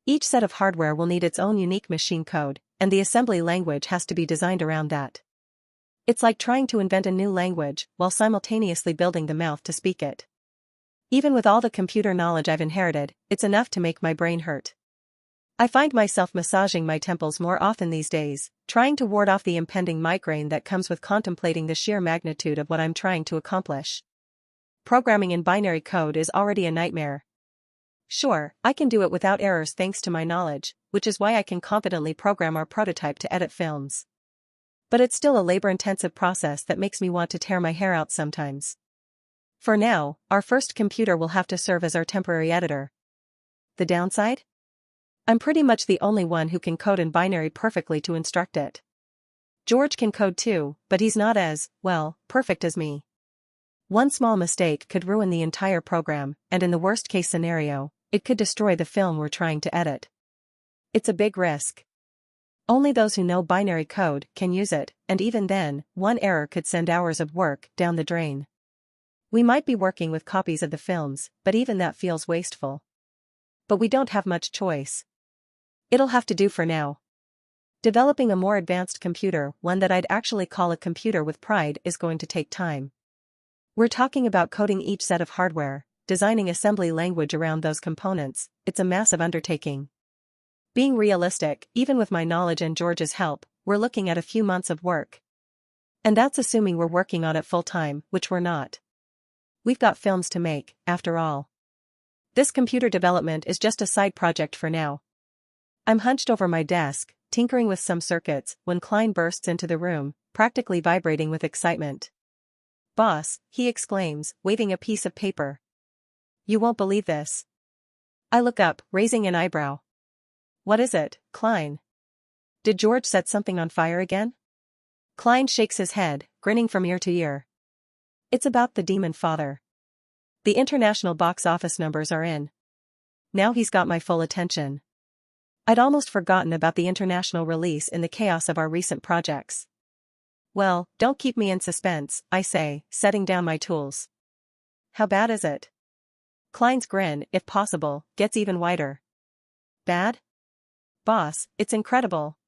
Each set of hardware will need its own unique machine code, and the assembly language has to be designed around that. It's like trying to invent a new language while simultaneously building the mouth to speak it. Even with all the computer knowledge I've inherited, it's enough to make my brain hurt. I find myself massaging my temples more often these days, trying to ward off the impending migraine that comes with contemplating the sheer magnitude of what I'm trying to accomplish. Programming in binary code is already a nightmare. Sure, I can do it without errors thanks to my knowledge, which is why I can confidently program our prototype to edit films. But it's still a labor-intensive process that makes me want to tear my hair out sometimes. For now, our first computer will have to serve as our temporary editor. The downside? I'm pretty much the only one who can code in binary perfectly to instruct it. George can code too, but he's not as, well, perfect as me. One small mistake could ruin the entire program, and in the worst-case scenario, it could destroy the film we're trying to edit. It's a big risk. Only those who know binary code can use it, and even then, one error could send hours of work down the drain. We might be working with copies of the films, but even that feels wasteful. But we don't have much choice. It'll have to do for now. Developing a more advanced computer, one that I'd actually call a computer with pride, is going to take time. We're talking about coding each set of hardware, designing assembly language around those components. It's a massive undertaking. Being realistic, even with my knowledge and George's help, we're looking at a few months of work. And that's assuming we're working on it full-time, which we're not. We've got films to make, after all. This computer development is just a side project for now. I'm hunched over my desk, tinkering with some circuits, when Klein bursts into the room, practically vibrating with excitement. "Boss," he exclaims, waving a piece of paper. "You won't believe this." I look up, raising an eyebrow. "What is it, Klein? Did George set something on fire again?" Klein shakes his head, grinning from ear to ear. "It's about the Demonfather. The international box office numbers are in. Now he's got my full attention. I'd almost forgotten about the international release in the chaos of our recent projects." "Well, don't keep me in suspense," I say, setting down my tools. "How bad is it?" Klein's grin, if possible, gets even wider. "Bad? Boss, it's incredible.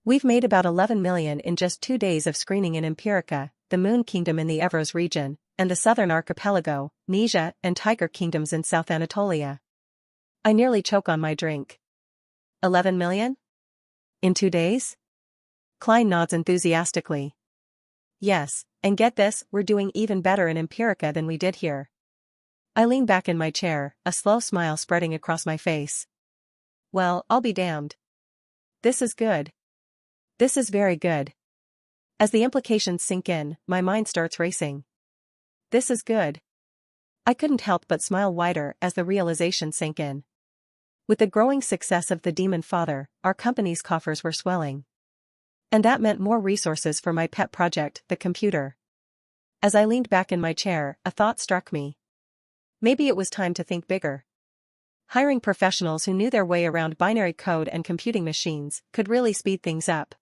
We've made about 11 million in just 2 days of screening in Empirica, the Moon Kingdom in the Evros region, and the Southern Archipelago, Nizha and Tiger Kingdoms in South Anatolia." I nearly choke on my drink. 11 million? In 2 days? Klein nods enthusiastically. "Yes, and get this, we're doing even better in Empirica than we did here." I lean back in my chair, a slow smile spreading across my face. Well, I'll be damned. This is good. This is very good. As the implications sink in, my mind starts racing. This is good. I couldn't help but smile wider as the realization sank in. With the growing success of the Demonfather, our company's coffers were swelling. And that meant more resources for my pet project, the computer. As I leaned back in my chair, a thought struck me. Maybe it was time to think bigger. Hiring professionals who knew their way around binary code and computing machines could really speed things up.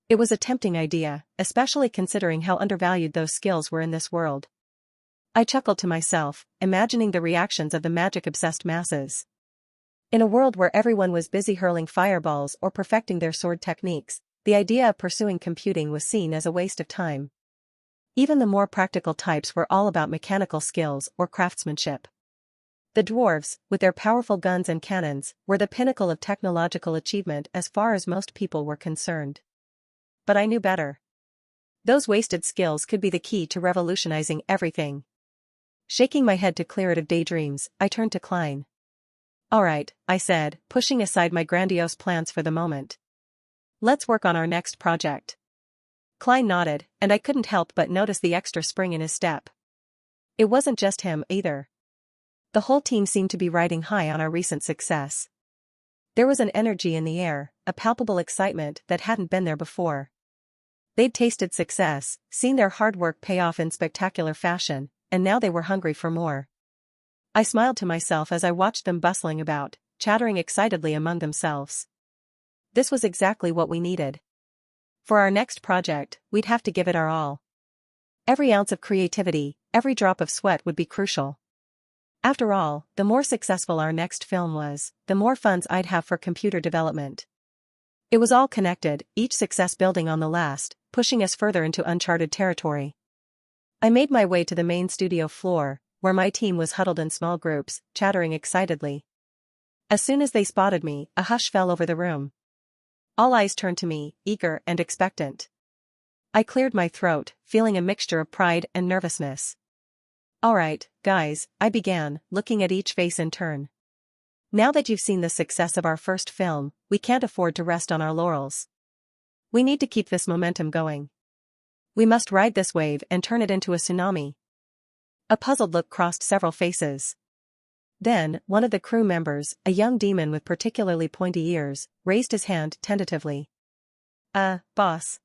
It was a tempting idea, especially considering how undervalued those skills were in this world. I chuckled to myself, imagining the reactions of the magic-obsessed masses. In a world where everyone was busy hurling fireballs or perfecting their sword techniques, the idea of pursuing computing was seen as a waste of time. Even the more practical types were all about mechanical skills or craftsmanship. The dwarves, with their powerful guns and cannons, were the pinnacle of technological achievement as far as most people were concerned. But I knew better. Those wasted skills could be the key to revolutionizing everything. Shaking my head to clear it of daydreams, I turned to Klein. "All right," I said, pushing aside my grandiose plans for the moment. "Let's work on our next project." Klein nodded, and I couldn't help but notice the extra spring in his step. It wasn't just him, either. The whole team seemed to be riding high on our recent success. There was an energy in the air, a palpable excitement that hadn't been there before. They'd tasted success, seen their hard work pay off in spectacular fashion, and now they were hungry for more. I smiled to myself as I watched them bustling about, chattering excitedly among themselves. This was exactly what we needed. For our next project, we'd have to give it our all. Every ounce of creativity, every drop of sweat would be crucial. After all, the more successful our next film was, the more funds I'd have for computer development. It was all connected, each success building on the last, pushing us further into uncharted territory. I made my way to the main studio floor, where my team was huddled in small groups, chattering excitedly. As soon as they spotted me, a hush fell over the room. All eyes turned to me, eager and expectant. I cleared my throat, feeling a mixture of pride and nervousness. "All right, guys," I began, looking at each face in turn. "Now that you've seen the success of our first film, we can't afford to rest on our laurels. We need to keep this momentum going. We must ride this wave and turn it into a tsunami." A puzzled look crossed several faces. Then, one of the crew members, a young demon with particularly pointy ears, raised his hand tentatively. Boss.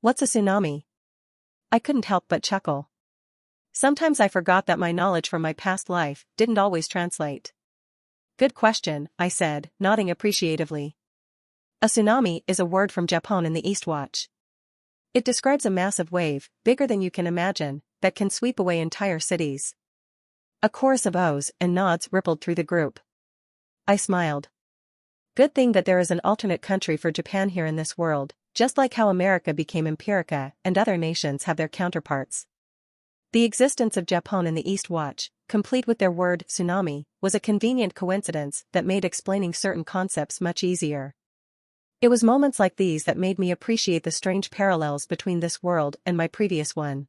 What's a tsunami?" I couldn't help but chuckle. Sometimes I forgot that my knowledge from my past life didn't always translate. "Good question," I said, nodding appreciatively. A tsunami is a word from Japan in the Eastwatch. It describes a massive wave, bigger than you can imagine, that can sweep away entire cities. A chorus of ohs and nods rippled through the group. I smiled. Good thing that there is an alternate country for Japan here in this world, just like how America became Empirica and other nations have their counterparts. The existence of Japan in the Eastwatch, complete with their word tsunami, was a convenient coincidence that made explaining certain concepts much easier. It was moments like these that made me appreciate the strange parallels between this world and my previous one.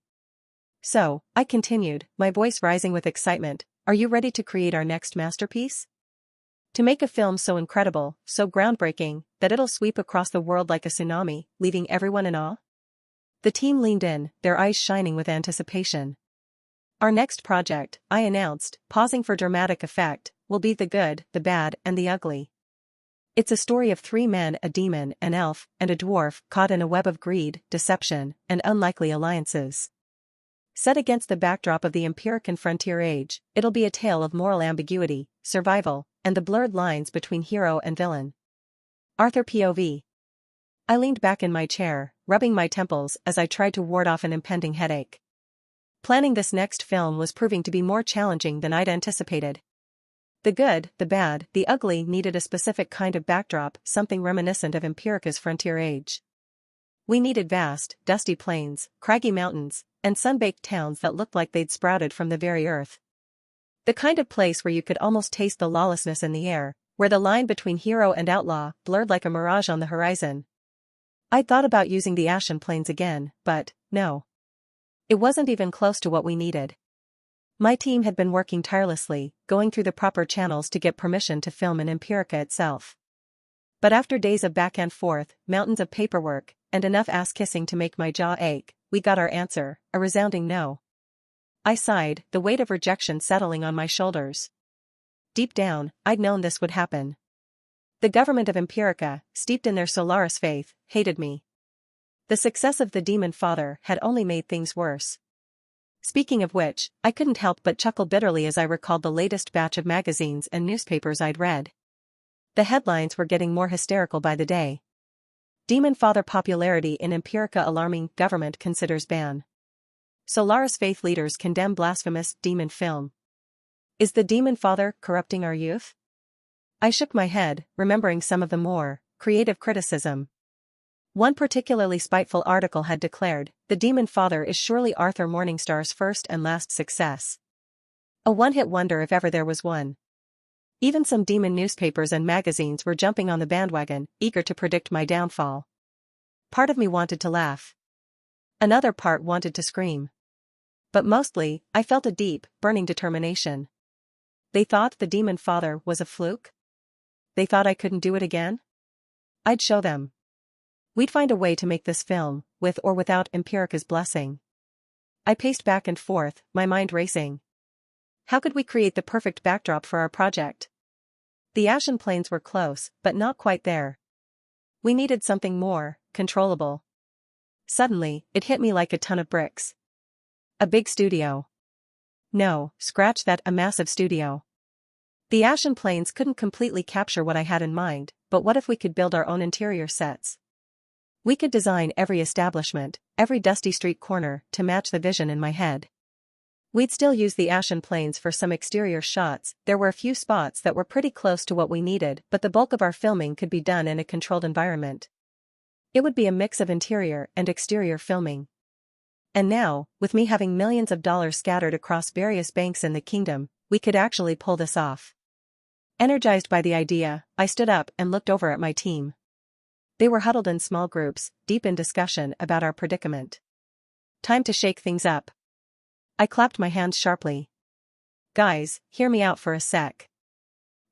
"So," I continued, my voice rising with excitement, "are you ready to create our next masterpiece? To make a film so incredible, so groundbreaking, that it'll sweep across the world like a tsunami, leaving everyone in awe?" The team leaned in, their eyes shining with anticipation. "Our next project," I announced, pausing for dramatic effect, "will be the good, the bad, and the ugly. It's a story of 3 men, a demon, an elf, and a dwarf, caught in a web of greed, deception, and unlikely alliances. Set against the backdrop of the Empirican frontier age, it'll be a tale of moral ambiguity, survival, and the blurred lines between hero and villain." Arthur POV. I leaned back in my chair, rubbing my temples as I tried to ward off an impending headache. Planning this next film was proving to be more challenging than I'd anticipated. The good, the bad, the ugly needed a specific kind of backdrop, something reminiscent of Empirica's frontier age. We needed vast, dusty plains, craggy mountains, and sun-baked towns that looked like they'd sprouted from the very earth. The kind of place where you could almost taste the lawlessness in the air, where the line between hero and outlaw blurred like a mirage on the horizon. I'd thought about using the Ashen Plains again, but, no. It wasn't even close to what we needed. My team had been working tirelessly, going through the proper channels to get permission to film in Empirica itself. But after days of back and forth, mountains of paperwork, and enough ass-kissing to make my jaw ache, we got our answer, a resounding no. I sighed, the weight of rejection settling on my shoulders. Deep down, I'd known this would happen. The government of Empirica, steeped in their Solaris faith, hated me. The success of the Demonfather had only made things worse. Speaking of which, I couldn't help but chuckle bitterly as I recalled the latest batch of magazines and newspapers I'd read. The headlines were getting more hysterical by the day. Demonfather popularity in Empirica alarming, government considers ban. Solaris faith leaders condemn blasphemous demon film. Is the Demonfather corrupting our youth? I shook my head, remembering some of the more creative criticism. One particularly spiteful article had declared, "The Demonfather is surely Arthur Morningstar's first and last success. A one-hit wonder if ever there was one." Even some demon newspapers and magazines were jumping on the bandwagon, eager to predict my downfall. Part of me wanted to laugh. Another part wanted to scream. But mostly, I felt a deep, burning determination. They thought the Demonfather was a fluke? They thought I couldn't do it again? I'd show them. We'd find a way to make this film, with or without Empirica's blessing. I paced back and forth, my mind racing. How could we create the perfect backdrop for our project? The Ashen Plains were close, but not quite there. We needed something more controllable. Suddenly, it hit me like a ton of bricks. A big studio. No, scratch that, a massive studio. The ashen planes couldn't completely capture what I had in mind, but what if we could build our own interior sets? We could design every establishment, every dusty street corner, to match the vision in my head. We'd still use the ashen planes for some exterior shots. There were a few spots that were pretty close to what we needed, but the bulk of our filming could be done in a controlled environment. It would be a mix of interior and exterior filming. And now, with me having millions of dollars scattered across various banks in the kingdom, we could actually pull this off. Energized by the idea, I stood up and looked over at my team. They were huddled in small groups, deep in discussion about our predicament. Time to shake things up. I clapped my hands sharply. Guys, hear me out for a sec.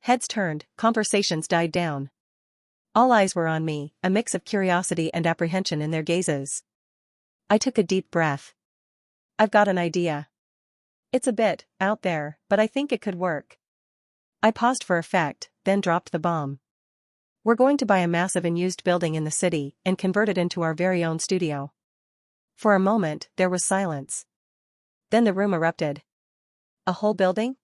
Heads turned, conversations died down. All eyes were on me, a mix of curiosity and apprehension in their gazes. I took a deep breath. I've got an idea. It's a bit out there, but I think it could work. I paused for effect, then dropped the bomb. We're going to buy a massive unused building in the city and convert it into our very own studio. For a moment, there was silence. Then the room erupted. A whole building?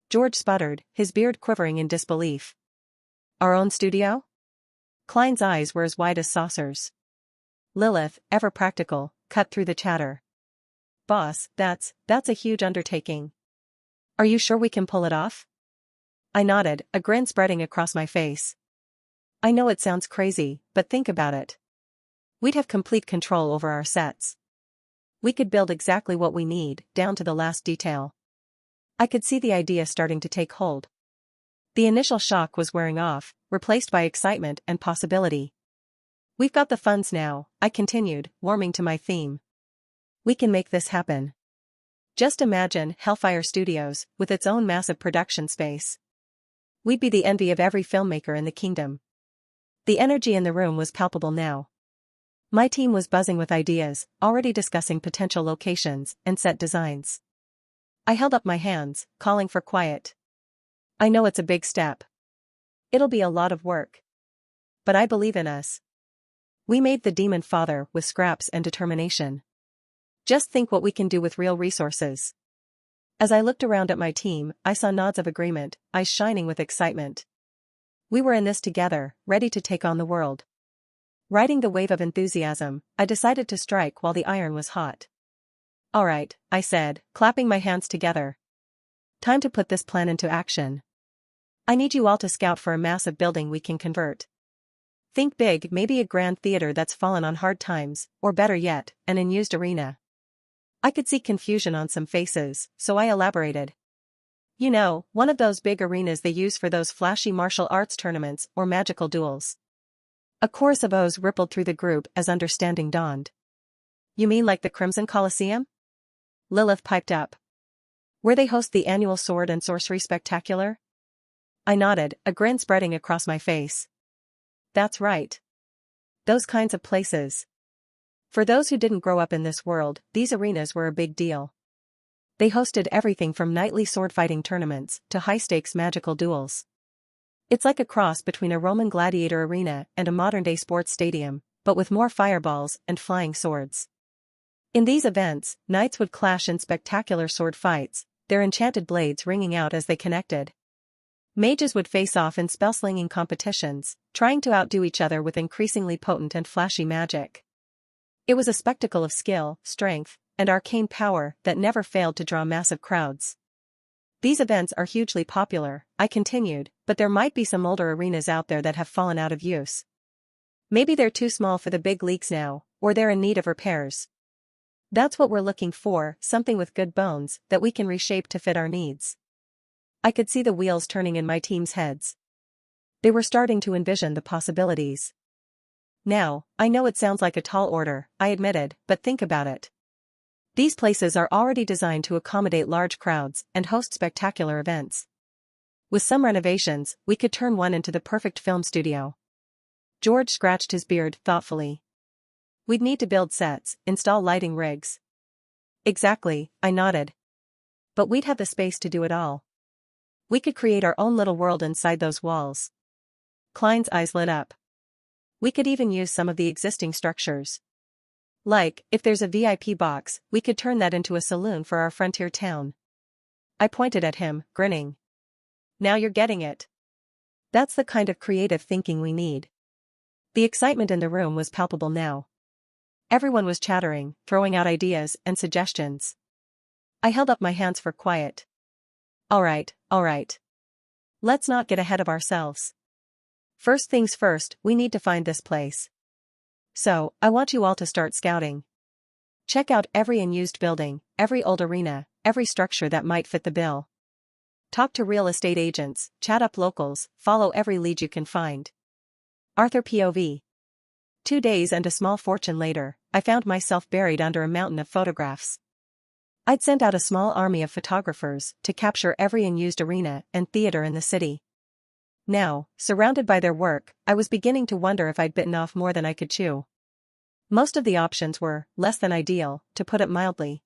George sputtered, his beard quivering in disbelief. Our own studio? Klein's eyes were as wide as saucers. Lilith, ever practical, cut through the chatter. Boss, that's a huge undertaking. Are you sure we can pull it off? I nodded, a grin spreading across my face. I know it sounds crazy, but think about it. We'd have complete control over our sets. We could build exactly what we need, down to the last detail. I could see the idea starting to take hold. The initial shock was wearing off, replaced by excitement and possibility. We've got the funds now, I continued, warming to my theme. We can make this happen. Just imagine Hellfire Studios, with its own massive production space. We'd be the envy of every filmmaker in the kingdom. The energy in the room was palpable now. My team was buzzing with ideas, already discussing potential locations and set designs. I held up my hands, calling for quiet. I know it's a big step. It'll be a lot of work. But I believe in us. We made the Demonfather with scraps and determination. Just think what we can do with real resources. As I looked around at my team, I saw nods of agreement, eyes shining with excitement. We were in this together, ready to take on the world. Riding the wave of enthusiasm, I decided to strike while the iron was hot. All right, I said, clapping my hands together. Time to put this plan into action. I need you all to scout for a massive building we can convert. Think big, maybe a grand theater that's fallen on hard times, or better yet, an unused arena. I could see confusion on some faces, so I elaborated. You know, one of those big arenas they use for those flashy martial arts tournaments or magical duels. A chorus of ohs rippled through the group as understanding dawned. You mean like the Crimson Coliseum? Lilith piped up. Where they host the annual sword and sorcery spectacular? I nodded, a grin spreading across my face. That's right. Those kinds of places. For those who didn't grow up in this world, these arenas were a big deal. They hosted everything from nightly sword-fighting tournaments to high-stakes magical duels. It's like a cross between a Roman gladiator arena and a modern-day sports stadium, but with more fireballs and flying swords. In these events, knights would clash in spectacular sword fights, their enchanted blades ringing out as they connected. Mages would face off in spell-slinging competitions, trying to outdo each other with increasingly potent and flashy magic. It was a spectacle of skill, strength, and arcane power that never failed to draw massive crowds. These events are hugely popular, I continued, but there might be some older arenas out there that have fallen out of use. Maybe they're too small for the big leagues now, or they're in need of repairs. That's what we're looking for, something with good bones that we can reshape to fit our needs. I could see the wheels turning in my team's heads. They were starting to envision the possibilities. Now, I know it sounds like a tall order, I admitted, but think about it. These places are already designed to accommodate large crowds and host spectacular events. With some renovations, we could turn one into the perfect film studio. George scratched his beard thoughtfully. We'd need to build sets, install lighting rigs. Exactly, I nodded. But we'd have the space to do it all. We could create our own little world inside those walls. Klein's eyes lit up. We could even use some of the existing structures. Like, if there's a VIP box, we could turn that into a saloon for our frontier town. I pointed at him, grinning. Now you're getting it. That's the kind of creative thinking we need. The excitement in the room was palpable now. Everyone was chattering, throwing out ideas and suggestions. I held up my hands for quiet. All right. Let's not get ahead of ourselves. First things first, we need to find this place. So, I want you all to start scouting. Check out every unused building, every old arena, every structure that might fit the bill. Talk to real estate agents, chat up locals, follow every lead you can find. Arthur POV. 2 days and a small fortune later, I found myself buried under a mountain of photographs. I'd sent out a small army of photographers to capture every unused arena and theater in the city. Now, surrounded by their work, I was beginning to wonder if I'd bitten off more than I could chew. Most of the options were less than ideal, to put it mildly.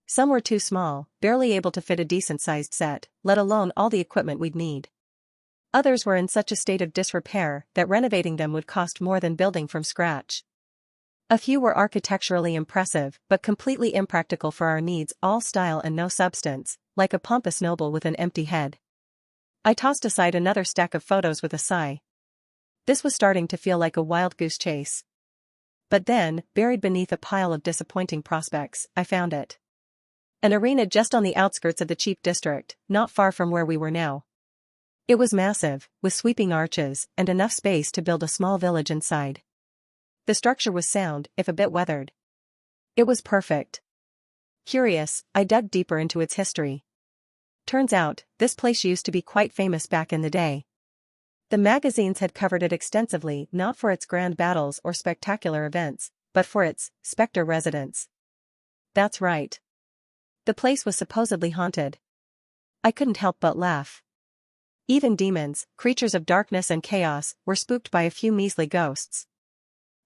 Some were too small, barely able to fit a decent-sized set, let alone all the equipment we'd need. Others were in such a state of disrepair that renovating them would cost more than building from scratch. A few were architecturally impressive but completely impractical for our needs, all style and no substance, like a pompous noble with an empty head. I tossed aside another stack of photos with a sigh. This was starting to feel like a wild goose chase. But then, buried beneath a pile of disappointing prospects, I found it. An arena just on the outskirts of the cheap district, not far from where we were now. It was massive, with sweeping arches and enough space to build a small village inside. The structure was sound, if a bit weathered. It was perfect. Curious, I dug deeper into its history. Turns out, this place used to be quite famous back in the day. The magazines had covered it extensively, not for its grand battles or spectacular events, but for its specter residents. That's right. The place was supposedly haunted. I couldn't help but laugh. Even demons, creatures of darkness and chaos, were spooked by a few measly ghosts.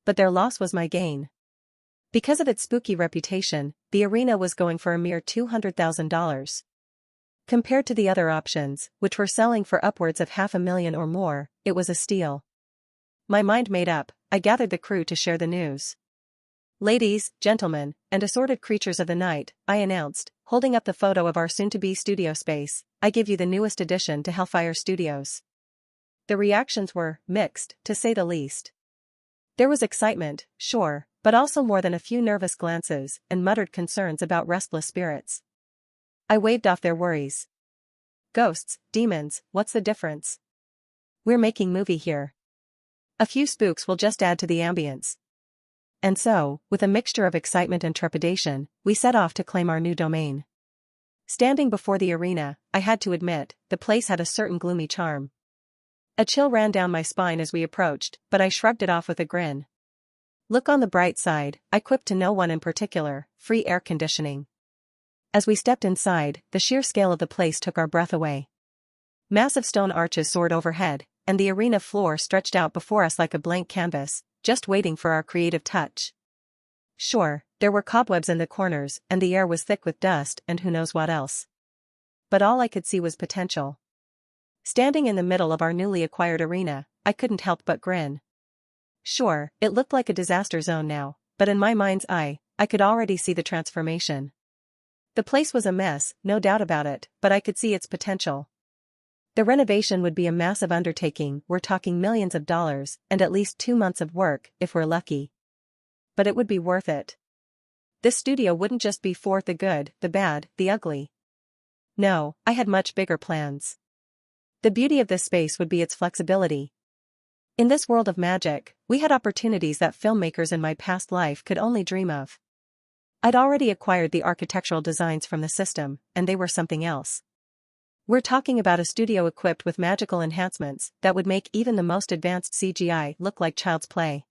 But their loss was my gain. Because of its spooky reputation, the arena was going for a mere $200,000. Compared to the other options, which were selling for upwards of $500,000 or more, it was a steal. My mind made up, I gathered the crew to share the news. Ladies, gentlemen, and assorted creatures of the night, I announced, holding up the photo of our soon-to-be studio space, I give you the newest addition to Hellfire Studios. The reactions were mixed, to say the least. There was excitement, sure, but also more than a few nervous glances and muttered concerns about restless spirits. I waved off their worries. Ghosts, demons, what's the difference? We're making movie here. A few spooks will just add to the ambience. And so, with a mixture of excitement and trepidation, we set off to claim our new domain. Standing before the arena, I had to admit, the place had a certain gloomy charm. A chill ran down my spine as we approached, but I shrugged it off with a grin. Look on the bright side, I quipped to no one in particular, free air conditioning. As we stepped inside, the sheer scale of the place took our breath away. Massive stone arches soared overhead, and the arena floor stretched out before us like a blank canvas, just waiting for our creative touch. Sure, there were cobwebs in the corners, and the air was thick with dust and who knows what else. But all I could see was potential. Standing in the middle of our newly acquired arena, I couldn't help but grin. Sure, it looked like a disaster zone now, but in my mind's eye, I could already see the transformation. The place was a mess, no doubt about it, but I could see its potential. The renovation would be a massive undertaking, we're talking millions of dollars, and at least 2 months of work, if we're lucky. But it would be worth it. This studio wouldn't just be for the good, the bad, the ugly. No, I had much bigger plans. The beauty of this space would be its flexibility. In this world of magic, we had opportunities that filmmakers in my past life could only dream of. I'd already acquired the architectural designs from the system, and they were something else. We're talking about a studio equipped with magical enhancements that would make even the most advanced CGI look like child's play.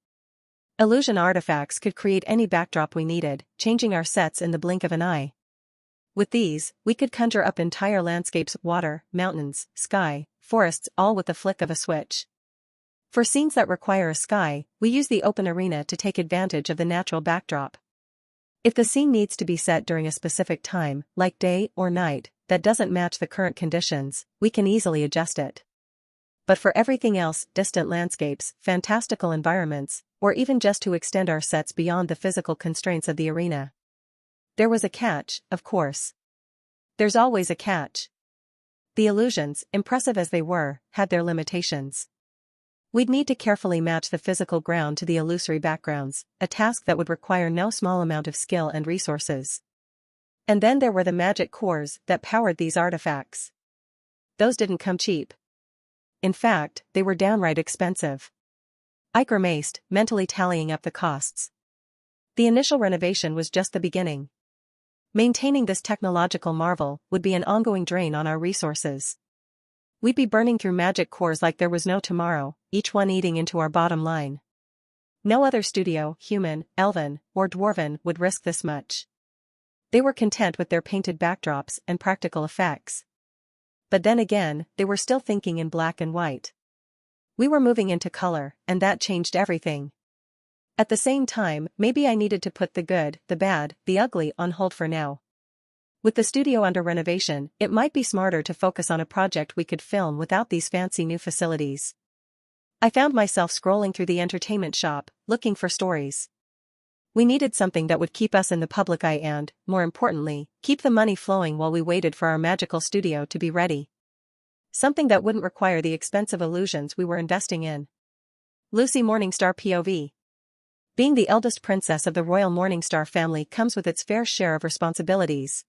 Illusion artifacts could create any backdrop we needed, changing our sets in the blink of an eye. With these, we could conjure up entire landscapes, water, mountains, sky, forests, all with the flick of a switch. For scenes that require a sky, we use the open arena to take advantage of the natural backdrop. If the scene needs to be set during a specific time, like day or night, that doesn't match the current conditions, we can easily adjust it. But for everything else, distant landscapes, fantastical environments, or even just to extend our sets beyond the physical constraints of the arena. There was a catch, of course. There's always a catch. The illusions, impressive as they were, had their limitations. We'd need to carefully match the physical ground to the illusory backgrounds, a task that would require no small amount of skill and resources. And then there were the magic cores that powered these artifacts. Those didn't come cheap. In fact, they were downright expensive. I grimaced, mentally tallying up the costs. The initial renovation was just the beginning. Maintaining this technological marvel would be an ongoing drain on our resources. We'd be burning through magic cores like there was no tomorrow, each one eating into our bottom line. No other studio, human, elven, or dwarven, would risk this much. They were content with their painted backdrops and practical effects. But then again, they were still thinking in black and white. We were moving into color, and that changed everything. At the same time, maybe I needed to put the good, the bad, the ugly on hold for now. With the studio under renovation, it might be smarter to focus on a project we could film without these fancy new facilities. I found myself scrolling through the entertainment shop, looking for stories. We needed something that would keep us in the public eye and, more importantly, keep the money flowing while we waited for our magical studio to be ready. Something that wouldn't require the expensive illusions we were investing in. Lucy Morningstar POV. Being the eldest princess of the royal Morningstar family comes with its fair share of responsibilities.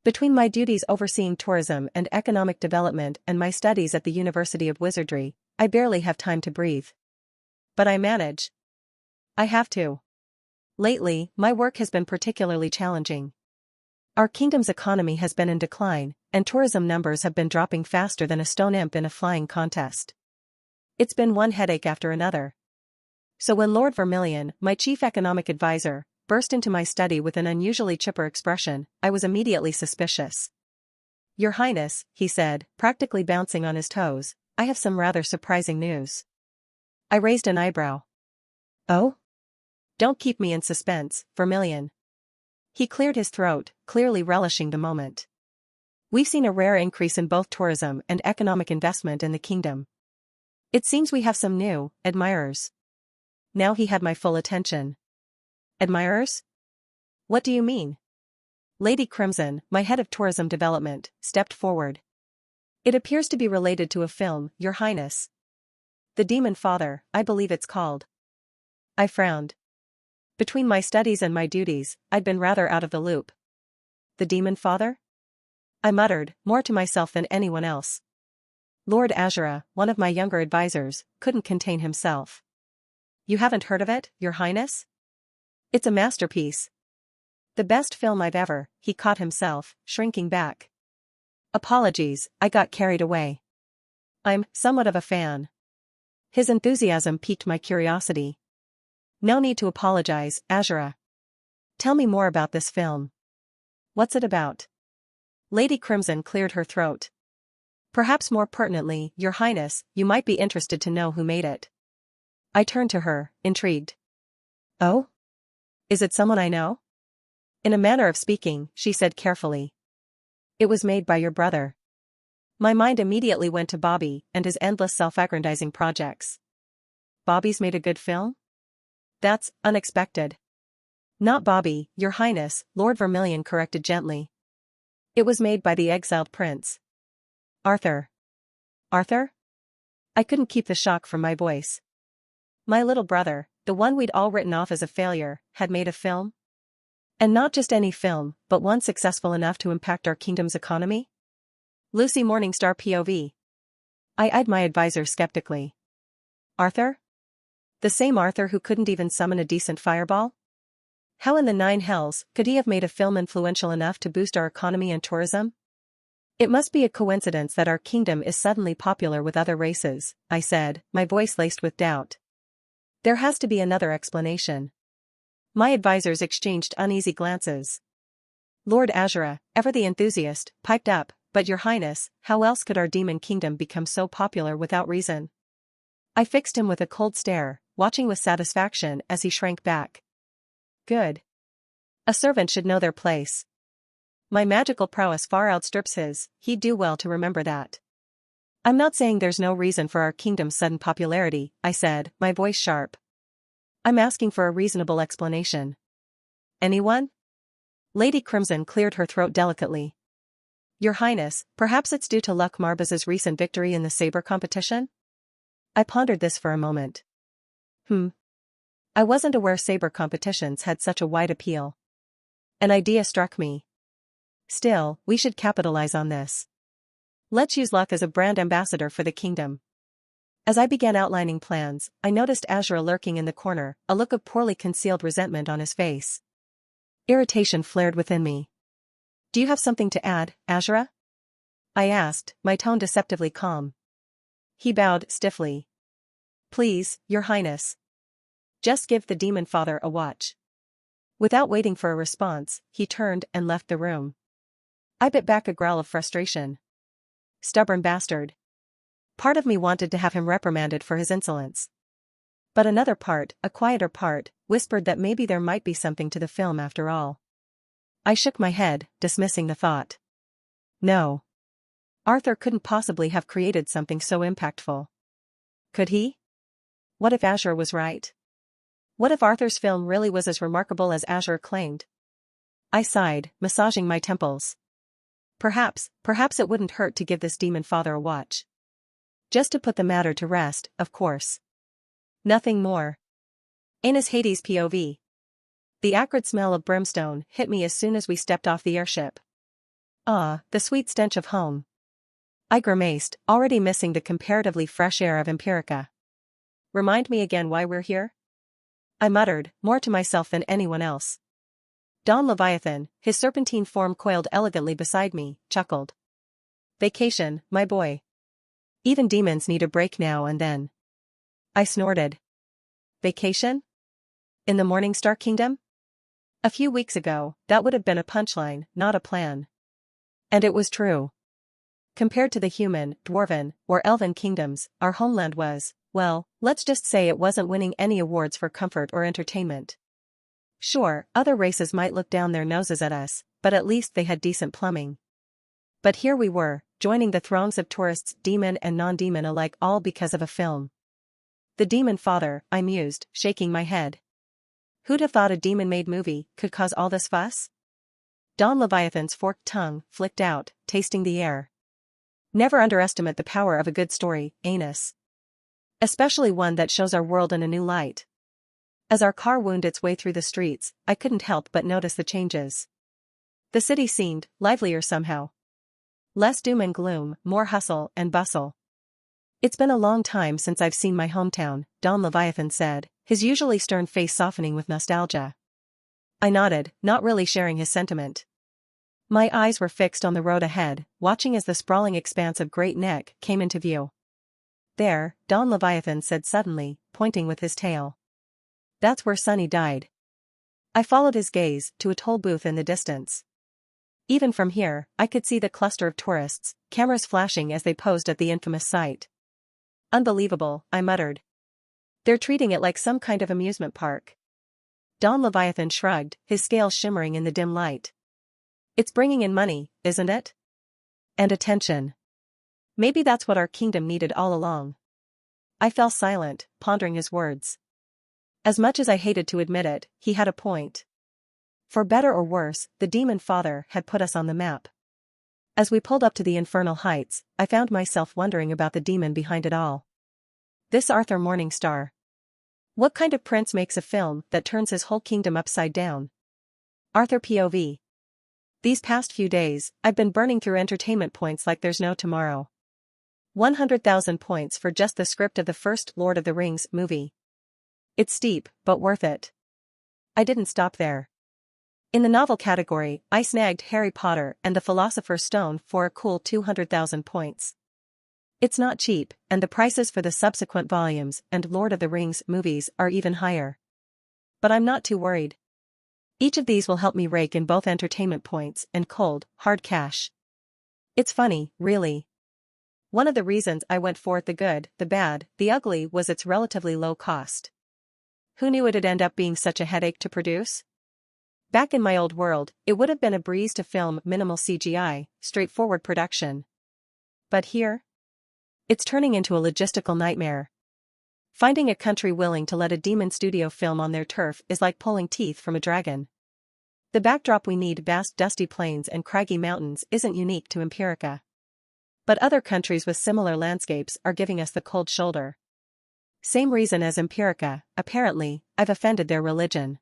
Between my duties overseeing tourism and economic development and my studies at the University of Wizardry, I barely have time to breathe. But I manage. I have to. Lately, my work has been particularly challenging. Our kingdom's economy has been in decline, and tourism numbers have been dropping faster than a stone imp in a flying contest. It's been one headache after another. So when Lord Vermilion, my chief economic advisor, burst into my study with an unusually chipper expression, I was immediately suspicious. "Your Highness," he said, practically bouncing on his toes, "I have some rather surprising news." I raised an eyebrow. "Oh? Don't keep me in suspense, Vermilion." He cleared his throat, clearly relishing the moment. "We've seen a rare increase in both tourism and economic investment in the kingdom. It seems we have some new admirers." Now he had my full attention. "Admirers? What do you mean?" Lady Crimson, my head of tourism development, stepped forward. "It appears to be related to a film, Your Highness. The Demonfather, I believe it's called." I frowned. Between my studies and my duties, I'd been rather out of the loop. "The Demonfather?" I muttered, more to myself than anyone else. Lord Azura, one of my younger advisors, couldn't contain himself. "You haven't heard of it, Your Highness? It's a masterpiece. The best film I've ever," he caught himself, shrinking back. "Apologies, I got carried away. I'm somewhat of a fan." His enthusiasm piqued my curiosity. "No need to apologize, Azura. Tell me more about this film. What's it about?" Lady Crimson cleared her throat. "Perhaps more pertinently, Your Highness, you might be interested to know who made it." I turned to her, intrigued. "Oh? Is it someone I know?" "In a manner of speaking," she said carefully. "It was made by your brother." My mind immediately went to Bobby and his endless self-aggrandizing projects. "Bobby's made a good film?" "That's unexpected." "Not Bobby, Your Highness," Lord Vermilion corrected gently. "It was made by the exiled prince. Arthur." "Arthur?" I couldn't keep the shock from my voice. My little brother, the one we'd all written off as a failure, had made a film? And not just any film, but one successful enough to impact our kingdom's economy? Lucy Morningstar POV. I eyed my advisor skeptically. "Arthur? The same Arthur who couldn't even summon a decent fireball? How in the nine hells could he have made a film influential enough to boost our economy and tourism?" "It must be a coincidence that our kingdom is suddenly popular with other races," I said, my voice laced with doubt. "There has to be another explanation." My advisors exchanged uneasy glances. Lord Azura, ever the enthusiast, piped up, "But Your Highness, how else could our demon kingdom become so popular without reason?" I fixed him with a cold stare, watching with satisfaction as he shrank back. Good. A servant should know their place. My magical prowess far outstrips his, he'd do well to remember that. "I'm not saying there's no reason for our kingdom's sudden popularity," I said, my voice sharp. I'm asking for a reasonable explanation. Anyone? Lady Crimson cleared her throat delicately. Your Highness, perhaps it's due to Luck Marbaz's recent victory in the saber competition? I pondered this for a moment. I wasn't aware saber competitions had such a wide appeal. An idea struck me. Still, we should capitalize on this. Let's use Luck as a brand ambassador for the kingdom. As I began outlining plans, I noticed Azura lurking in the corner, a look of poorly concealed resentment on his face. Irritation flared within me. Do you have something to add, Azura? I asked, my tone deceptively calm. He bowed stiffly. Please, Your Highness. Just give the Demonfather a watch. Without waiting for a response, he turned and left the room. I bit back a growl of frustration. Stubborn bastard. Part of me wanted to have him reprimanded for his insolence. But another part, a quieter part, whispered that maybe there might be something to the film after all. I shook my head, dismissing the thought. No. Arthur couldn't possibly have created something so impactful. Could he? What if Azura was right? What if Arthur's film really was as remarkable as Azura claimed? I sighed, massaging my temples. Perhaps it wouldn't hurt to give this Demonfather a watch. Just to put the matter to rest, of course. Nothing more. Anis Hades POV. The acrid smell of brimstone hit me as soon as we stepped off the airship. Ah, the sweet stench of home. I grimaced, already missing the comparatively fresh air of Empirica. Remind me again why we're here? I muttered, more to myself than anyone else. Don Leviathan, his serpentine form coiled elegantly beside me, chuckled. Vacation, my boy. Even demons need a break now and then. I snorted. Vacation? In the Morningstar Kingdom? A few weeks ago, that would have been a punchline, not a plan. And it was true. Compared to the human, dwarven, or elven kingdoms, our homeland was, well, let's just say it wasn't winning any awards for comfort or entertainment. Sure, other races might look down their noses at us, but at least they had decent plumbing. But here we were, joining the throngs of tourists, demon and non-demon alike, all because of a film. The Demonfather, I mused, shaking my head. Who'd have thought a demon-made movie could cause all this fuss? Don Leviathan's forked tongue flicked out, tasting the air. Never underestimate the power of a good story, Anis. Especially one that shows our world in a new light. As our car wound its way through the streets, I couldn't help but notice the changes. The city seemed livelier somehow. Less doom and gloom, more hustle and bustle. It's been a long time since I've seen my hometown, Don Leviathan said, his usually stern face softening with nostalgia. I nodded, not really sharing his sentiment. My eyes were fixed on the road ahead, watching as the sprawling expanse of Great Neck came into view. There, Don Leviathan said suddenly, pointing with his tail. That's where Sonny died. I followed his gaze to a toll booth in the distance. Even from here, I could see the cluster of tourists, cameras flashing as they posed at the infamous site. Unbelievable, I muttered. They're treating it like some kind of amusement park. Don Leviathan shrugged, his scales shimmering in the dim light. It's bringing in money, isn't it? And attention. Maybe that's what our kingdom needed all along. I fell silent, pondering his words. As much as I hated to admit it, he had a point. For better or worse, the Demonfather had put us on the map. As we pulled up to the infernal heights, I found myself wondering about the demon behind it all. This Arthur Morningstar. What kind of prince makes a film that turns his whole kingdom upside down? Arthur POV. These past few days, I've been burning through entertainment points like there's no tomorrow. 100,000 points for just the script of the first Lord of the Rings movie. It's steep, but worth it. I didn't stop there. In the novel category, I snagged Harry Potter and the Philosopher's Stone for a cool 200,000 points. It's not cheap, and the prices for the subsequent volumes and Lord of the Rings movies are even higher. But I'm not too worried. Each of these will help me rake in both entertainment points and cold, hard cash. It's funny, really. One of the reasons I went for the good, the bad, the ugly was its relatively low cost. Who knew it'd end up being such a headache to produce? Back in my old world, it would have been a breeze to film minimal CGI, straightforward production. But here? It's turning into a logistical nightmare. Finding a country willing to let a demon studio film on their turf is like pulling teeth from a dragon. The backdrop we need, vast dusty plains and craggy mountains, isn't unique to Empirica. But other countries with similar landscapes are giving us the cold shoulder. Same reason as Empirica, apparently, I've offended their religion.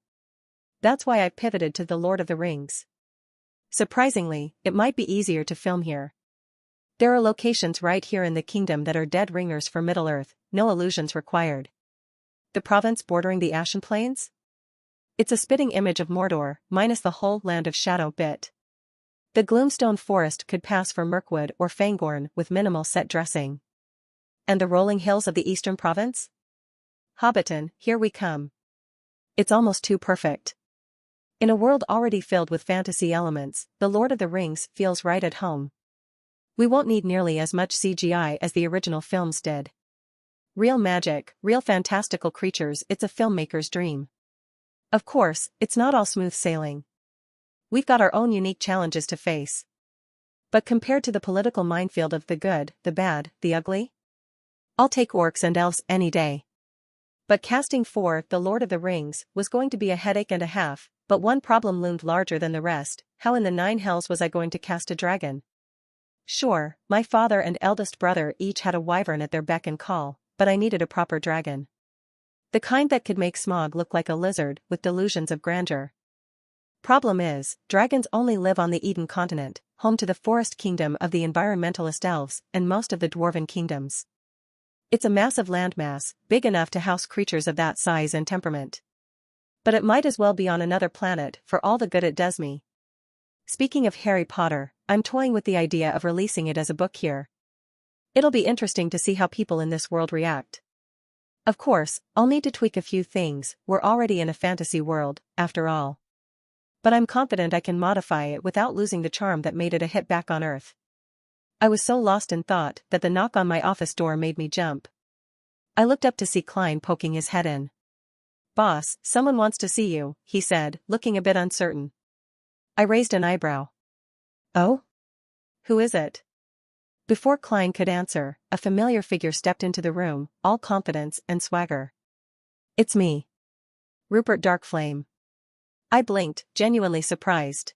That's why I've pivoted to The Lord of the Rings. Surprisingly, it might be easier to film here. There are locations right here in the kingdom that are dead ringers for Middle-earth, no illusions required. The province bordering the Ashen Plains? It's a spitting image of Mordor, minus the whole Land of Shadow bit. The Gloomstone Forest could pass for Mirkwood or Fangorn with minimal set dressing. And the rolling hills of the Eastern Province? Hobbiton, here we come. It's almost too perfect. In a world already filled with fantasy elements, The Lord of the Rings feels right at home. We won't need nearly as much CGI as the original films did. Real magic, real fantastical creatures, it's a filmmaker's dream. Of course, it's not all smooth sailing. We've got our own unique challenges to face. But compared to the political minefield of the good, the bad, the ugly? I'll take orcs and elves any day. But casting for The Lord of the Rings was going to be a headache and a half, but one problem loomed larger than the rest: how in the nine hells was I going to cast a dragon? Sure, my father and eldest brother each had a wyvern at their beck and call, but I needed a proper dragon. The kind that could make Smaug look like a lizard with delusions of grandeur. Problem is, dragons only live on the Eden continent, home to the forest kingdom of the environmentalist elves and most of the dwarven kingdoms. It's a massive landmass, big enough to house creatures of that size and temperament. But it might as well be on another planet for all the good it does me. Speaking of Harry Potter, I'm toying with the idea of releasing it as a book here. It'll be interesting to see how people in this world react. Of course, I'll need to tweak a few things, we're already in a fantasy world, after all. But I'm confident I can modify it without losing the charm that made it a hit back on Earth. I was so lost in thought that the knock on my office door made me jump. I looked up to see Klein poking his head in. "Boss, someone wants to see you," he said, looking a bit uncertain. I raised an eyebrow. "Oh? Who is it?" Before Klein could answer, a familiar figure stepped into the room, all confidence and swagger. "It's me. Rupert Darkflame." I blinked, genuinely surprised.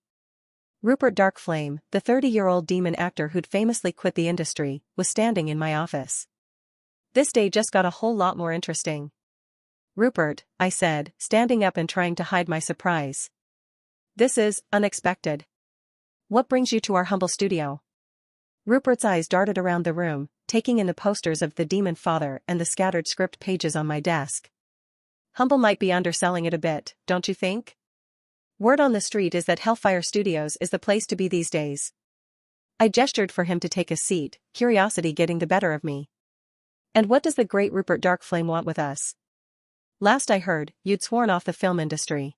Rupert Darkflame, the 30-year-old demon actor who'd famously quit the industry, was standing in my office. This day just got a whole lot more interesting. "Rupert," I said, standing up and trying to hide my surprise. "This is unexpected. What brings you to our humble studio?" Rupert's eyes darted around the room, taking in the posters of the Demonfather and the scattered script pages on my desk. "Humble might be underselling it a bit, don't you think? Word on the street is that Hellfire Studios is the place to be these days." I gestured for him to take a seat, curiosity getting the better of me. "And what does the great Rupert Darkflame want with us? Last I heard, you'd sworn off the film industry."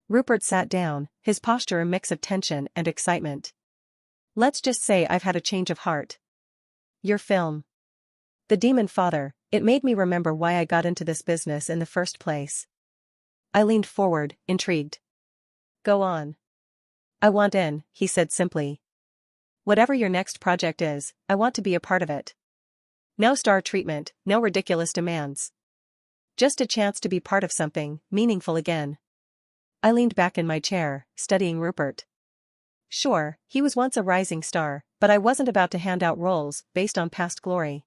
Rupert sat down, his posture a mix of tension and excitement. "Let's just say I've had a change of heart. Your film. The Demonfather, it made me remember why I got into this business in the first place." I leaned forward, intrigued. "Go on." "I want in," he said simply. "Whatever your next project is, I want to be a part of it. No star treatment, no ridiculous demands. Just a chance to be part of something meaningful again." I leaned back in my chair, studying Rupert. Sure, he was once a rising star, but I wasn't about to hand out roles based on past glory.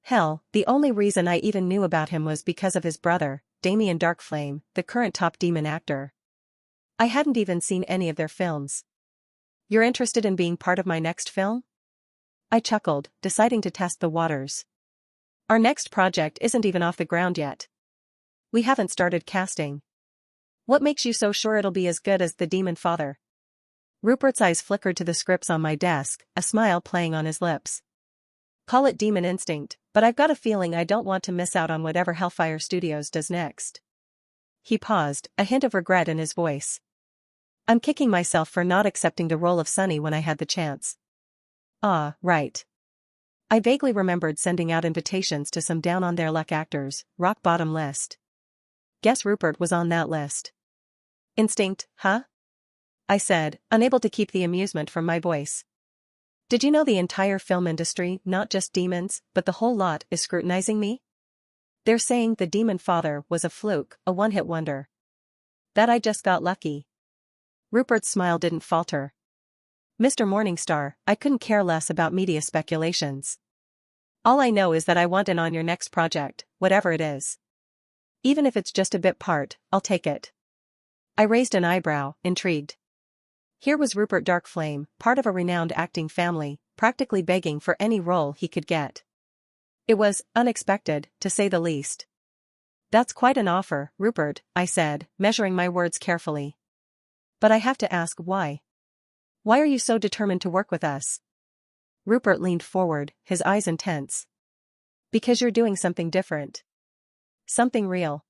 Hell, the only reason I even knew about him was because of his brother, Damien Darkflame, the current top demon actor. I hadn't even seen any of their films. "You're interested in being part of my next film?" I chuckled, deciding to test the waters. "Our next project isn't even off the ground yet. We haven't started casting. What makes you so sure it'll be as good as the Demonfather?" Rupert's eyes flickered to the scripts on my desk, a smile playing on his lips. "Call it demon instinct, but I've got a feeling I don't want to miss out on whatever Hellfire Studios does next." He paused, a hint of regret in his voice. I'm kicking myself for not accepting the role of Sonny when I had the chance. Ah, right. I vaguely remembered sending out invitations to some down-on-their-luck actors, rock-bottom list. Guess Rupert was on that list. "Instinct, huh?" I said, unable to keep the amusement from my voice. "Did you know the entire film industry, not just demons, but the whole lot, is scrutinizing me?" They're saying the Demonfather was a fluke, a one-hit wonder. That I just got lucky. Rupert's smile didn't falter. Mr. Morningstar, I couldn't care less about media speculations. All I know is that I want in on your next project, whatever it is. Even if it's just a bit part, I'll take it. I raised an eyebrow, intrigued. Here was Rupert Darkflame, part of a renowned acting family, practically begging for any role he could get. It was unexpected, to say the least. That's quite an offer, Rupert, I said, measuring my words carefully. But I have to ask why. Why are you so determined to work with us? Rupert leaned forward, his eyes intense. Because you're doing something different. Something real.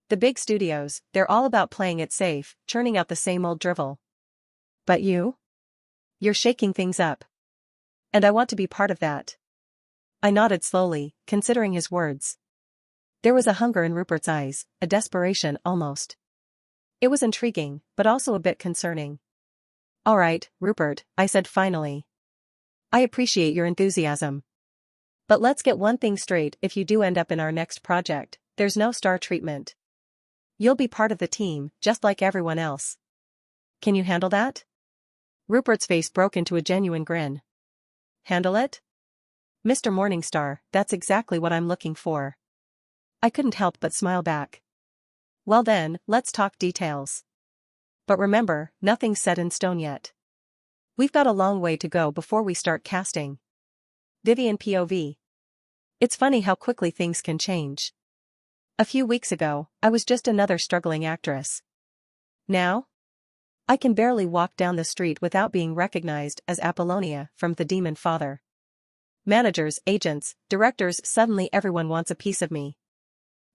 The big studios, they're all about playing it safe, churning out the same old drivel. But you? You're shaking things up. And I want to be part of that. I nodded slowly, considering his words. There was a hunger in Rupert's eyes, a desperation almost. It was intriguing, but also a bit concerning. All right, Rupert, I said finally. I appreciate your enthusiasm. But let's get one thing straight, if you do end up in our next project, there's no star treatment. You'll be part of the team, just like everyone else. Can you handle that? Rupert's face broke into a genuine grin. Handle it? Mr. Morningstar, that's exactly what I'm looking for. I couldn't help but smile back. Well then, let's talk details. But remember, nothing's set in stone yet. We've got a long way to go before we start casting. Vivian POV. It's funny how quickly things can change. A few weeks ago, I was just another struggling actress. Now? I can barely walk down the street without being recognized as Apollonia from the Demonfather. Managers, agents, directors, suddenly everyone wants a piece of me.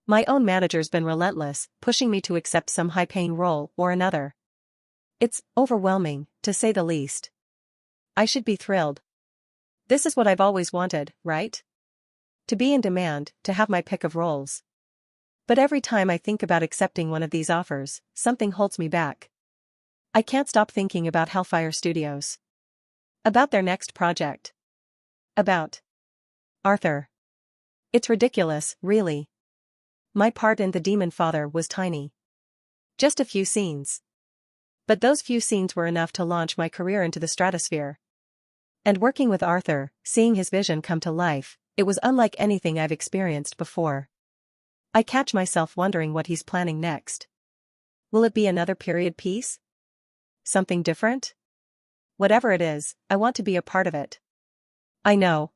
My own manager's been relentless, pushing me to accept some high-paying role or another. It's overwhelming, to say the least. I should be thrilled. This is what I've always wanted, right? To be in demand, to have my pick of roles. But every time I think about accepting one of these offers, something holds me back. I can't stop thinking about Hellfire Studios. About their next project. About Arthur. It's ridiculous, really. My part in the Demonfather was tiny. Just a few scenes. But those few scenes were enough to launch my career into the stratosphere. And working with Arthur, seeing his vision come to life, it was unlike anything I've experienced before. I catch myself wondering what he's planning next. Will it be another period piece? Something different? Whatever it is, I want to be a part of it. I know.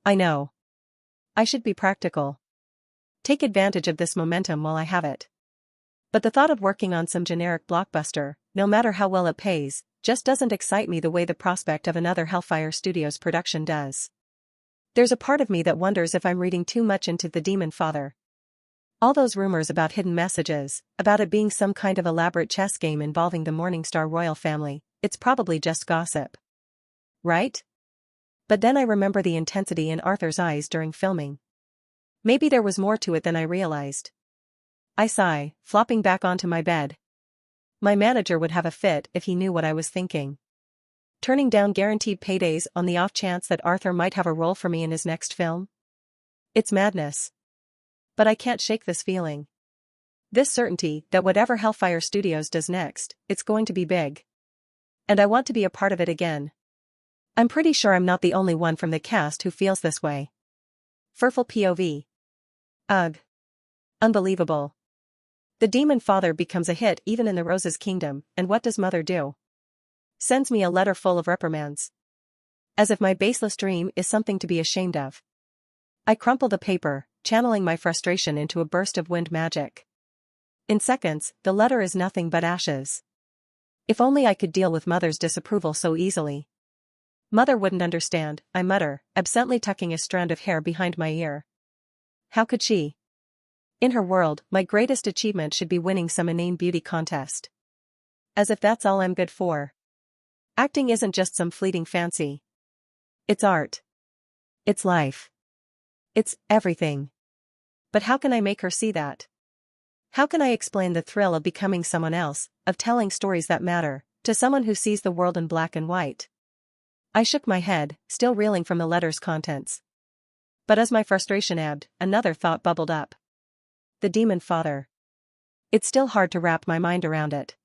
I should be practical. Take advantage of this momentum while I have it. But the thought of working on some generic blockbuster, no matter how well it pays, just doesn't excite me the way the prospect of another Hellfire Studios production does. There's a part of me that wonders if I'm reading too much into the Demonfather. All those rumors about hidden messages, about it being some kind of elaborate chess game involving the Morningstar royal family, it's probably just gossip. Right? But then I remember the intensity in Arthur's eyes during filming. Maybe there was more to it than I realized. I sigh, flopping back onto my bed. My manager would have a fit if he knew what I was thinking. Turning down guaranteed paydays on the off chance that Arthur might have a role for me in his next film? It's madness. But I can't shake this feeling. This certainty that whatever Hellfire Studios does next, it's going to be big. And I want to be a part of it again. I'm pretty sure I'm not the only one from the cast who feels this way. Furful POV. Ugh. Unbelievable. The Demonfather becomes a hit even in the Rose's kingdom, and what does Mother do? Sends me a letter full of reprimands. As if my baseless dream is something to be ashamed of. I crumple the paper, channeling my frustration into a burst of wind magic. In seconds, the letter is nothing but ashes. If only I could deal with Mother's disapproval so easily. Mother wouldn't understand, I mutter, absently tucking a strand of hair behind my ear. How could she? In her world, my greatest achievement should be winning some inane beauty contest. As if that's all I'm good for. Acting isn't just some fleeting fancy. It's art. It's life. It's everything. But how can I make her see that? How can I explain the thrill of becoming someone else, of telling stories that matter, to someone who sees the world in black and white? I shook my head, still reeling from the letter's contents. But as my frustration ebbed, another thought bubbled up. the Demonfather. It's still hard to wrap my mind around it.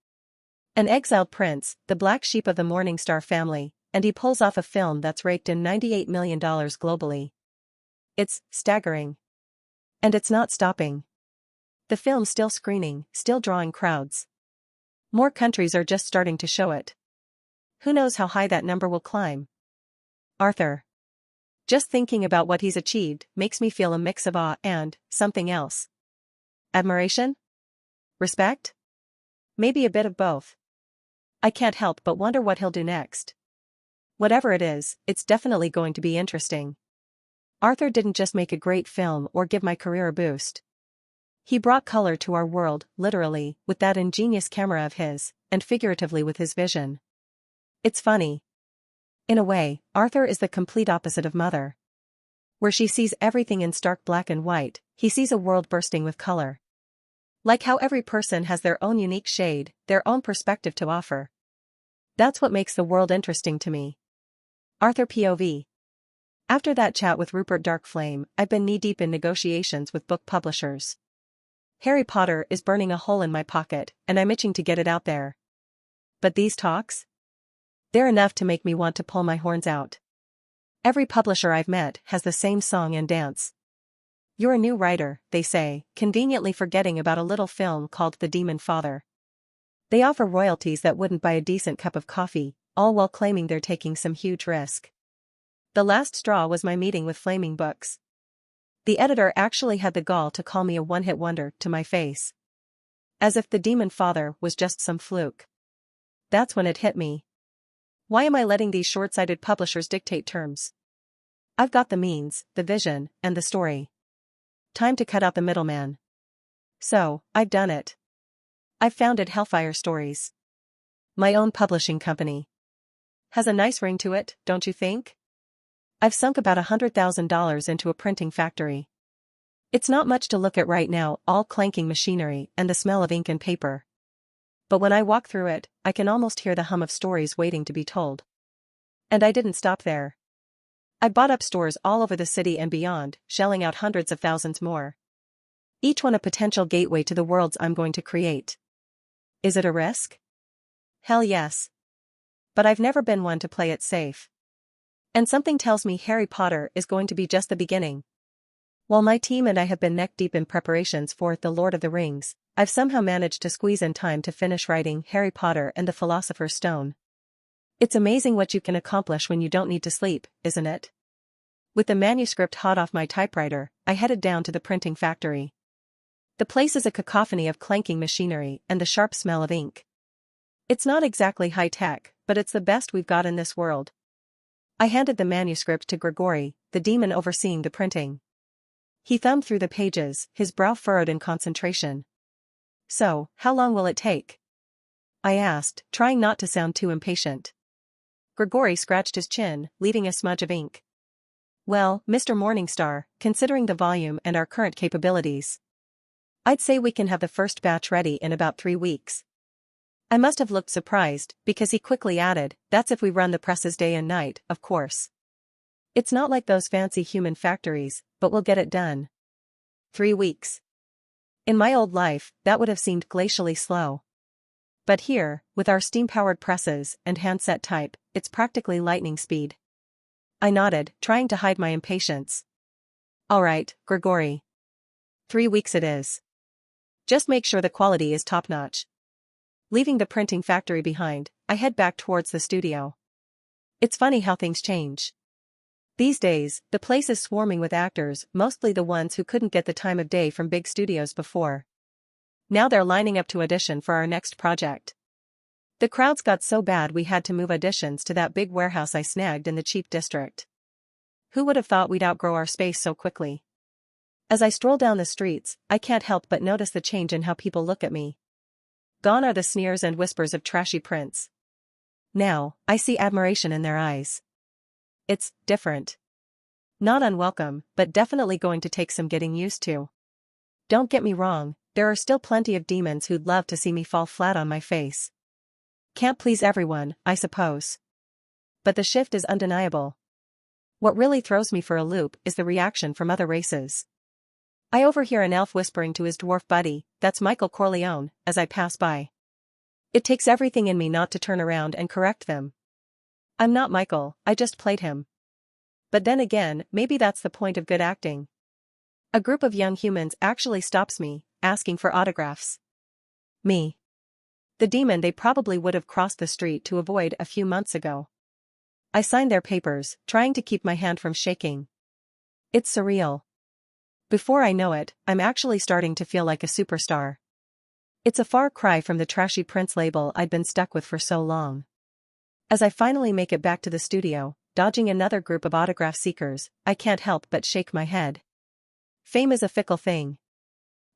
An exiled prince, the black sheep of the Morningstar family, and he pulls off a film that's raked in $98 million globally. It's staggering. And it's not stopping. The film's still screening, still drawing crowds. More countries are just starting to show it. Who knows how high that number will climb? Arthur. Just thinking about what he's achieved makes me feel a mix of awe and something else. Admiration? Respect? Maybe a bit of both. I can't help but wonder what he'll do next. Whatever it is, it's definitely going to be interesting. Arthur didn't just make a great film or give my career a boost. He brought color to our world, literally, with that ingenious camera of his, and figuratively with his vision. It's funny. In a way, Arthur is the complete opposite of Mother. Where she sees everything in stark black and white, he sees a world bursting with color. Like how every person has their own unique shade, their own perspective to offer. That's what makes the world interesting to me. Arthur POV. After that chat with Rupert Darkflame, I've been knee-deep in negotiations with book publishers. Harry Potter is burning a hole in my pocket, and I'm itching to get it out there. But these talks? They're enough to make me want to pull my horns out. Every publisher I've met has the same song and dance. You're a new writer, they say, conveniently forgetting about a little film called The Demonfather. They offer royalties that wouldn't buy a decent cup of coffee, all while claiming they're taking some huge risk. The last straw was my meeting with Flaming Books. The editor actually had the gall to call me a one-hit wonder to my face. As if The Demonfather was just some fluke. That's when it hit me. Why am I letting these short-sighted publishers dictate terms? I've got the means, the vision, and the story. Time to cut out the middleman. So, I've done it. I've founded Hellfire Stories. My own publishing company. Has a nice ring to it, don't you think? I've sunk about $100,000 into a printing factory. It's not much to look at right now, all clanking machinery and the smell of ink and paper. But when I walk through it, I can almost hear the hum of stories waiting to be told. And I didn't stop there. I bought up stores all over the city and beyond, shelling out hundreds of thousands more. Each one a potential gateway to the worlds I'm going to create. Is it a risk? Hell yes. But I've never been one to play it safe. And something tells me Harry Potter is going to be just the beginning. While my team and I have been neck-deep in preparations for The Lord of the Rings, I've somehow managed to squeeze in time to finish writing Harry Potter and the Philosopher's Stone. It's amazing what you can accomplish when you don't need to sleep, isn't it? With the manuscript hot off my typewriter, I headed down to the printing factory. The place is a cacophony of clanking machinery and the sharp smell of ink. It's not exactly high-tech, but it's the best we've got in this world. I handed the manuscript to Grigory, the demon overseeing the printing. He thumbed through the pages, his brow furrowed in concentration. So, how long will it take? I asked, trying not to sound too impatient. Grigory scratched his chin, leaving a smudge of ink. Well, Mr. Morningstar, considering the volume and our current capabilities, I'd say we can have the first batch ready in about 3 weeks. I must have looked surprised, because he quickly added, that's if we run the presses day and night, of course. It's not like those fancy human factories, but we'll get it done. 3 weeks. In my old life, that would have seemed glacially slow. But here, with our steam-powered presses and handset type, it's practically lightning speed. I nodded, trying to hide my impatience. All right, Grigory. 3 weeks it is. Just make sure the quality is top-notch. Leaving the printing factory behind, I head back towards the studio. It's funny how things change. These days, the place is swarming with actors, mostly the ones who couldn't get the time of day from big studios before. Now they're lining up to audition for our next project. The crowds got so bad we had to move auditions to that big warehouse I snagged in the cheap district. Who would have thought we'd outgrow our space so quickly? As I stroll down the streets, I can't help but notice the change in how people look at me. Gone are the sneers and whispers of trashy prints. Now, I see admiration in their eyes. It's different. Not unwelcome, but definitely going to take some getting used to. Don't get me wrong, there are still plenty of demons who'd love to see me fall flat on my face. Can't please everyone, I suppose. But the shift is undeniable. What really throws me for a loop is the reaction from other races. I overhear an elf whispering to his dwarf buddy, "That's Michael Corleone," as I pass by. It takes everything in me not to turn around and correct them. I'm not Michael, I just played him. But then again, maybe that's the point of good acting. A group of young humans actually stops me, asking for autographs. Me. The demon they probably would have crossed the street to avoid a few months ago. I sign their papers, trying to keep my hand from shaking. It's surreal. Before I know it, I'm actually starting to feel like a superstar. It's a far cry from the trashy Prince label I'd been stuck with for so long. As I finally make it back to the studio, dodging another group of autograph seekers, I can't help but shake my head. Fame is a fickle thing.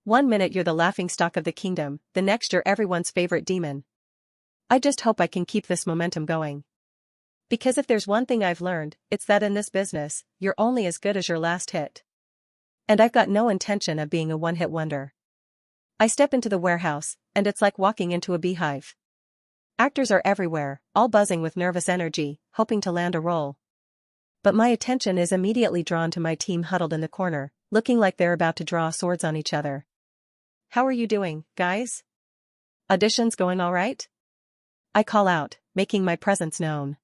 One minute you're the laughingstock of the kingdom, the next you're everyone's favorite demon. I just hope I can keep this momentum going. Because if there's one thing I've learned, it's that in this business, you're only as good as your last hit. And I've got no intention of being a one-hit wonder. I step into the warehouse, and it's like walking into a beehive. Actors are everywhere, all buzzing with nervous energy, hoping to land a role. But my attention is immediately drawn to my team huddled in the corner, looking like they're about to draw swords on each other. "How are you doing, guys? Auditions going all right?" I call out, making my presence known.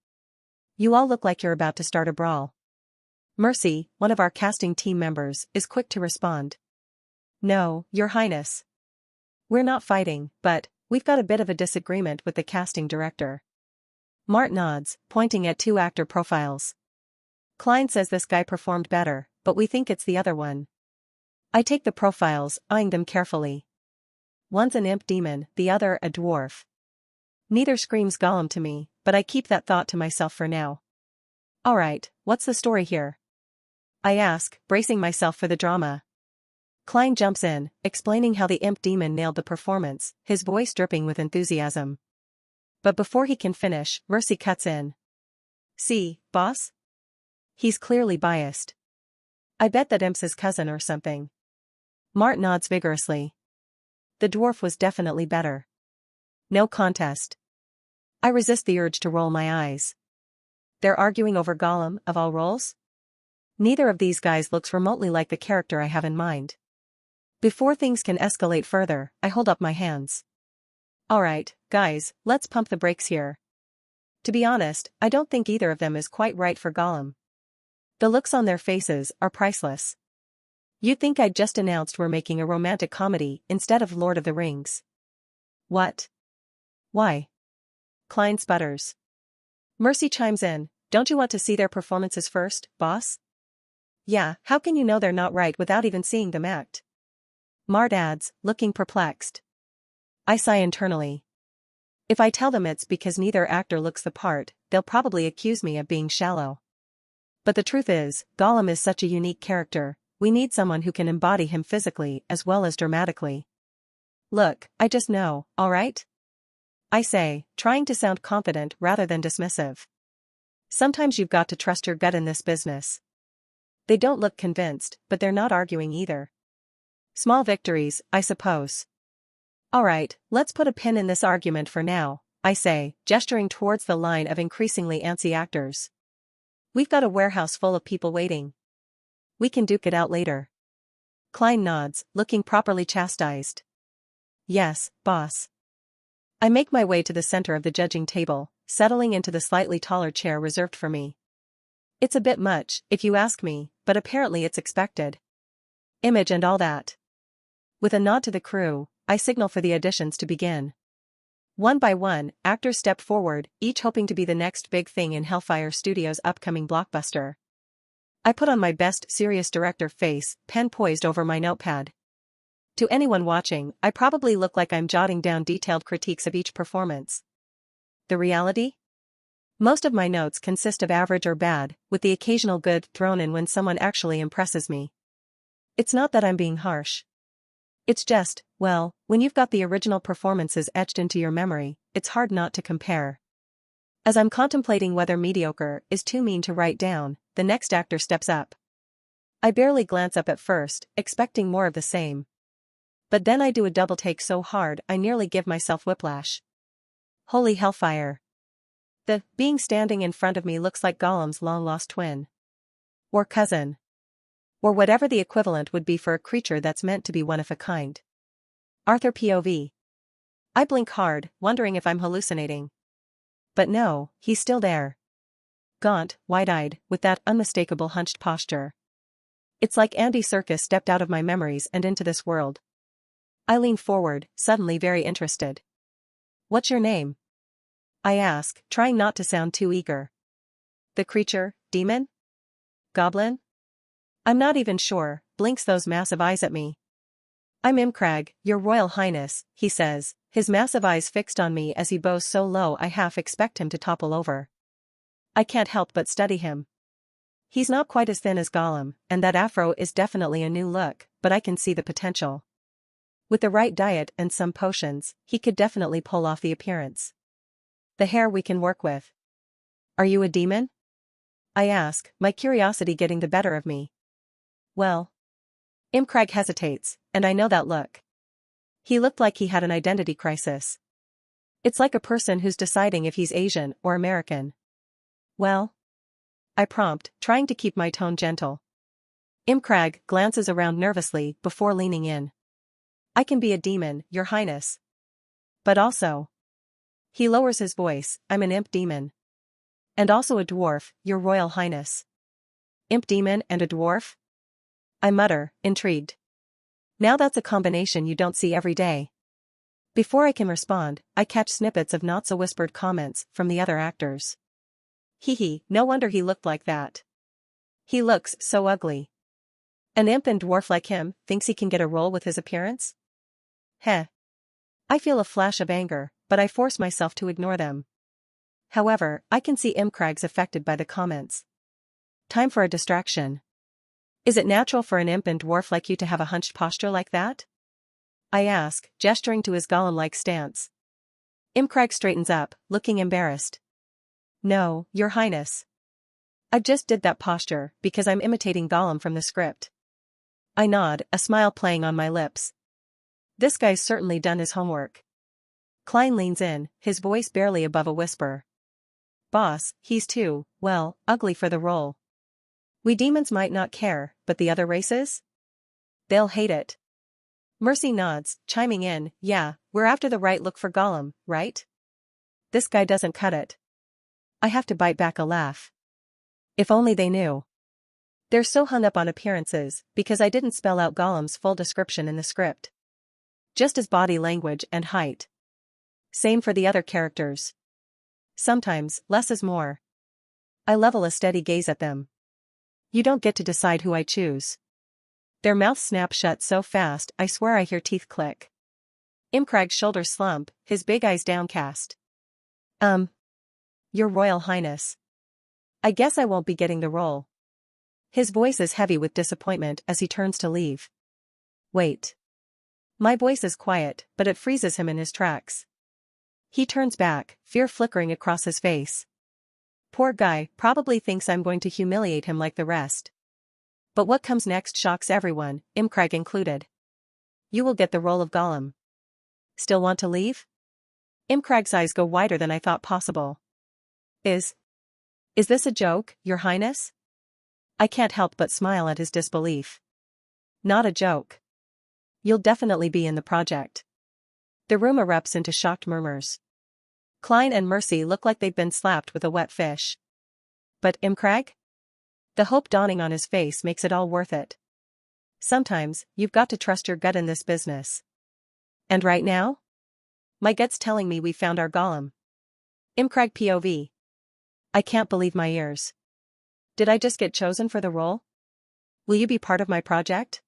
"You all look like you're about to start a brawl." Mercy, one of our casting team members, is quick to respond. "No, Your Highness. We're not fighting, but we've got a bit of a disagreement with the casting director." Mart nods, pointing at two actor profiles. "Klein says this guy performed better, but we think it's the other one." I take the profiles, eyeing them carefully. One's an imp demon, the other a dwarf. Neither screams Gollum to me, but I keep that thought to myself for now. "Alright, what's the story here?" I ask, bracing myself for the drama. Klein jumps in, explaining how the imp demon nailed the performance, his voice dripping with enthusiasm. But before he can finish, Mercy cuts in. "See, boss? He's clearly biased. I bet that imp's his cousin or something." Mart nods vigorously. The dwarf was definitely better. No contest. I resist the urge to roll my eyes. They're arguing over Gollum, of all roles? Neither of these guys looks remotely like the character I have in mind. Before things can escalate further, I hold up my hands. "Alright, guys, let's pump the brakes here. To be honest, I don't think either of them is quite right for Gollum. The looks on their faces are priceless. You'd think I'd just announced we're making a romantic comedy instead of Lord of the Rings." "What? Why?" Klein sputters. Mercy chimes in, "Don't you want to see their performances first, boss?" "Yeah, how can you know they're not right without even seeing them act?" Mart adds, looking perplexed. I sigh internally. If I tell them it's because neither actor looks the part, they'll probably accuse me of being shallow. But the truth is, Gollum is such a unique character, we need someone who can embody him physically as well as dramatically. "Look, I just know, alright?" I say, trying to sound confident rather than dismissive. Sometimes you've got to trust your gut in this business. They don't look convinced, but they're not arguing either. Small victories, I suppose. "Alright, let's put a pin in this argument for now," I say, gesturing towards the line of increasingly antsy actors. "We've got a warehouse full of people waiting. We can duke it out later." Klein nods, looking properly chastised. "Yes, boss." I make my way to the center of the judging table, settling into the slightly taller chair reserved for me. It's a bit much, if you ask me, but apparently it's expected. Image and all that. With a nod to the crew, I signal for the auditions to begin. One by one, actors step forward, each hoping to be the next big thing in Hellfire Studios' upcoming blockbuster. I put on my best serious director face, pen poised over my notepad. To anyone watching, I probably look like I'm jotting down detailed critiques of each performance. The reality? Most of my notes consist of average or bad, with the occasional good thrown in when someone actually impresses me. It's not that I'm being harsh. It's just, well, when you've got the original performances etched into your memory, it's hard not to compare. As I'm contemplating whether mediocre is too mean to write down, the next actor steps up. I barely glance up at first, expecting more of the same. But then I do a double take so hard I nearly give myself whiplash. Holy hellfire. The being standing in front of me looks like Gollum's long-lost twin. Or cousin. Or whatever the equivalent would be for a creature that's meant to be one of a kind. Arthur POV. I blink hard, wondering if I'm hallucinating. But no, he's still there. Gaunt, wide-eyed, with that unmistakable hunched posture. It's like Andy Serkis stepped out of my memories and into this world. I lean forward, suddenly very interested. What's your name? I ask, trying not to sound too eager. The creature, demon? Goblin? I'm not even sure, blinks those massive eyes at me. I'm Imcrag, your royal highness, he says, his massive eyes fixed on me as he bows so low I half expect him to topple over. I can't help but study him. He's not quite as thin as Gollum, and that afro is definitely a new look, but I can see the potential. With the right diet and some potions, he could definitely pull off the appearance. The hair we can work with. Are you a demon? I ask, my curiosity getting the better of me. Well. Imcrag hesitates, and I know that look. He looked like he had an identity crisis. It's like a person who's deciding if he's Asian or American. Well? I prompt, trying to keep my tone gentle. Imcrag glances around nervously before leaning in. I can be a demon, your highness. But also. He lowers his voice, I'm an imp demon. And also a dwarf, your royal highness. Imp demon and a dwarf? I mutter, intrigued. Now that's a combination you don't see every day. Before I can respond, I catch snippets of not-so-whispered comments from the other actors. Hee, no wonder he looked like that. He looks so ugly. An imp and dwarf like him thinks he can get a role with his appearance? Heh. I feel a flash of anger, but I force myself to ignore them. However, I can see Imcrag's affected by the comments. Time for a distraction. Is it natural for an imp and dwarf like you to have a hunched posture like that? I ask, gesturing to his golem-like stance. Imcrag straightens up, looking embarrassed. No, your highness. I just did that posture because I'm imitating Gollum from the script. I nod, a smile playing on my lips. This guy's certainly done his homework. Klein leans in, his voice barely above a whisper. Boss, he's too, well, ugly for the role. We demons might not care, but the other races? They'll hate it. Mercy nods, chiming in, yeah, we're after the right look for Gollum, right? This guy doesn't cut it. I have to bite back a laugh. If only they knew. They're so hung up on appearances, because I didn't spell out Gollum's full description in the script. Just his body language and height. Same for the other characters. Sometimes, less is more. I level a steady gaze at them. You don't get to decide who I choose. Their mouths snap shut so fast I swear I hear teeth click. Imcrag's shoulders slump, his big eyes downcast. Your Royal Highness. I guess I won't be getting the role. His voice is heavy with disappointment as he turns to leave. Wait. My voice is quiet, but it freezes him in his tracks. He turns back, fear flickering across his face. Poor guy probably thinks I'm going to humiliate him like the rest. But what comes next shocks everyone, Imcrag included. You will get the role of Gollum. Still want to leave? Imcrag's eyes go wider than I thought possible. Is this a joke, your highness? I can't help but smile at his disbelief. Not a joke. You'll definitely be in the project. The room erupts into shocked murmurs. Klein and Mercy look like they've been slapped with a wet fish. But Imcrag? The hope dawning on his face makes it all worth it. Sometimes, you've got to trust your gut in this business. And right now? My gut's telling me we found our Gollum. Imcrag POV. I can't believe my ears. Did I just get chosen for the role? Will you be part of my project?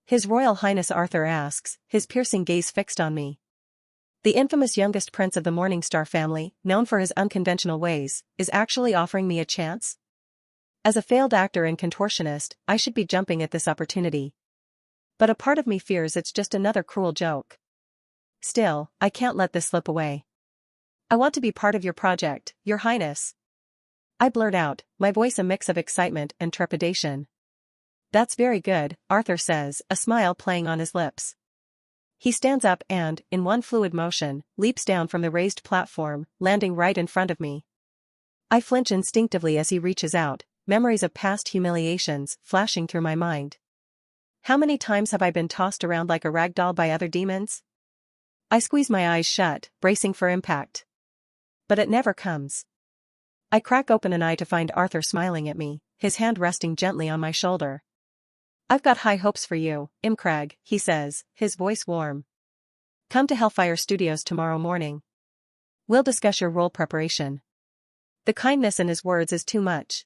His Royal Highness Arthur asks, his piercing gaze fixed on me. The infamous youngest prince of the Morningstar family, known for his unconventional ways, is actually offering me a chance? As a failed actor and contortionist, I should be jumping at this opportunity. But a part of me fears it's just another cruel joke. Still, I can't let this slip away. I want to be part of your project, your highness. I blurt out, my voice a mix of excitement and trepidation. That's very good, Arthur says, a smile playing on his lips. He stands up and, in one fluid motion, leaps down from the raised platform, landing right in front of me. I flinch instinctively as he reaches out, memories of past humiliations flashing through my mind. How many times have I been tossed around like a rag doll by other demons? I squeeze my eyes shut, bracing for impact. But it never comes. I crack open an eye to find Arthur smiling at me, his hand resting gently on my shoulder. "I've got high hopes for you, Imcrag," he says, his voice warm. "Come to Hellfire Studios tomorrow morning. We'll discuss your role preparation." The kindness in his words is too much.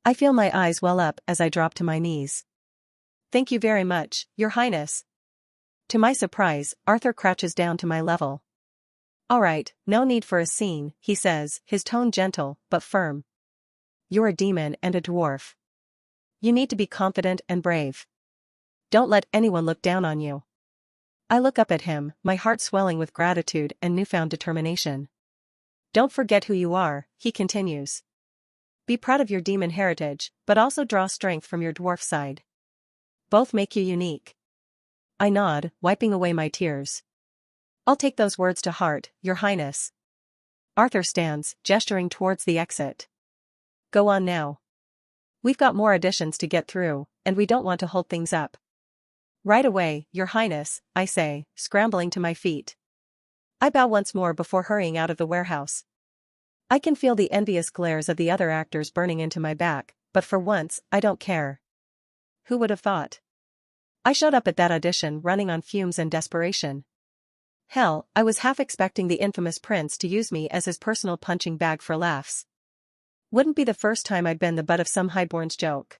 I feel my eyes well up as I drop to my knees. "Thank you very much, Your Highness." To my surprise, Arthur crouches down to my level. "All right, no need for a scene," he says, his tone gentle but firm. "You're a demon and a dwarf. You need to be confident and brave. Don't let anyone look down on you." I look up at him, my heart swelling with gratitude and newfound determination. "Don't forget who you are," he continues. "Be proud of your demon heritage, but also draw strength from your dwarf side. Both make you unique." I nod, wiping away my tears. "I'll take those words to heart, Your Highness." Arthur stands, gesturing towards the exit. "Go on now. We've got more auditions to get through, and we don't want to hold things up." "Right away, Your Highness," I say, scrambling to my feet. I bow once more before hurrying out of the warehouse. I can feel the envious glares of the other actors burning into my back, but for once, I don't care. Who would have thought? I showed up at that audition running on fumes and desperation. Hell, I was half expecting the infamous prince to use me as his personal punching bag for laughs. Wouldn't be the first time I'd been the butt of some highborn's joke.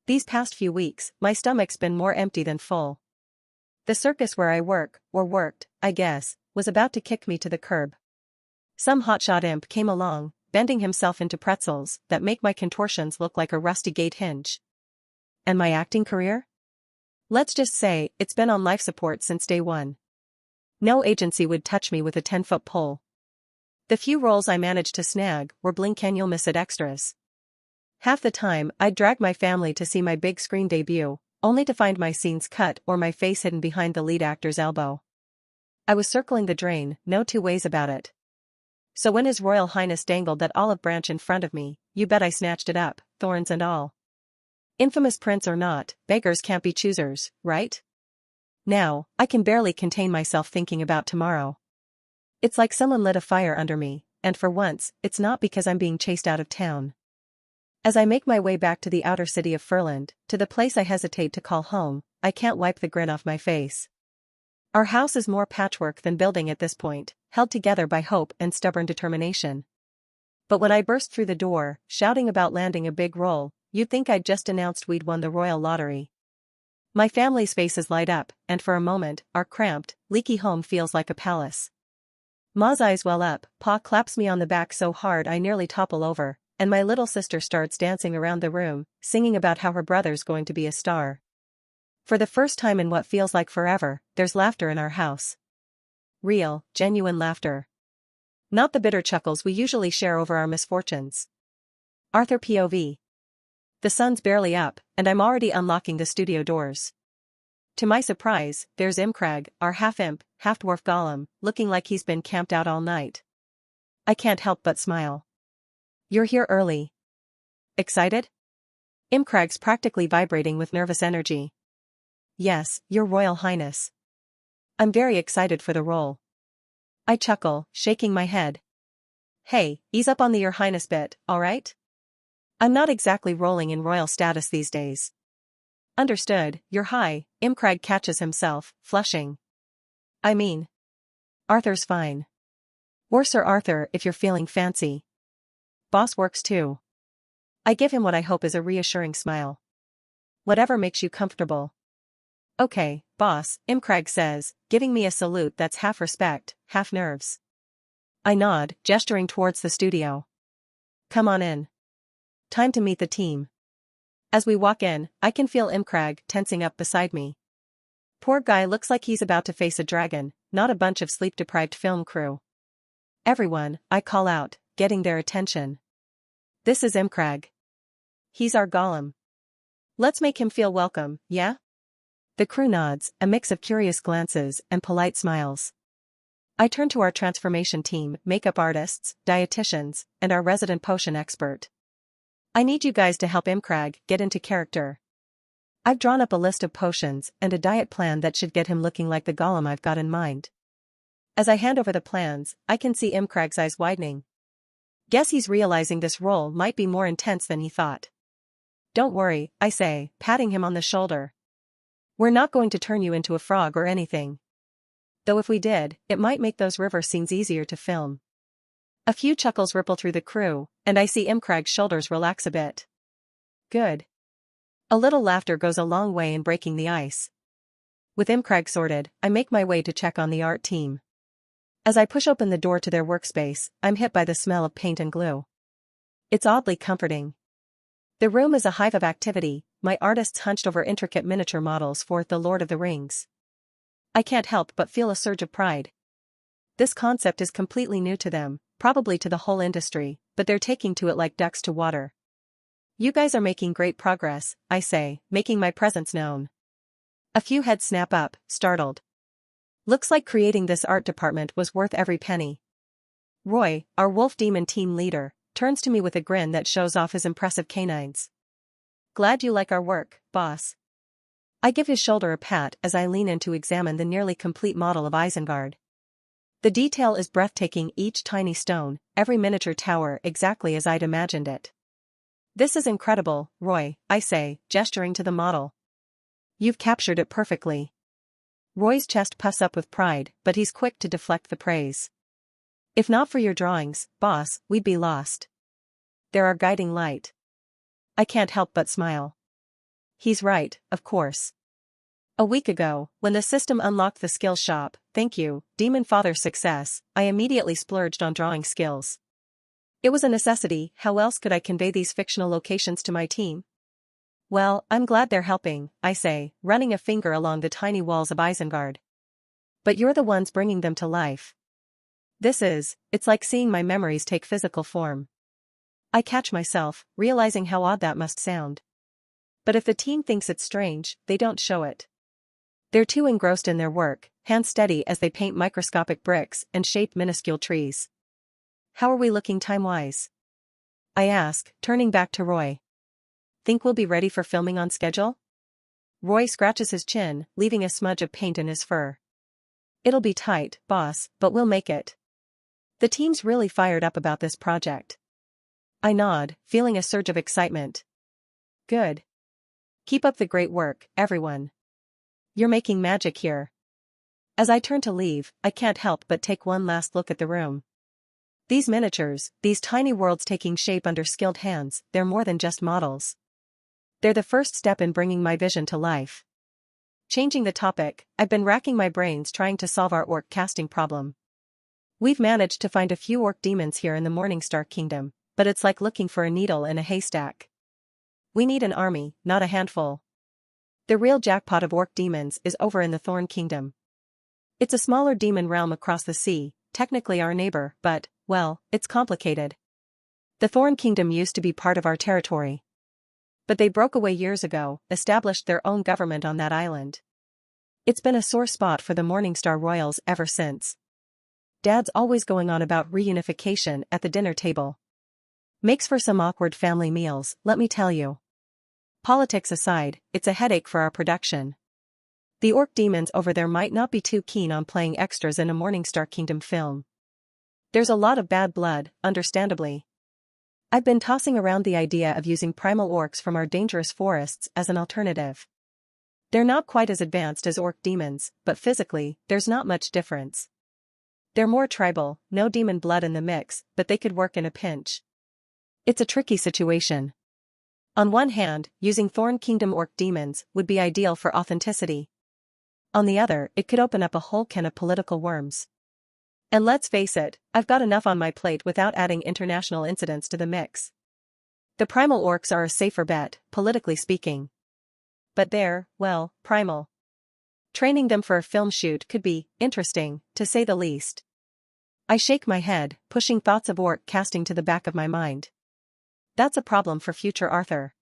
These past few weeks, my stomach's been more empty than full. The circus where I work, or worked, I guess, was about to kick me to the curb. Some hotshot imp came along, bending himself into pretzels that make my contortions look like a rusty gate hinge. And my acting career? Let's just say, it's been on life support since day one. No agency would touch me with a 10-foot pole. The few roles I managed to snag were blink-and-you'll-miss-it extras. Half the time, I'd drag my family to see my big screen debut, only to find my scenes cut or my face hidden behind the lead actor's elbow. I was circling the drain, no two ways about it. So when His Royal Highness dangled that olive branch in front of me, you bet I snatched it up, thorns and all. Infamous prince or not, beggars can't be choosers, right? Now, I can barely contain myself thinking about tomorrow. It's like someone lit a fire under me, and for once, it's not because I'm being chased out of town. As I make my way back to the outer city of Furland, to the place I hesitate to call home, I can't wipe the grin off my face. Our house is more patchwork than building at this point, held together by hope and stubborn determination. But when I burst through the door, shouting about landing a big role, you'd think I'd just announced we'd won the royal lottery. My family's faces light up, and for a moment, our cramped, leaky home feels like a palace. Ma's eyes well up, Pa claps me on the back so hard I nearly topple over, and my little sister starts dancing around the room, singing about how her brother's going to be a star. For the first time in what feels like forever, there's laughter in our house. Real, genuine laughter. Not the bitter chuckles we usually share over our misfortunes. Arthur POV. The sun's barely up, and I'm already unlocking the studio doors. To my surprise, there's Imcrag, our half-imp, half-dwarf golem, looking like he's been camped out all night. I can't help but smile. "You're here early. Excited?" Imcrag's practically vibrating with nervous energy. "Yes, Your Royal Highness. I'm very excited for the role." I chuckle, shaking my head. "Hey, ease up on the Your Highness bit, alright? I'm not exactly rolling in royal status these days." "Understood, Your High," Imcrag catches himself, flushing. "I mean, Arthur's fine. Or Sir Arthur if you're feeling fancy. Boss works too." I give him what I hope is a reassuring smile. "Whatever makes you comfortable." "Okay, boss," Imcrag says, giving me a salute that's half respect, half nerves. I nod, gesturing towards the studio. "Come on in. Time to meet the team." As we walk in, I can feel Imcrag tensing up beside me. Poor guy looks like he's about to face a dragon, not a bunch of sleep-deprived film crew. "Everyone," I call out, getting their attention. "This is Imcrag. He's our golem. Let's make him feel welcome, yeah?" The crew nods, a mix of curious glances and polite smiles. I turn to our transformation team, makeup artists, dietitians, and our resident potion expert. I need you guys to help Imkrag get into character. I've drawn up a list of potions and a diet plan that should get him looking like the golem I've got in mind. As I hand over the plans, I can see Imkrag's eyes widening. Guess he's realizing this role might be more intense than he thought. Don't worry, I say, patting him on the shoulder. We're not going to turn you into a frog or anything. Though if we did, it might make those river scenes easier to film. A few chuckles ripple through the crew, and I see Imkrag's shoulders relax a bit. Good. A little laughter goes a long way in breaking the ice. With Imkrag sorted, I make my way to check on the art team. As I push open the door to their workspace, I'm hit by the smell of paint and glue. It's oddly comforting. The room is a hive of activity, my artists hunched over intricate miniature models for The Lord of the Rings. I can't help but feel a surge of pride. This concept is completely new to them, probably to the whole industry, but they're taking to it like ducks to water. You guys are making great progress, I say, making my presence known. A few heads snap up, startled. Looks like creating this art department was worth every penny. Roy, our wolf demon team leader, turns to me with a grin that shows off his impressive canines. Glad you like our work, boss. I give his shoulder a pat as I lean in to examine the nearly complete model of Isengard. The detail is breathtaking, each tiny stone, every miniature tower exactly as I'd imagined it. This is incredible, Roy, I say, gesturing to the model. You've captured it perfectly. Roy's chest puffs up with pride, but he's quick to deflect the praise. If not for your drawings, boss, we'd be lost. They're our guiding light. I can't help but smile. He's right, of course. A week ago, when the system unlocked the skill shop, thank you, Demonfather's success, I immediately splurged on drawing skills. It was a necessity. How else could I convey these fictional locations to my team? Well, I'm glad they're helping, I say, running a finger along the tiny walls of Isengard. But you're the ones bringing them to life. It's like seeing my memories take physical form. I catch myself, realizing how odd that must sound. But if the team thinks it's strange, they don't show it. They're too engrossed in their work, hands steady as they paint microscopic bricks and shape minuscule trees. How are we looking time-wise? I ask, turning back to Roy. Think we'll be ready for filming on schedule? Roy scratches his chin, leaving a smudge of paint in his fur. It'll be tight, boss, but we'll make it. The team's really fired up about this project. I nod, feeling a surge of excitement. Good. Keep up the great work, everyone. You're making magic here. As I turn to leave, I can't help but take one last look at the room. These miniatures, these tiny worlds taking shape under skilled hands, they're more than just models. They're the first step in bringing my vision to life. Changing the topic, I've been racking my brains trying to solve our orc casting problem. We've managed to find a few orc demons here in the Morningstar Kingdom, but it's like looking for a needle in a haystack. We need an army, not a handful. The real jackpot of orc demons is over in the Thorn Kingdom. It's a smaller demon realm across the sea, technically our neighbor, but, well, it's complicated. The Thorn Kingdom used to be part of our territory. But they broke away years ago, established their own government on that island. It's been a sore spot for the Morningstar royals ever since. Dad's always going on about reunification at the dinner table. Makes for some awkward family meals, let me tell you. Politics aside, it's a headache for our production. The orc demons over there might not be too keen on playing extras in a Morningstar Kingdom film. There's a lot of bad blood, understandably. I've been tossing around the idea of using primal orcs from our dangerous forests as an alternative. They're not quite as advanced as orc demons, but physically, there's not much difference. They're more tribal, no demon blood in the mix, but they could work in a pinch. It's a tricky situation. On one hand, using Thorn Kingdom orc demons would be ideal for authenticity. On the other, it could open up a whole can of political worms. And let's face it, I've got enough on my plate without adding international incidents to the mix. The primal orcs are a safer bet, politically speaking. But they're, well, primal. Training them for a film shoot could be interesting, to say the least. I shake my head, pushing thoughts of orc casting to the back of my mind. That's a problem for future Arthur.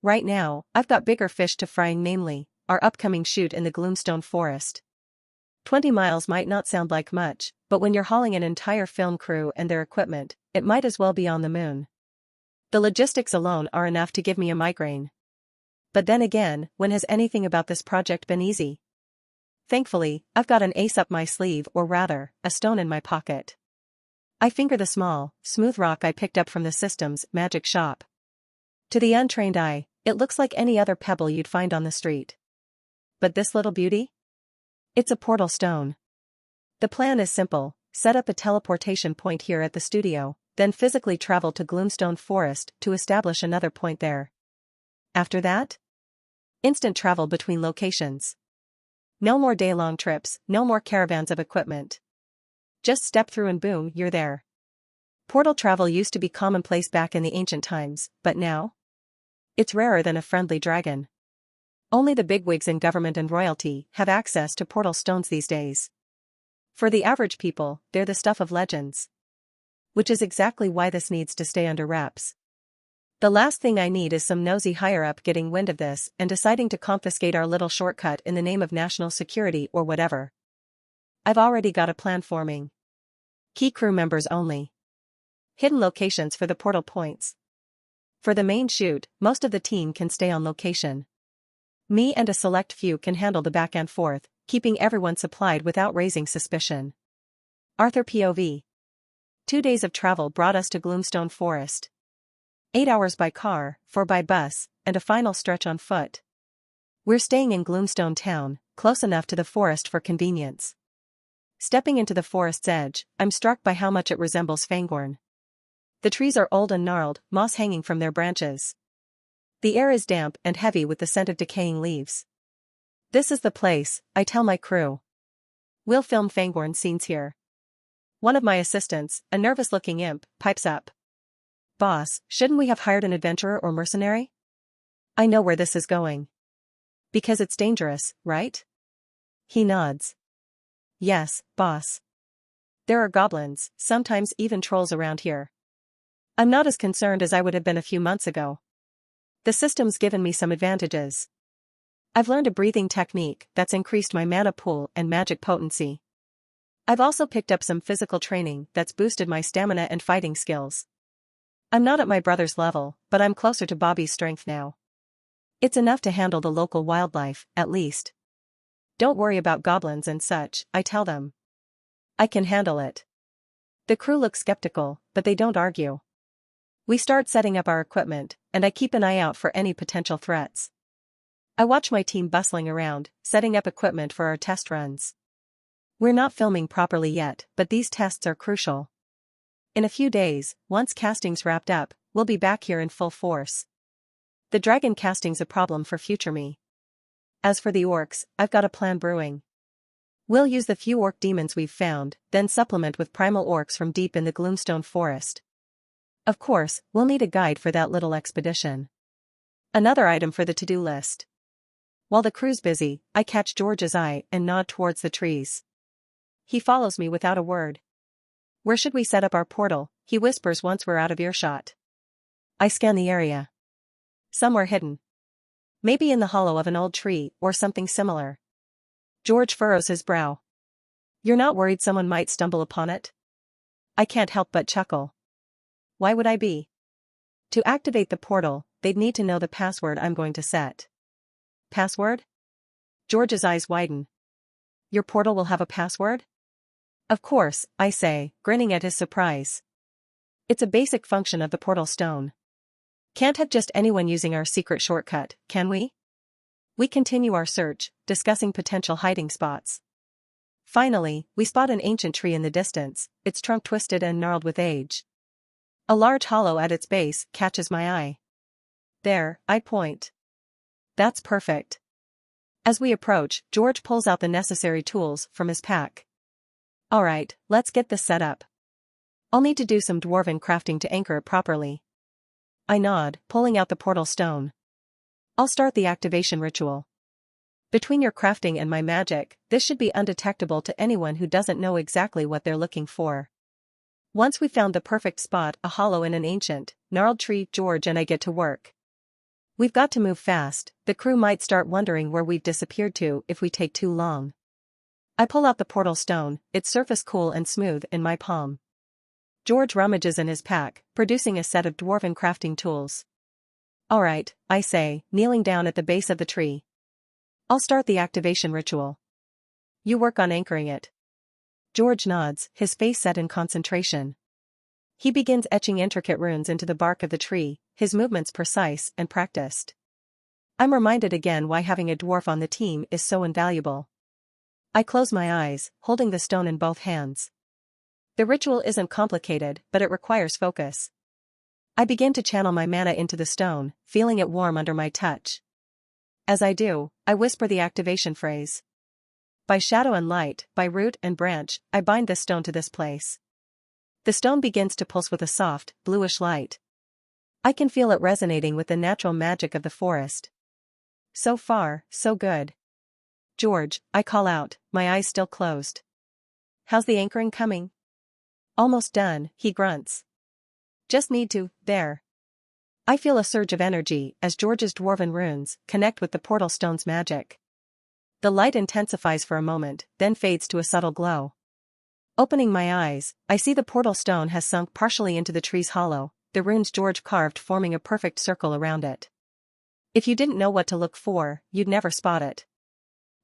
Right now, I've got bigger fish to fry, namely, our upcoming shoot in the Gloomstone Forest. 20 miles might not sound like much, but when you're hauling an entire film crew and their equipment, it might as well be on the moon. The logistics alone are enough to give me a migraine. But then again, when has anything about this project been easy? Thankfully, I've got an ace up my sleeve, or rather, a stone in my pocket. I finger the small, smooth rock I picked up from the system's magic shop. To the untrained eye, it looks like any other pebble you'd find on the street. But this little beauty? It's a portal stone. The plan is simple: set up a teleportation point here at the studio, then physically travel to Gloomstone Forest to establish another point there. After that? Instant travel between locations. No more day-long trips, no more caravans of equipment. Just step through and boom, you're there. Portal travel used to be commonplace back in the ancient times, but now? It's rarer than a friendly dragon. Only the bigwigs in government and royalty have access to portal stones these days. For the average people, they're the stuff of legends. Which is exactly why this needs to stay under wraps. The last thing I need is some nosy higher-up getting wind of this and deciding to confiscate our little shortcut in the name of national security or whatever. I've already got a plan forming. Key crew members only. Hidden locations for the portal points. For the main shoot, most of the team can stay on location. Me and a select few can handle the back and forth, keeping everyone supplied without raising suspicion. Arthur POV. 2 days of travel brought us to Gloomstone Forest. 8 hours by car, 4 by bus, and a final stretch on foot. We're staying in Gloomstone Town, close enough to the forest for convenience. Stepping into the forest's edge, I'm struck by how much it resembles Fangorn. The trees are old and gnarled, moss hanging from their branches. The air is damp and heavy with the scent of decaying leaves. This is the place, I tell my crew. We'll film Fangorn scenes here. One of my assistants, a nervous-looking imp, pipes up. Boss, shouldn't we have hired an adventurer or mercenary? I know where this is going. Because it's dangerous, right? He nods. Yes, boss. There are goblins, sometimes even trolls around here. I'm not as concerned as I would have been a few months ago. The system's given me some advantages. I've learned a breathing technique that's increased my mana pool and magic potency. I've also picked up some physical training that's boosted my stamina and fighting skills. I'm not at my brother's level, but I'm closer to Bobby's strength now. It's enough to handle the local wildlife, at least. Don't worry about goblins and such, I tell them. I can handle it. The crew looks skeptical, but they don't argue. We start setting up our equipment, and I keep an eye out for any potential threats. I watch my team bustling around, setting up equipment for our test runs. We're not filming properly yet, but these tests are crucial. In a few days, once casting's wrapped up, we'll be back here in full force. The dragon casting's a problem for future me. As for the orcs, I've got a plan brewing. We'll use the few orc demons we've found, then supplement with primal orcs from deep in the Gloomstone Forest. Of course, we'll need a guide for that little expedition. Another item for the to-do list. While the crew's busy, I catch George's eye and nod towards the trees. He follows me without a word. Where should we set up our portal? He whispers once we're out of earshot. I scan the area. Somewhere hidden. Maybe in the hollow of an old tree or something similar. George furrows his brow. You're not worried someone might stumble upon it? I can't help but chuckle. Why would I be? To activate the portal, they'd need to know the password I'm going to set. Password? George's eyes widen. Your portal will have a password? Of course, I say, grinning at his surprise. It's a basic function of the portal stone. Can't have just anyone using our secret shortcut, can we? We continue our search, discussing potential hiding spots. Finally, we spot an ancient tree in the distance, its trunk twisted and gnarled with age. A large hollow at its base catches my eye. There, I point. That's perfect. As we approach, George pulls out the necessary tools from his pack. Alright, let's get this set up. I'll need to do some dwarven crafting to anchor it properly. I nod, pulling out the portal stone. I'll start the activation ritual. Between your crafting and my magic, this should be undetectable to anyone who doesn't know exactly what they're looking for. Once we've found the perfect spot, a hollow in an ancient, gnarled tree, George and I get to work. We've got to move fast, the crew might start wondering where we've disappeared to if we take too long. I pull out the portal stone, its surface cool and smooth in my palm. George rummages in his pack, producing a set of dwarven crafting tools. Alright, I say, kneeling down at the base of the tree. I'll start the activation ritual. You work on anchoring it. George nods, his face set in concentration. He begins etching intricate runes into the bark of the tree, his movements precise and practiced. I'm reminded again why having a dwarf on the team is so invaluable. I close my eyes, holding the stone in both hands. The ritual isn't complicated, but it requires focus. I begin to channel my mana into the stone, feeling it warm under my touch. As I do, I whisper the activation phrase. By shadow and light, by root and branch, I bind this stone to this place. The stone begins to pulse with a soft, bluish light. I can feel it resonating with the natural magic of the forest. So far, so good. George, I call out, my eyes still closed. How's the anchoring coming? Almost done, he grunts. Just need to, there. I feel a surge of energy as George's dwarven runes connect with the portal stone's magic. The light intensifies for a moment, then fades to a subtle glow. Opening my eyes, I see the portal stone has sunk partially into the tree's hollow, the runes George carved forming a perfect circle around it. If you didn't know what to look for, you'd never spot it.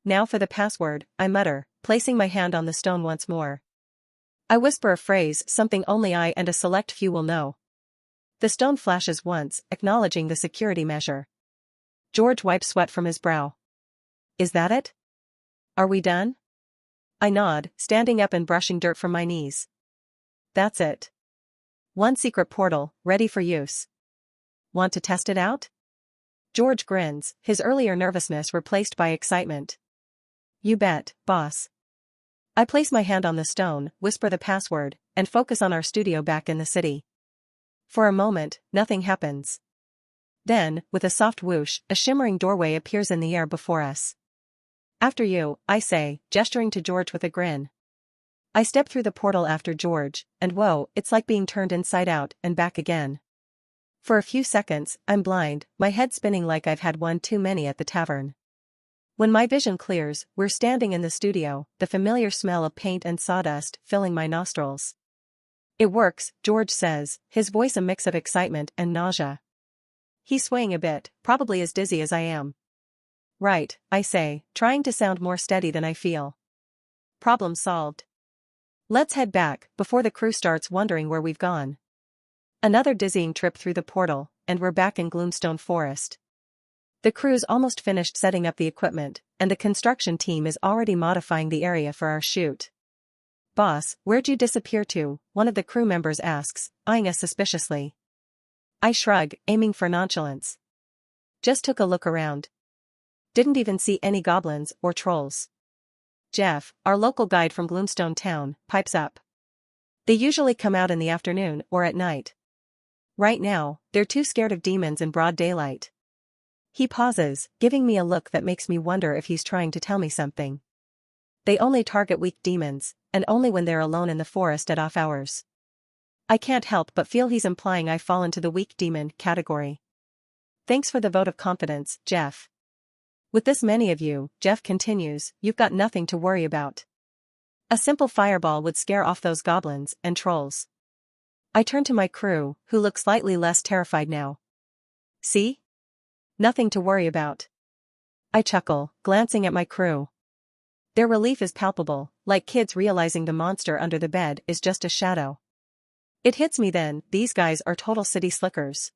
Now for the password, I mutter, placing my hand on the stone once more. I whisper a phrase, something only I and a select few will know. The stone flashes once, acknowledging the security measure. George wipes sweat from his brow. Is that it? Are we done? I nod, standing up and brushing dirt from my knees. That's it. One secret portal, ready for use. Want to test it out? George grins, his earlier nervousness replaced by excitement. You bet, boss. I place my hand on the stone, whisper the password, and focus on our studio back in the city. For a moment, nothing happens. Then, with a soft whoosh, a shimmering doorway appears in the air before us. After you, I say, gesturing to George with a grin. I step through the portal after George, and whoa, it's like being turned inside out and back again. For a few seconds, I'm blind, my head spinning like I've had one too many at the tavern. When my vision clears, we're standing in the studio, the familiar smell of paint and sawdust filling my nostrils. It works, George says, his voice a mix of excitement and nausea. He's swaying a bit, probably as dizzy as I am. Right, I say, trying to sound more steady than I feel. Problem solved. Let's head back, before the crew starts wondering where we've gone. Another dizzying trip through the portal, and we're back in Gloomstone Forest. The crew's almost finished setting up the equipment, and the construction team is already modifying the area for our shoot. Boss, where'd you disappear to? One of the crew members asks, eyeing us suspiciously. I shrug, aiming for nonchalance. Just took a look around. Didn't even see any goblins or trolls. Jeff, our local guide from Gloomstone Town, pipes up. They usually come out in the afternoon or at night. Right now, they're too scared of demons in broad daylight. He pauses, giving me a look that makes me wonder if he's trying to tell me something. They only target weak demons, and only when they're alone in the forest at off hours. I can't help but feel he's implying I fall into the weak demon category. Thanks for the vote of confidence, Jeff. With this many of you, Jeff continues, you've got nothing to worry about. A simple fireball would scare off those goblins and trolls. I turn to my crew, who look slightly less terrified now. See? Nothing to worry about. I chuckle, glancing at my crew. Their relief is palpable, like kids realizing the monster under the bed is just a shadow. It hits me then, these guys are total city slickers.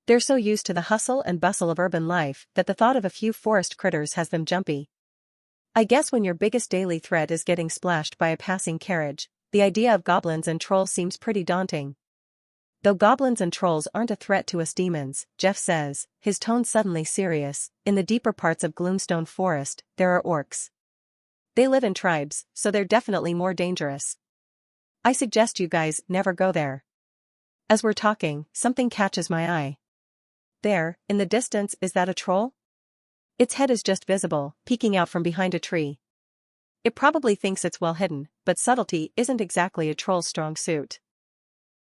They're so used to the hustle and bustle of urban life that the thought of a few forest critters has them jumpy. I guess when your biggest daily threat is getting splashed by a passing carriage, the idea of goblins and trolls seems pretty daunting. Though goblins and trolls aren't a threat to us demons, Jeff says, his tone suddenly serious, in the deeper parts of Gloomstone Forest, there are orcs. They live in tribes, so they're definitely more dangerous. I suggest you guys never go there. As we're talking, something catches my eye. There, in the distance, is that a troll? Its head is just visible, peeking out from behind a tree. It probably thinks it's well hidden, but subtlety isn't exactly a troll's strong suit.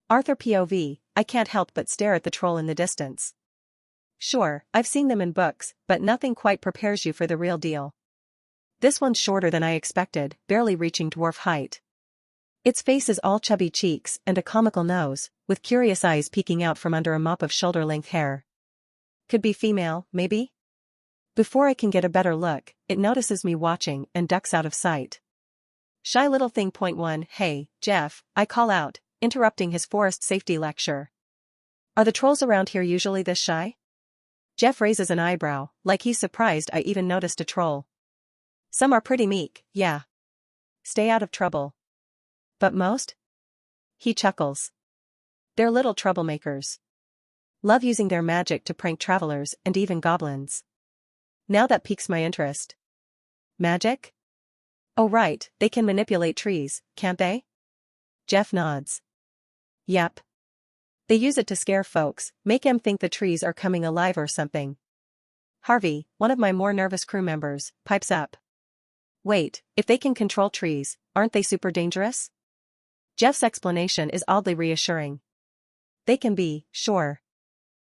Arthur POV, I can't help but stare at the troll in the distance. Sure, I've seen them in books, but nothing quite prepares you for the real deal. This one's shorter than I expected, barely reaching dwarf height. Its face is all chubby cheeks and a comical nose, with curious eyes peeking out from under a mop of shoulder-length hair. Could be female, maybe? Before I can get a better look, it notices me watching and ducks out of sight. Shy little thing. Point 1. Hey, Jeff, I call out, interrupting his forest safety lecture. Are the trolls around here usually this shy? Jeff raises an eyebrow, like he's surprised I even noticed a troll. Some are pretty meek, yeah. Stay out of trouble. But most? He chuckles. They're little troublemakers. Love using their magic to prank travelers and even goblins. Now that piques my interest. Magic? Oh right, they can manipulate trees, can't they? Jeff nods. Yep. They use it to scare folks, make 'em think the trees are coming alive or something. Harvey, one of my more nervous crew members, pipes up. Wait, if they can control trees, aren't they super dangerous? Jeff's explanation is oddly reassuring. They can be, sure.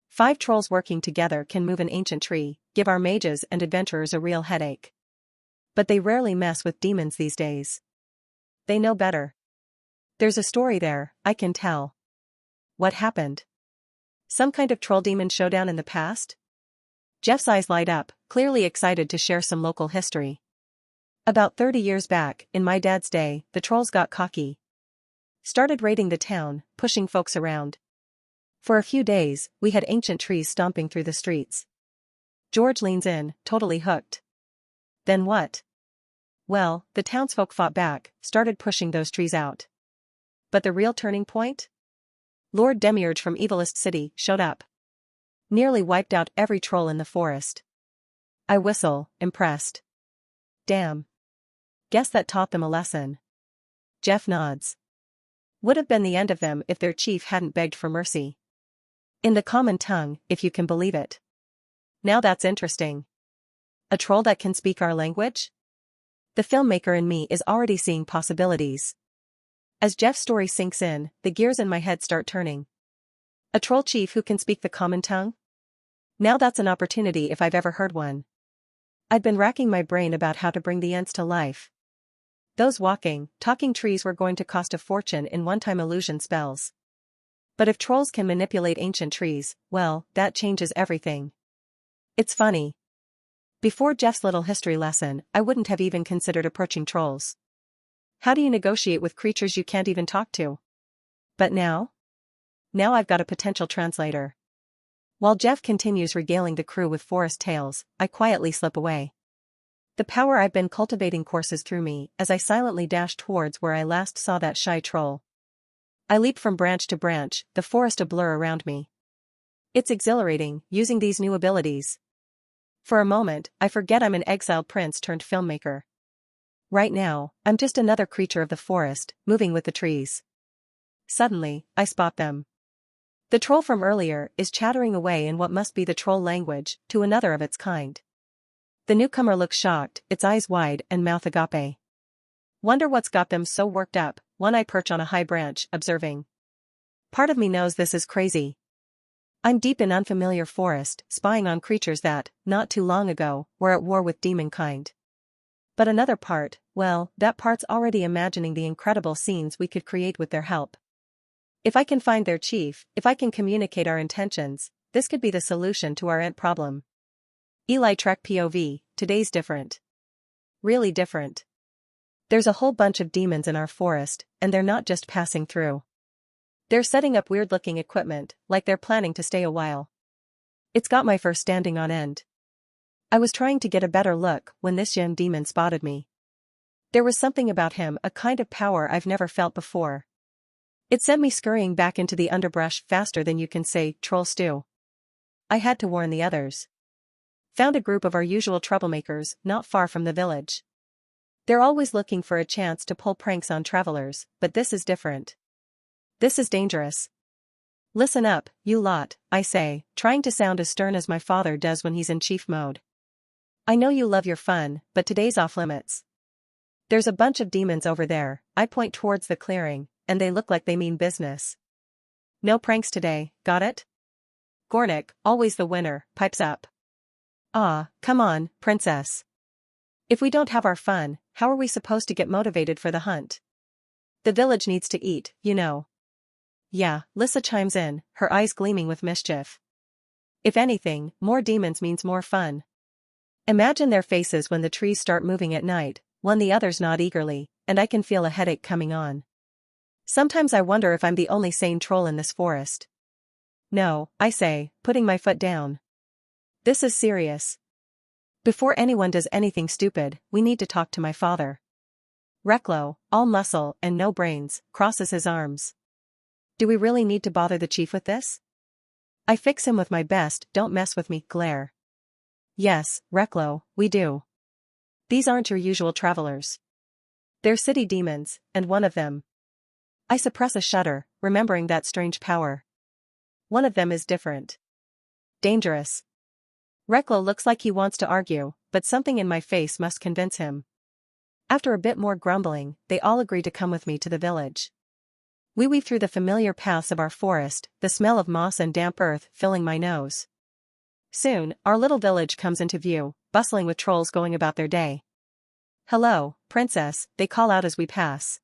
5 trolls working together can move an ancient tree, give our mages and adventurers a real headache. But they rarely mess with demons these days. They know better. There's a story there, I can tell. What happened? Some kind of troll demon showdown in the past? Jeff's eyes light up, clearly excited to share some local history. About 30 years back, in my dad's day, the trolls got cocky. Started raiding the town, pushing folks around. For a few days, we had ancient trees stomping through the streets. George leans in, totally hooked. Then what? Well, the townsfolk fought back, started pushing those trees out. But the real turning point? Lord Demiurge from Evilest City showed up. Nearly wiped out every troll in the forest. I whistle, impressed. Damn. Guess that taught them a lesson. Jeff nods. Would have been the end of them if their chief hadn't begged for mercy. In the common tongue, if you can believe it. Now that's interesting. A troll that can speak our language? The filmmaker in me is already seeing possibilities. As Jeff's story sinks in, the gears in my head start turning. A troll chief who can speak the common tongue? Now that's an opportunity if I've ever heard one. I'd been racking my brain about how to bring the ents to life. Those walking, talking trees were going to cost a fortune in one-time illusion spells. But if trolls can manipulate ancient trees, well, that changes everything. It's funny. Before Jeff's little history lesson, I wouldn't have even considered approaching trolls. How do you negotiate with creatures you can't even talk to? But now? Now I've got a potential translator. While Jeff continues regaling the crew with forest tales, I quietly slip away. The power I've been cultivating courses through me as I silently dash towards where I last saw that shy troll. I leap from branch to branch, the forest a blur around me. It's exhilarating, using these new abilities. For a moment, I forget I'm an exiled prince turned filmmaker. Right now, I'm just another creature of the forest, moving with the trees. Suddenly, I spot them. The troll from earlier is chattering away in what must be the troll language, to another of its kind. The newcomer looks shocked, its eyes wide and mouth agape. Wonder what's got them so worked up, one eye perch on a high branch, observing. Part of me knows this is crazy. I'm deep in unfamiliar forest, spying on creatures that, not too long ago, were at war with demonkind. But another part, well, that part's already imagining the incredible scenes we could create with their help. If I can find their chief, if I can communicate our intentions, this could be the solution to our ent problem. Eli Trek POV, today's different. Really different. There's a whole bunch of demons in our forest, and they're not just passing through. They're setting up weird-looking equipment, like they're planning to stay a while. It's got my fur standing on end. I was trying to get a better look when this young demon spotted me. There was something about him, a kind of power I've never felt before. It sent me scurrying back into the underbrush faster than you can say, troll stew. I had to warn the others. Found a group of our usual troublemakers, not far from the village. They're always looking for a chance to pull pranks on travelers, but this is different. This is dangerous. Listen up, you lot, I say, trying to sound as stern as my father does when he's in chief mode. I know you love your fun, but today's off limits. There's a bunch of demons over there, I point towards the clearing, and they look like they mean business. No pranks today, got it? Gornick, always the winner, pipes up. Ah, come on, princess. If we don't have our fun, how are we supposed to get motivated for the hunt? The village needs to eat, you know. Yeah, Lissa chimes in, her eyes gleaming with mischief. If anything, more demons means more fun. Imagine their faces when the trees start moving at night, when the others nod eagerly, and I can feel a headache coming on. Sometimes I wonder if I'm the only sane troll in this forest. No, I say, putting my foot down. This is serious. Before anyone does anything stupid, we need to talk to my father. Reklo, all muscle and no brains, crosses his arms. Do we really need to bother the chief with this? I fix him with my best don't mess with me glare. Yes, Reklo, we do. These aren't your usual travelers. They're city demons, and one of them. I suppress a shudder, remembering that strange power. One of them is different. Dangerous. Reklo looks like he wants to argue, but something in my face must convince him. After a bit more grumbling, they all agree to come with me to the village. We weave through the familiar paths of our forest, the smell of moss and damp earth filling my nose. Soon, our little village comes into view, bustling with trolls going about their day. Hello, princess, they call out as we pass.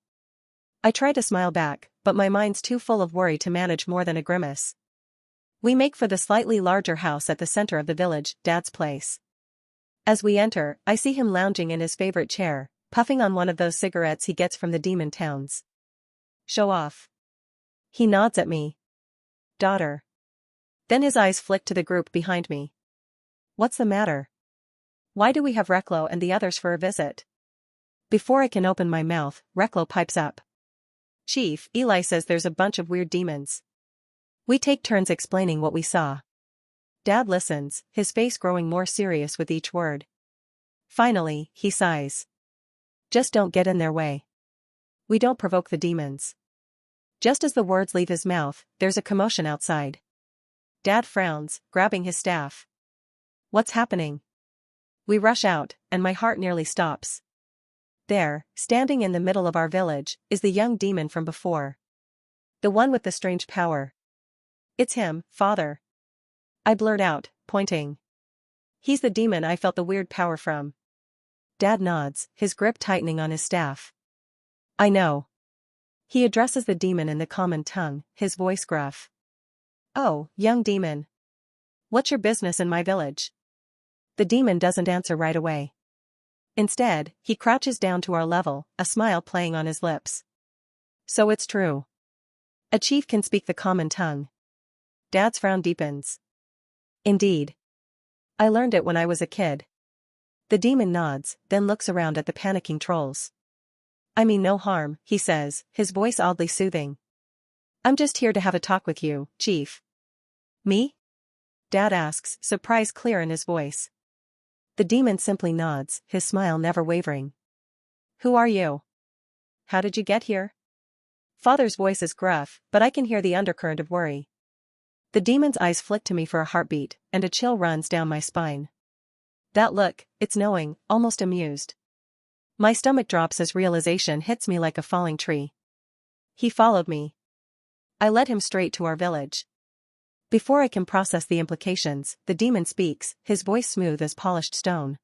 I try to smile back, but my mind's too full of worry to manage more than a grimace. We make for the slightly larger house at the center of the village, Dad's place. As we enter, I see him lounging in his favorite chair, puffing on one of those cigarettes he gets from the demon towns. Show off. He nods at me. Daughter. Then his eyes flick to the group behind me. What's the matter? Why do we have Reklo and the others for a visit? Before I can open my mouth, Reklo pipes up. Chief, Eli says there's a bunch of weird demons. We take turns explaining what we saw. Dad listens, his face growing more serious with each word. Finally, he sighs. Just don't get in their way. We don't provoke the demons. Just as the words leave his mouth, there's a commotion outside. Dad frowns, grabbing his staff. What's happening? We rush out, and my heart nearly stops. There, standing in the middle of our village, is the young demon from before. The one with the strange power. It's him, father. I blurt out, pointing. He's the demon I felt the weird power from. Dad nods, his grip tightening on his staff. I know. He addresses the demon in the common tongue, his voice gruff. Oh, young demon. What's your business in my village? The demon doesn't answer right away. Instead, he crouches down to our level, a smile playing on his lips. So it's true. A chief can speak the common tongue. Dad's frown deepens. Indeed. I learned it when I was a kid. The demon nods, then looks around at the panicking trolls. I mean no harm, he says, his voice oddly soothing. I'm just here to have a talk with you, chief. Me? Dad asks, surprise clear in his voice. The demon simply nods, his smile never wavering. Who are you? How did you get here? Father's voice is gruff, but I can hear the undercurrent of worry. The demon's eyes flick to me for a heartbeat, and a chill runs down my spine. That look, it's knowing, almost amused. My stomach drops as realization hits me like a falling tree. He followed me. I led him straight to our village. Before I can process the implications, the demon speaks, his voice smooth as polished stone.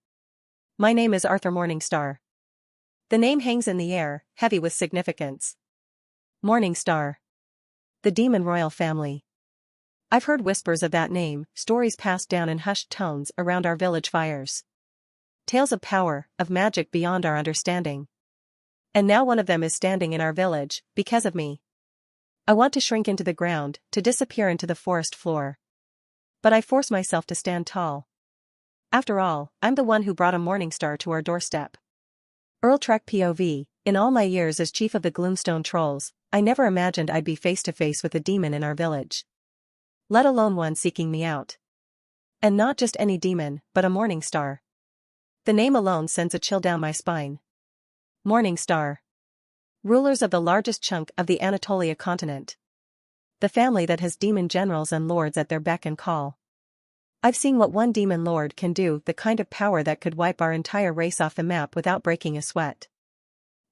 My name is Arthur Morningstar. The name hangs in the air, heavy with significance. Morningstar. The demon royal family. I've heard whispers of that name, stories passed down in hushed tones around our village fires. Tales of power, of magic beyond our understanding. And now one of them is standing in our village, because of me. I want to shrink into the ground, to disappear into the forest floor. But I force myself to stand tall. After all, I'm the one who brought a Morningstar to our doorstep. Earl Trek POV, in all my years as chief of the Gloomstone Trolls, I never imagined I'd be face to face with a demon in our village. Let alone one seeking me out. And not just any demon, but a Morningstar. The name alone sends a chill down my spine. Morningstar. Rulers of the largest chunk of the Anatolia continent. The family that has demon generals and lords at their beck and call. I've seen what one demon lord can do, the kind of power that could wipe our entire race off the map without breaking a sweat.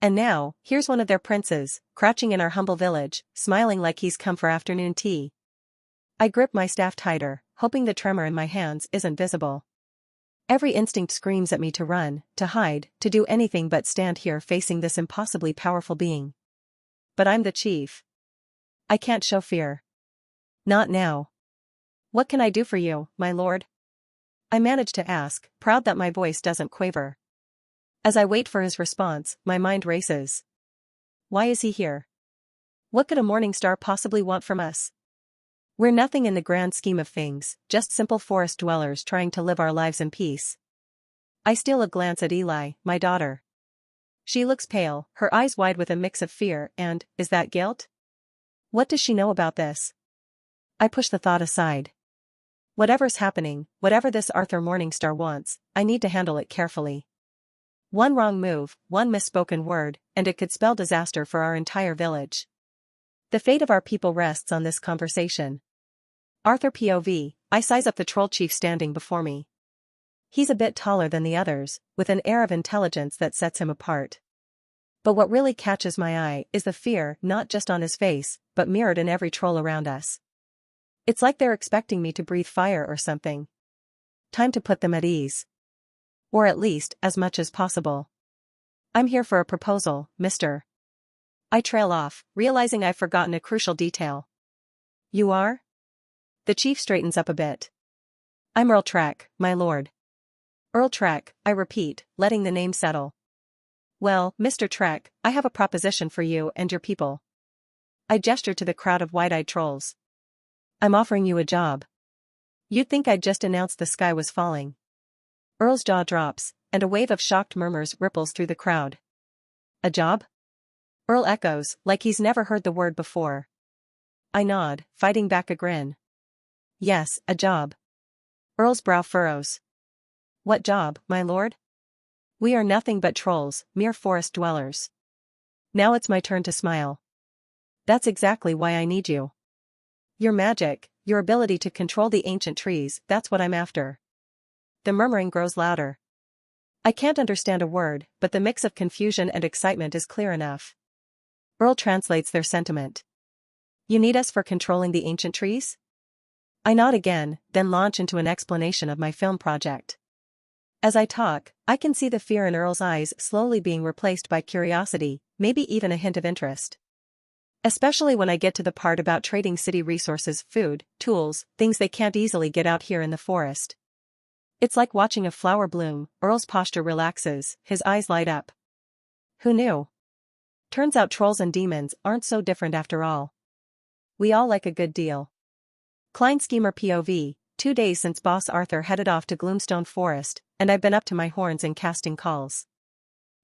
And now, here's one of their princes, crouching in our humble village, smiling like he's come for afternoon tea. I grip my staff tighter, hoping the tremor in my hands isn't visible. Every instinct screams at me to run, to hide, to do anything but stand here facing this impossibly powerful being. but I'm the chief. I can't show fear. Not now. What can I do for you, my lord? I manage to ask, proud that my voice doesn't quaver. As I wait for his response, my mind races. Why is he here? What could a morning star possibly want from us? We're nothing in the grand scheme of things, just simple forest dwellers trying to live our lives in peace. I steal a glance at Eli, my daughter. She looks pale, her eyes wide with a mix of fear and, is that guilt? What does she know about this? I push the thought aside. Whatever's happening, whatever this Arthur Morningstar wants, I need to handle it carefully. One wrong move, one misspoken word, and it could spell disaster for our entire village. The fate of our people rests on this conversation. Arthur POV, I size up the troll chief standing before me. He's a bit taller than the others, with an air of intelligence that sets him apart. But what really catches my eye is the fear not just on his face, but mirrored in every troll around us. It's like they're expecting me to breathe fire or something. Time to put them at ease. Or at least, as much as possible. I'm here for a proposal, mister. I trail off, realizing I've forgotten a crucial detail. You are? The chief straightens up a bit. I'm Earl Track, my lord. Earl Track, I repeat, letting the name settle. Well, Mr. Track, I have a proposition for you and your people. I gesture to the crowd of wide-eyed trolls. I'm offering you a job. You'd think I'd just announced the sky was falling. Earl's jaw drops, and a wave of shocked murmurs ripples through the crowd. A job? Earl echoes, like he's never heard the word before. I nod, fighting back a grin. Yes, a job. Earl's brow furrows. What job, my lord? We are nothing but trolls, mere forest dwellers. Now it's my turn to smile. That's exactly why I need you. Your magic, your ability to control the ancient trees, that's what I'm after. The murmuring grows louder. I can't understand a word, but the mix of confusion and excitement is clear enough. Earl translates their sentiment. You need us for controlling the ancient trees? I nod again, then launch into an explanation of my film project. As I talk, I can see the fear in Earl's eyes slowly being replaced by curiosity, maybe even a hint of interest. Especially when I get to the part about trading city resources, food, tools, things they can't easily get out here in the forest. It's like watching a flower bloom. Earl's posture relaxes, his eyes light up. Who knew? Turns out trolls and demons aren't so different after all. We all like a good deal. Klein Schemer POV, 2 days since Boss Arthur headed off to Gloomstone Forest, and I've been up to my horns in casting calls.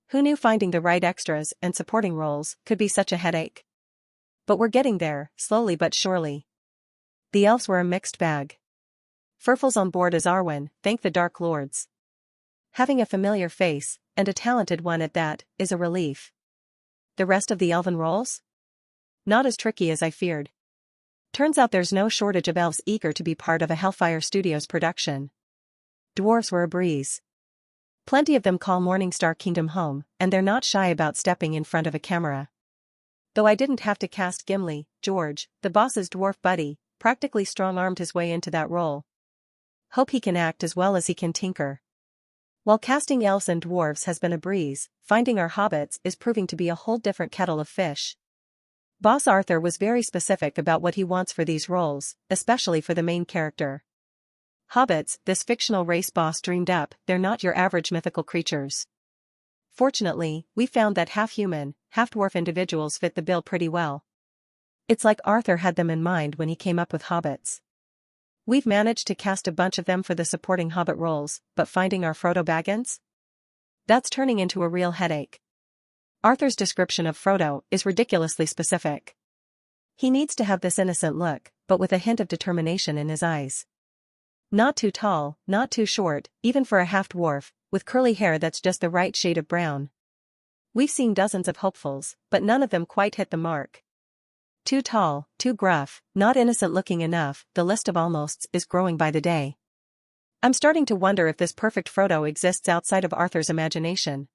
Who knew finding the right extras and supporting roles could be such a headache? But we're getting there, slowly but surely. The elves were a mixed bag. Furfle's on board as Arwen, thank the Dark Lords. Having a familiar face, and a talented one at that, is a relief. The rest of the elven roles? Not as tricky as I feared. Turns out there's no shortage of elves eager to be part of a Hellfire Studios production. Dwarves were a breeze. Plenty of them call Morningstar Kingdom home, and they're not shy about stepping in front of a camera. Though I didn't have to cast Gimli, George, the boss's dwarf buddy, practically strong-armed his way into that role. Hope he can act as well as he can tinker. While casting elves and dwarves has been a breeze, finding our hobbits is proving to be a whole different kettle of fish. Boss Arthur was very specific about what he wants for these roles, especially for the main character. Hobbits, this fictional race boss dreamed up, they're not your average mythical creatures. Fortunately, we found that half-human, half-dwarf individuals fit the bill pretty well. It's like Arthur had them in mind when he came up with hobbits. We've managed to cast a bunch of them for the supporting hobbit roles, but finding our Frodo Baggins? That's turning into a real headache. Arthur's description of Frodo is ridiculously specific. He needs to have this innocent look, but with a hint of determination in his eyes. Not too tall, not too short, even for a half-dwarf, with curly hair that's just the right shade of brown. We've seen dozens of hopefuls, but none of them quite hit the mark. Too tall, too gruff, not innocent-looking enough, the list of almosts is growing by the day. I'm starting to wonder if this perfect Frodo exists outside of Arthur's imagination.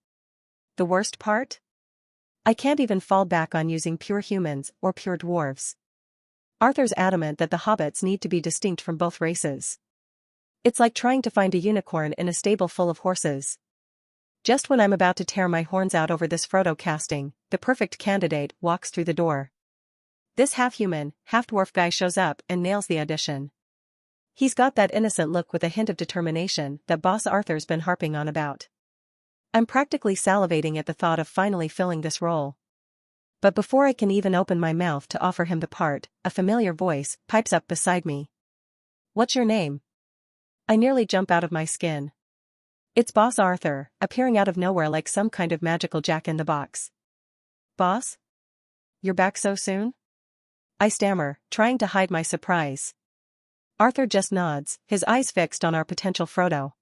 The worst part? I can't even fall back on using pure humans or pure dwarves. Arthur's adamant that the hobbits need to be distinct from both races. It's like trying to find a unicorn in a stable full of horses. Just when I'm about to tear my horns out over this Frodo casting, the perfect candidate walks through the door. This half-human, half-dwarf guy shows up and nails the audition. He's got that innocent look with a hint of determination that Boss Arthur's been harping on about. I'm practically salivating at the thought of finally filling this role. But before I can even open my mouth to offer him the part, a familiar voice pipes up beside me. "What's your name?" I nearly jump out of my skin. It's Boss Arthur, appearing out of nowhere like some kind of magical jack-in-the-box. "Boss? You're back so soon?" I stammer, trying to hide my surprise. Arthur just nods, his eyes fixed on our potential Frodo.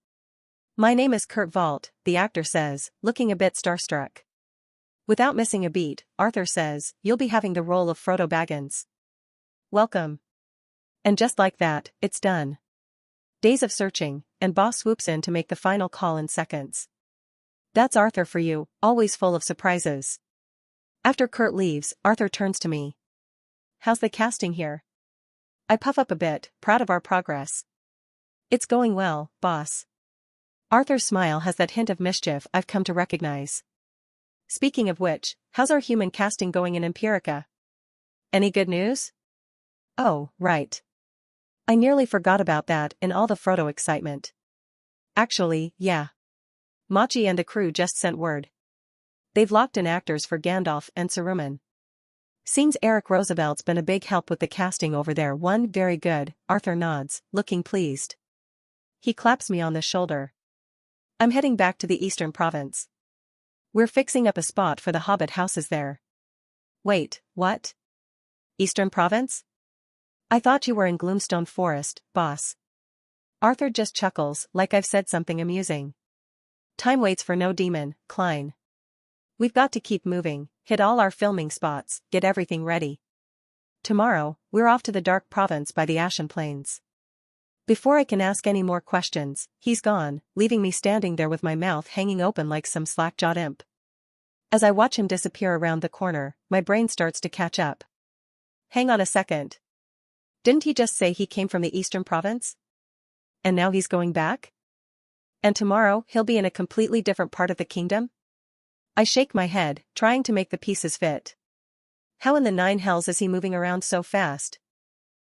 "My name is Kurt Vault," the actor says, looking a bit starstruck. Without missing a beat, Arthur says, "You'll be having the role of Frodo Baggins. Welcome." And just like that, it's done. Days of searching, and Boss swoops in to make the final call in seconds. That's Arthur for you, always full of surprises. After Kurt leaves, Arthur turns to me. "How's the casting here?" I puff up a bit, proud of our progress. "It's going well, boss." Arthur's smile has that hint of mischief I've come to recognize. "Speaking of which, how's our human casting going in Empirica? Any good news?" "Oh, right. I nearly forgot about that in all the Frodo excitement." "Actually, yeah. Machi and the crew just sent word. They've locked in actors for Gandalf and Saruman. Seems Eric Roosevelt's been a big help with the casting over there." "One, very good," Arthur nods, looking pleased. He claps me on the shoulder. "I'm heading back to the Eastern Province. We're fixing up a spot for the Hobbit houses there." "Wait, what? Eastern Province? I thought you were in Gloomstone Forest, boss." Arthur just chuckles, like I've said something amusing. "Time waits for no demon, Klein. We've got to keep moving, hit all our filming spots, get everything ready. Tomorrow, we're off to the Dark Province by the Ashen Plains." Before I can ask any more questions, he's gone, leaving me standing there with my mouth hanging open like some slack-jawed imp. As I watch him disappear around the corner, my brain starts to catch up. Hang on a second. Didn't he just say he came from the Eastern Province? And now he's going back? And tomorrow he'll be in a completely different part of the kingdom? I shake my head, trying to make the pieces fit. How in the nine hells is he moving around so fast?